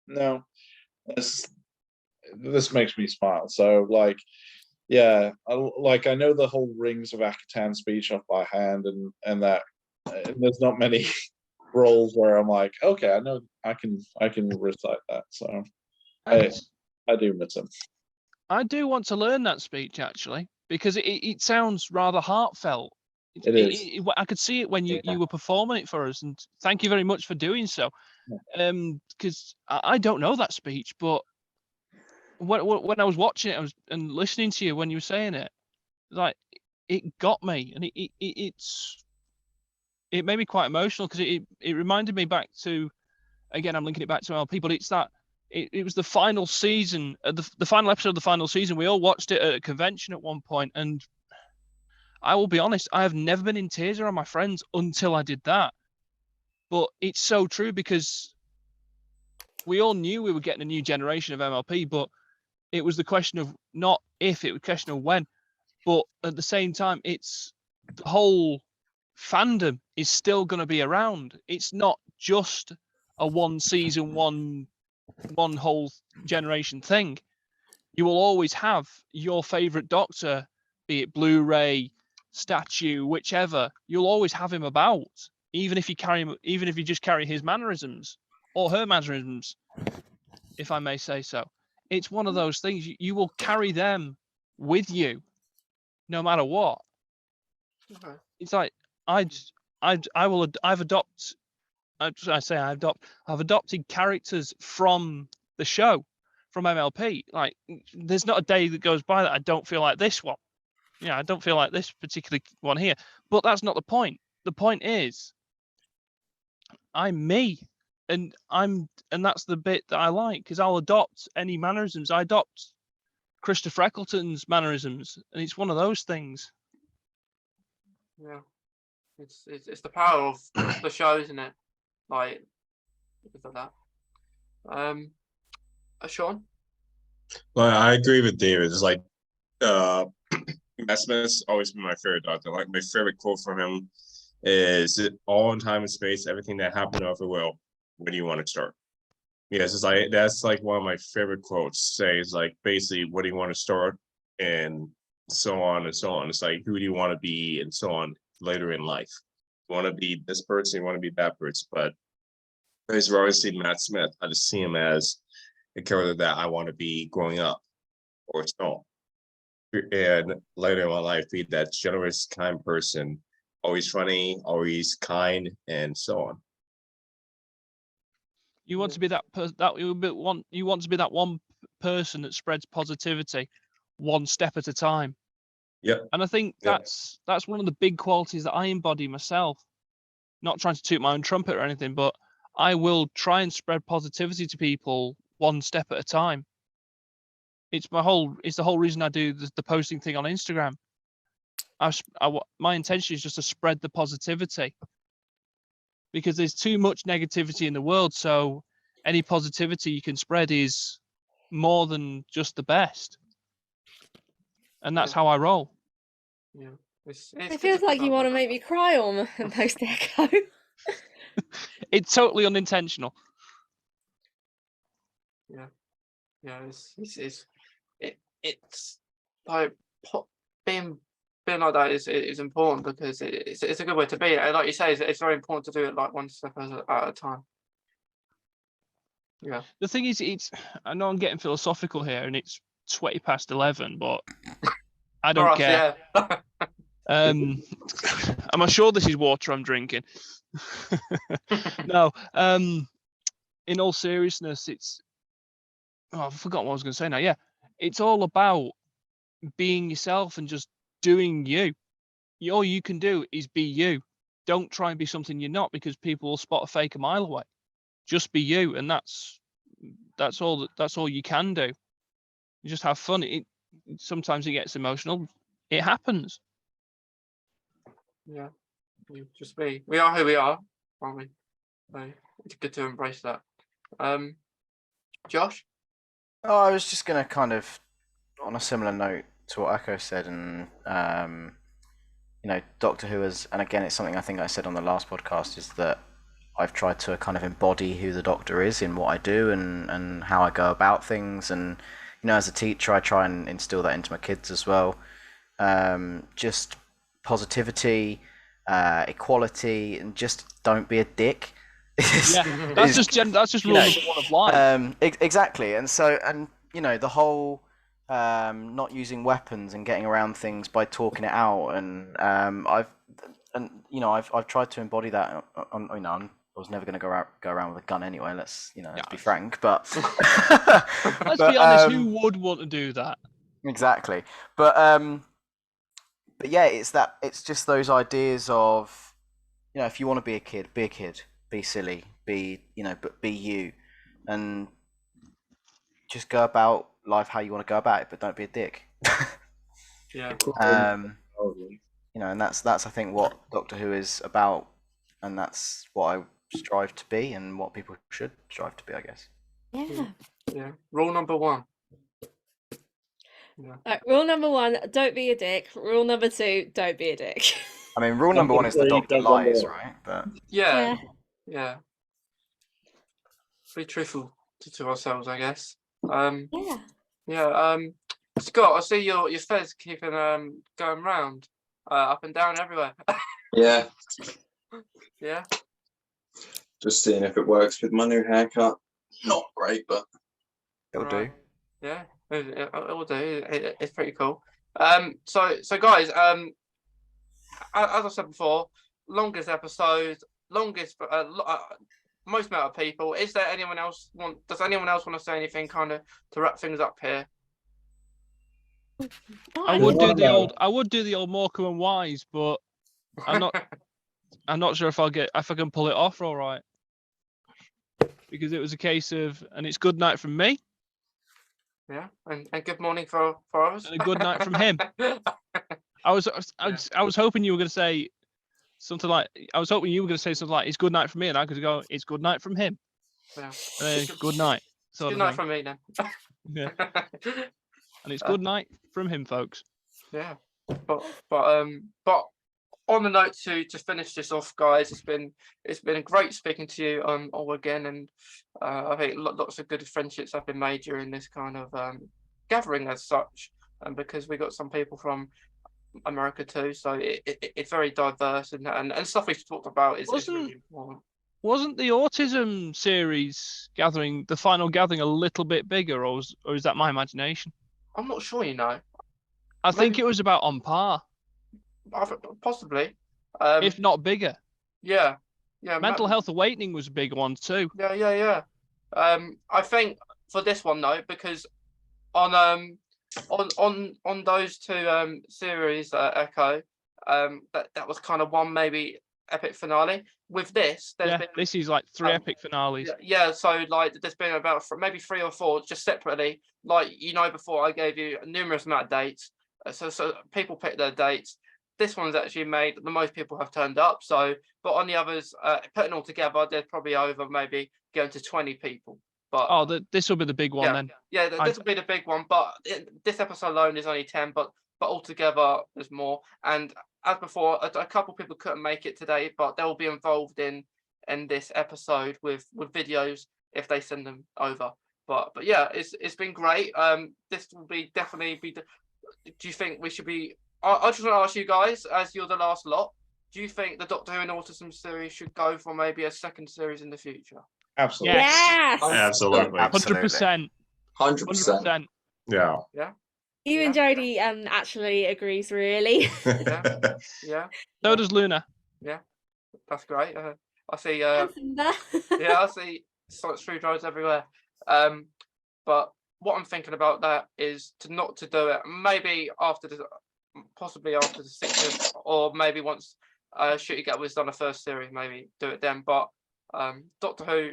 no, this makes me smile. So, yeah, I know the whole Rings of Akatan speech off by hand, and that there's not many roles where I'm like, okay, I know I can recite that. So I do miss him. I do want to learn that speech actually, because it sounds rather heartfelt. It is. I could see it when you were performing it for us, and thank you very much for doing so. Because I don't know that speech, but when I was watching it, and listening to you when you were saying it, it got me, and it made me quite emotional, because it reminded me back to, again, I'm linking it back to MLP, but it's that it was the final season, the final episode of the final season. We all watched it at a convention at one point, and I will be honest, I have never been in tears around my friends until I did that. But it's so true, because we all knew we were getting a new generation of MLP, but it was the question of not if, it was the question of when. But at the same time, it's the whole fandom is still going to be around. It's not just a one season, one whole generation thing. You will always have your favorite Doctor, be it Blu-ray, statue, whichever. You'll always have him about, even if you just carry his mannerisms or her mannerisms, if I may say so. It's one of those things, you will carry them with you no matter what. Okay. It's like I've adopted characters from the show, from MLP. Like, there's not a day that goes by that I don't feel like this one. I don't feel like this particular one here. But that's not the point. The point is, I'm me, and that's the bit that I like, because I'll adopt any mannerisms. I adopt Christopher Eccleston's mannerisms, and it's one of those things. Yeah, it's the power of the show, isn't it? Like, because of that. Sean? Well, I agree with David. It's like Matt Smith's always been my favorite Doctor. Like, my favorite quote from him is, all in time and space, everything that happened over will. When do you want to start? Yes, it's like, that's like one of my favorite quotes. Says like, basically, what do you want to start, and so on and so on. It's like, who do you want to be, and so on. later in life. You want to be this person, you want to be that person. But as I've always seen Matt Smith, I just see him as a character that I want to be growing up, or so. And later in my life, be that generous, kind person, always funny, always kind, and so on. You want to be that person that you want to be that one person that spreads positivity one step at a time. Yep. And I think Yep. that's one of the big qualities that I embody myself. Not trying to toot my own trumpet or anything, but I will try and spread positivity to people one step at a time. It's the whole reason I do the posting thing on Instagram. My intention is just to spread the positivity, because there's too much negativity in the world. So any positivity you can spread is more than just the best. And that's how I roll. Yeah. It's It good feels to like you know want to that. make me cry almost, Echo. It's totally unintentional. Yeah. It's like being like that is important, because it's a good way to be. And like you say, it's very important to do it like one step at a time. Yeah. The thing is, I know I'm getting philosophical here, and it's 20 past 11, but I don't For us, care. yeah. Am I sure this is water I'm drinking? No. In all seriousness, I've forgotten what I was going to say now. Yeah, it's all about being yourself and just doing you. All you can do is be you. Don't try and be something you're not, because people will spot a fake a mile away. Just be you, and that's all you can do. You just have fun. Sometimes it gets emotional. It happens. Yeah. Just be. We are who we are, aren't we? So it's good to embrace that. Josh? Oh, I was just going to kind of, on a similar note to what Echo said, and Doctor Who is, and again, it's something I think I said on the last podcast, is that I've tried to kind of embody who the Doctor is in what I do and how I go about things, and as a teacher, I try and instill that into my kids as well. Just positivity, equality, and just don't be a dick. Yeah, that's just rule number one of life. Exactly, and the whole not using weapons and getting around things by talking it out, and I've tried to embody that. I was never going to go around with a gun anyway. Let's be frank, but let's be honest. Who would want to do that? Exactly, but yeah, it's just those ideas of, if you want to be a kid, be silly, but be you, and just go about life how you want to go about it, but don't be a dick. Yeah. And that's I think what Doctor Who is about, and that's what I strive to be, and what people should strive to be, I guess. Yeah. Rule number one. Yeah. Rule number one, don't be a dick. Rule number two, don't be a dick. I mean, rule number one is the Doctor lies, right? But Yeah. Be truthful to ourselves, I guess. Scott, I see your fez keeping going round, up and down everywhere. Yeah. Yeah. Just seeing if it works with my new haircut. Not great, but it'll do. Yeah, it'll do. It's pretty cool. So guys, as I said before, longest episode, most amount of people. Does anyone else want to say anything kind of to wrap things up here? I would do the old Morecambe and Wise, but I'm not sure if I can pull it off all right, because it was a case of, and it's good night from me. Yeah, and good morning for us. And a good night from him. I was hoping you were going to say something like, it's good night from me, and I could go, it's good night from him. Yeah. And then good night. Good night from me then. Yeah. And it's good night from him, folks. Yeah. But on the note to finish this off, guys, it's been great speaking to you all again, and I think lots of good friendships have been made during this kind of gathering as such, and because we got some people from America too. So it's very diverse, and stuff we've talked about is really important. Wasn't the autism series gathering, the final gathering, a little bit bigger, or is that my imagination? I'm not sure, you know. I think it was about on par, Possibly. if not bigger. Yeah. Mental Health Awakening was a big one too. Yeah. I think for this one though, because on those two series, Echo, that was kind of one maybe epic finale. With this, there's been this is like 3 epic finales. Yeah, so like there's been about maybe 3 or 4 just separately. Like, you know, before I gave you a numerous amount of dates, so people pick their dates. This one's actually made the most people have turned up. So, but on the others, putting all together, there's probably over maybe going to 20 people. But this will be the big one then. Yeah, this will be the big one. But this episode alone is only 10, but altogether there's more. And as before, a couple people couldn't make it today, but they'll be involved in this episode with videos if they send them over. But yeah, it's been great. This will be definitely be. Do you think we should be? I just want to ask you guys, as you're the last lot, do you think the Doctor Who and Autism series should go for maybe a second series in the future? Absolutely. Yes. Absolutely. 100%. 100%. Yeah. Even Jodie actually agrees, really. Yeah. So does Luna. Yeah, that's great. I see. Simba. Yeah, I see sonic screwdrivers everywhere. But what I'm thinking about that is not to do it. Maybe possibly after the 60th, or maybe once Shooty Get was done the first series, maybe do it then. But Doctor Who,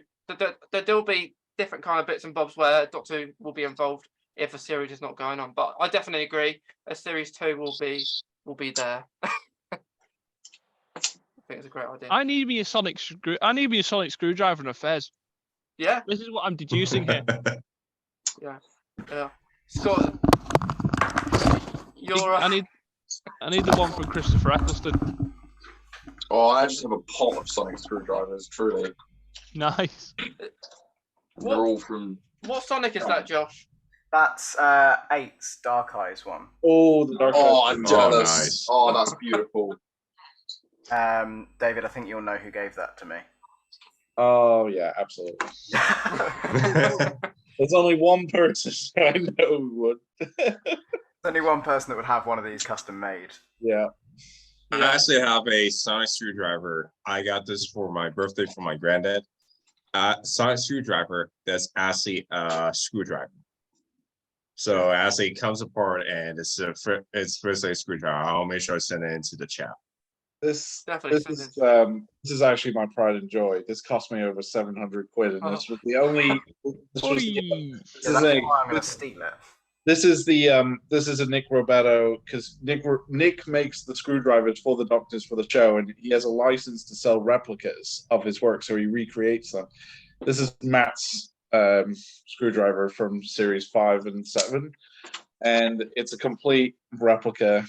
there'll be different kind of bits and bobs where Doctor Who will be involved if a series is not going on. But I definitely agree, a series 2 will be there. I think it's a great idea. I need me a sonic screwdriver and a fez. Yeah. This is what I'm deducing here. Yeah. Scott, I need the one from Christopher Eccleston. Oh, I just have a pot of sonic screwdrivers, truly. Nice. They're all from... What Sonic is that, Josh? That's 8's Dark Eyes one. Oh, the Dark Eyes. Oh, I'm jealous. Nice. Oh, that's beautiful. David, I think you'll know who gave that to me. Oh, yeah, absolutely. There's only one person I know who would. There's only one person that would have one of these custom made. Yeah. I actually have a sonic screwdriver. I got this for my birthday from my granddad. Sonic screwdriver that's actually a screwdriver. So as it comes apart and it's first a screwdriver, I'll make sure I send it into the chat. This is actually my pride and joy. This cost me over 700 quid, and this was the only. This was that's why I'm going to steal it. This is a Nick Roberto, because Nick makes the screwdrivers for the Doctors for the show, and he has a license to sell replicas of his work, so he recreates them. This is Matt's screwdriver from series 5 and 7, and it's a complete replica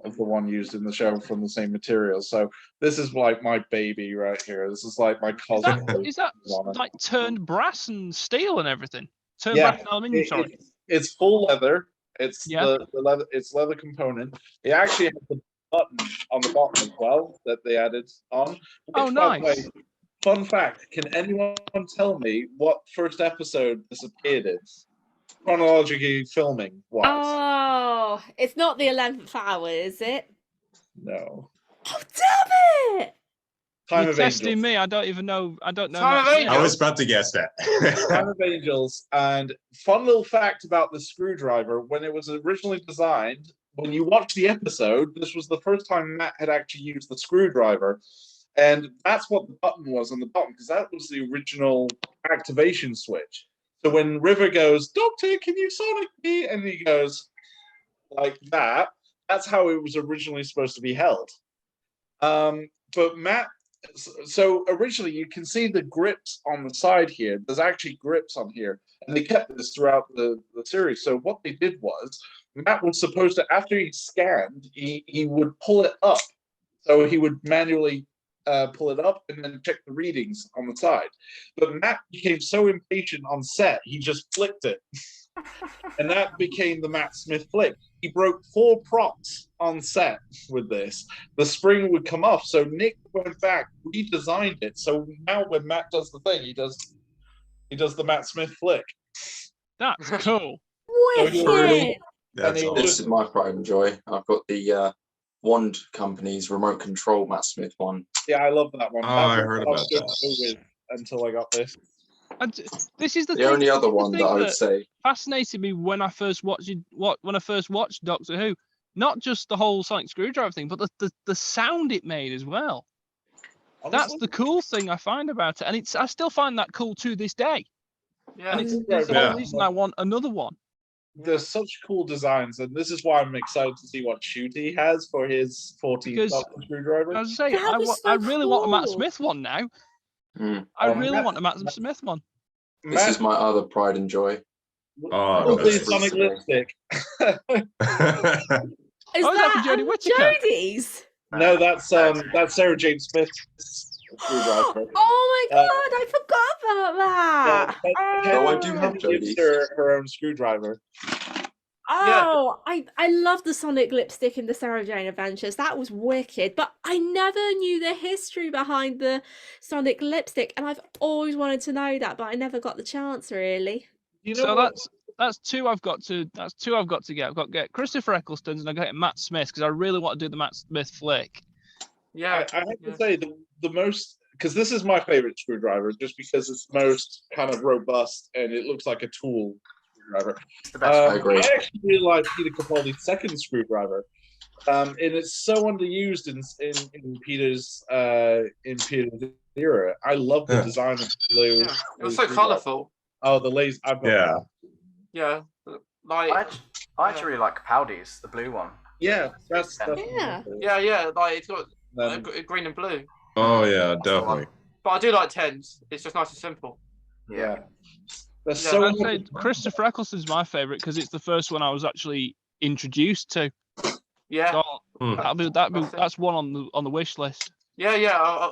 of the one used in the show from the same materials. So this is like my baby right here. This is like my cousin. Is that like turned brass and steel and everything? Turned Yeah, brass and aluminium, sorry. It's full leather. It's the leather. It's leather component. It actually has the button on the bottom as well that they added on. Oh, by the nice. way, fun fact: can anyone tell me what first episode this appeared in? Chronologically filming wise. Oh, it's not the 11th hour, is it? No. Oh, damn it! Time You're of testing Angels. me. I don't even know. I don't know. Time of much. Angels. I was about to guess that. Time of Angels. And fun little fact about the screwdriver: when it was originally designed, when you watch the episode, this was the first time Matt had actually used the screwdriver, and that's what the button was on the bottom, because that was the original activation switch. So when River goes, "Doctor, can you sonic me?" and he goes like that, that's how it was originally supposed to be held. But Matt, so originally you can see the grips on the side here. There's actually grips on here, and they kept this throughout the series. So what they did was, Matt was supposed to, after he scanned, he would pull it up. So he would manually pull it up and then check the readings on the side. But Matt became so impatient on set, he just flicked it. And that became the Matt Smith flick. He broke 4 props on set with this. The spring would come off, so Nick went back, redesigned it. So now when Matt does the thing, he does the Matt Smith flick. That's cool. Wicked. That's And This is my pride and joy. I've got the Wand Company's remote control Matt Smith one. Yeah, I love that one. Oh, That I was heard what about was gonna that. go with until I got this. And this is the The thing, only this other is the one that thing I would say. fascinated me when I first watched Doctor Who. Not just the whole sonic screwdriver thing, but the sound it made as well. That's Honestly, the cool thing I find about it, and I still find that cool to this day. Yeah. And it's Yeah. the whole reason I want another one. there's such cool designs, and this is why I'm excited to see what Shooty has for his 14th Because, Doctor screwdriver. As I say, That was I so really want a Matt cool. Smith one now. Mm. I Oh, really Matt- want a Matt Smith one. This is my other pride and joy. Oh, Probably nice. Sonic Lipstick. Is Oh, is that for that Jodie Whittaker? Jodie's? No, that's Sarah Jane Smith's screwdriver. Oh my god, I forgot about that. Oh, I do have gives Jodie's. her own screwdriver. Oh, I love the Sonic lipstick in the Sarah Jane Adventures. That was wicked. But I never knew the history behind the Sonic lipstick, and I've always wanted to know that, but I never got the chance really. You know So what? that's two I've got to get. I've got to get Christopher Eccleston's and I've got to get Matt Smith because I really want to do the Matt Smith flick. Yeah. I have to say the most, because this is my favorite screwdriver, just because it's most kind of robust and it looks like a tool screwdriver. It's the best. I agree. I actually really like Peter Capaldi's second screwdriver, and it's so underused in Peter's era. I love the Yeah. design of the blue. Yeah. It was so colourful. Oh, the laser! I've got Yeah. Yeah. Like. I actually really like Capaldi's, the blue one. Yeah, that's Yeah. Yeah. Like it's got Um, green and blue. Oh yeah, That's the one. definitely. But I do like tens. It's just nice and simple. yeah. There's Yeah, so I'd say much. Christopher Eccleston's my favourite because it's the first one I was actually introduced to. Yeah. So Hmm. that's one on the wish list. Yeah.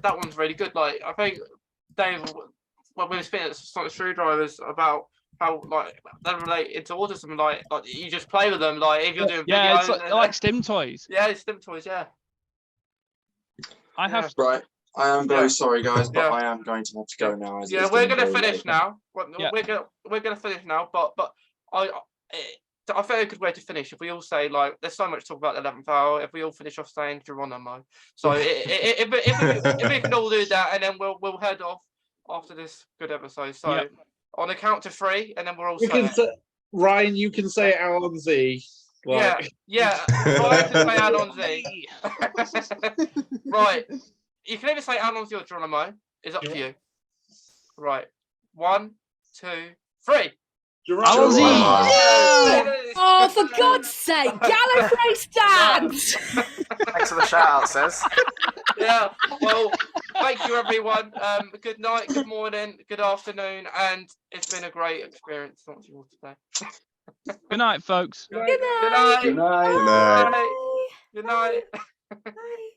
That one's really good. Like I think Dave, when we were speaking at Sonic Screwdrivers about how like they relate into autism, like you just play with them, like if you're doing Yeah, videos, it's like stim toys. yeah, it's stim toys, yeah. I have Right. I am very Yeah. sorry, guys, but Yeah. I am going to have to go now. As Yeah, it's we're getting gonna very finish late. now. Yeah. We're gonna finish now, but I think a good way to finish if we all say like there's so much to talk about the 11th hour. If we all finish off saying Geronimo, so if we can all do that, and then we'll head off after this good episode. So Yep. on a count to 3, and then we're all You saying can say, Ryan, you can say Alan Z. Like, yeah. Ryan can say Alan Z. Right. You can either say Alan Z or Geronimo. It's up to you. Right. 1, 2, 3. Alan Z. Oh, for God's sake, Gallifrey stands! Thanks for the shout out, says. Yeah. Well, thank you, everyone. Good night, good morning, good afternoon, and it's been a great experience talking to you all today. Good night, folks. Good Good night. night. Good night. Good night. Good night. Bye.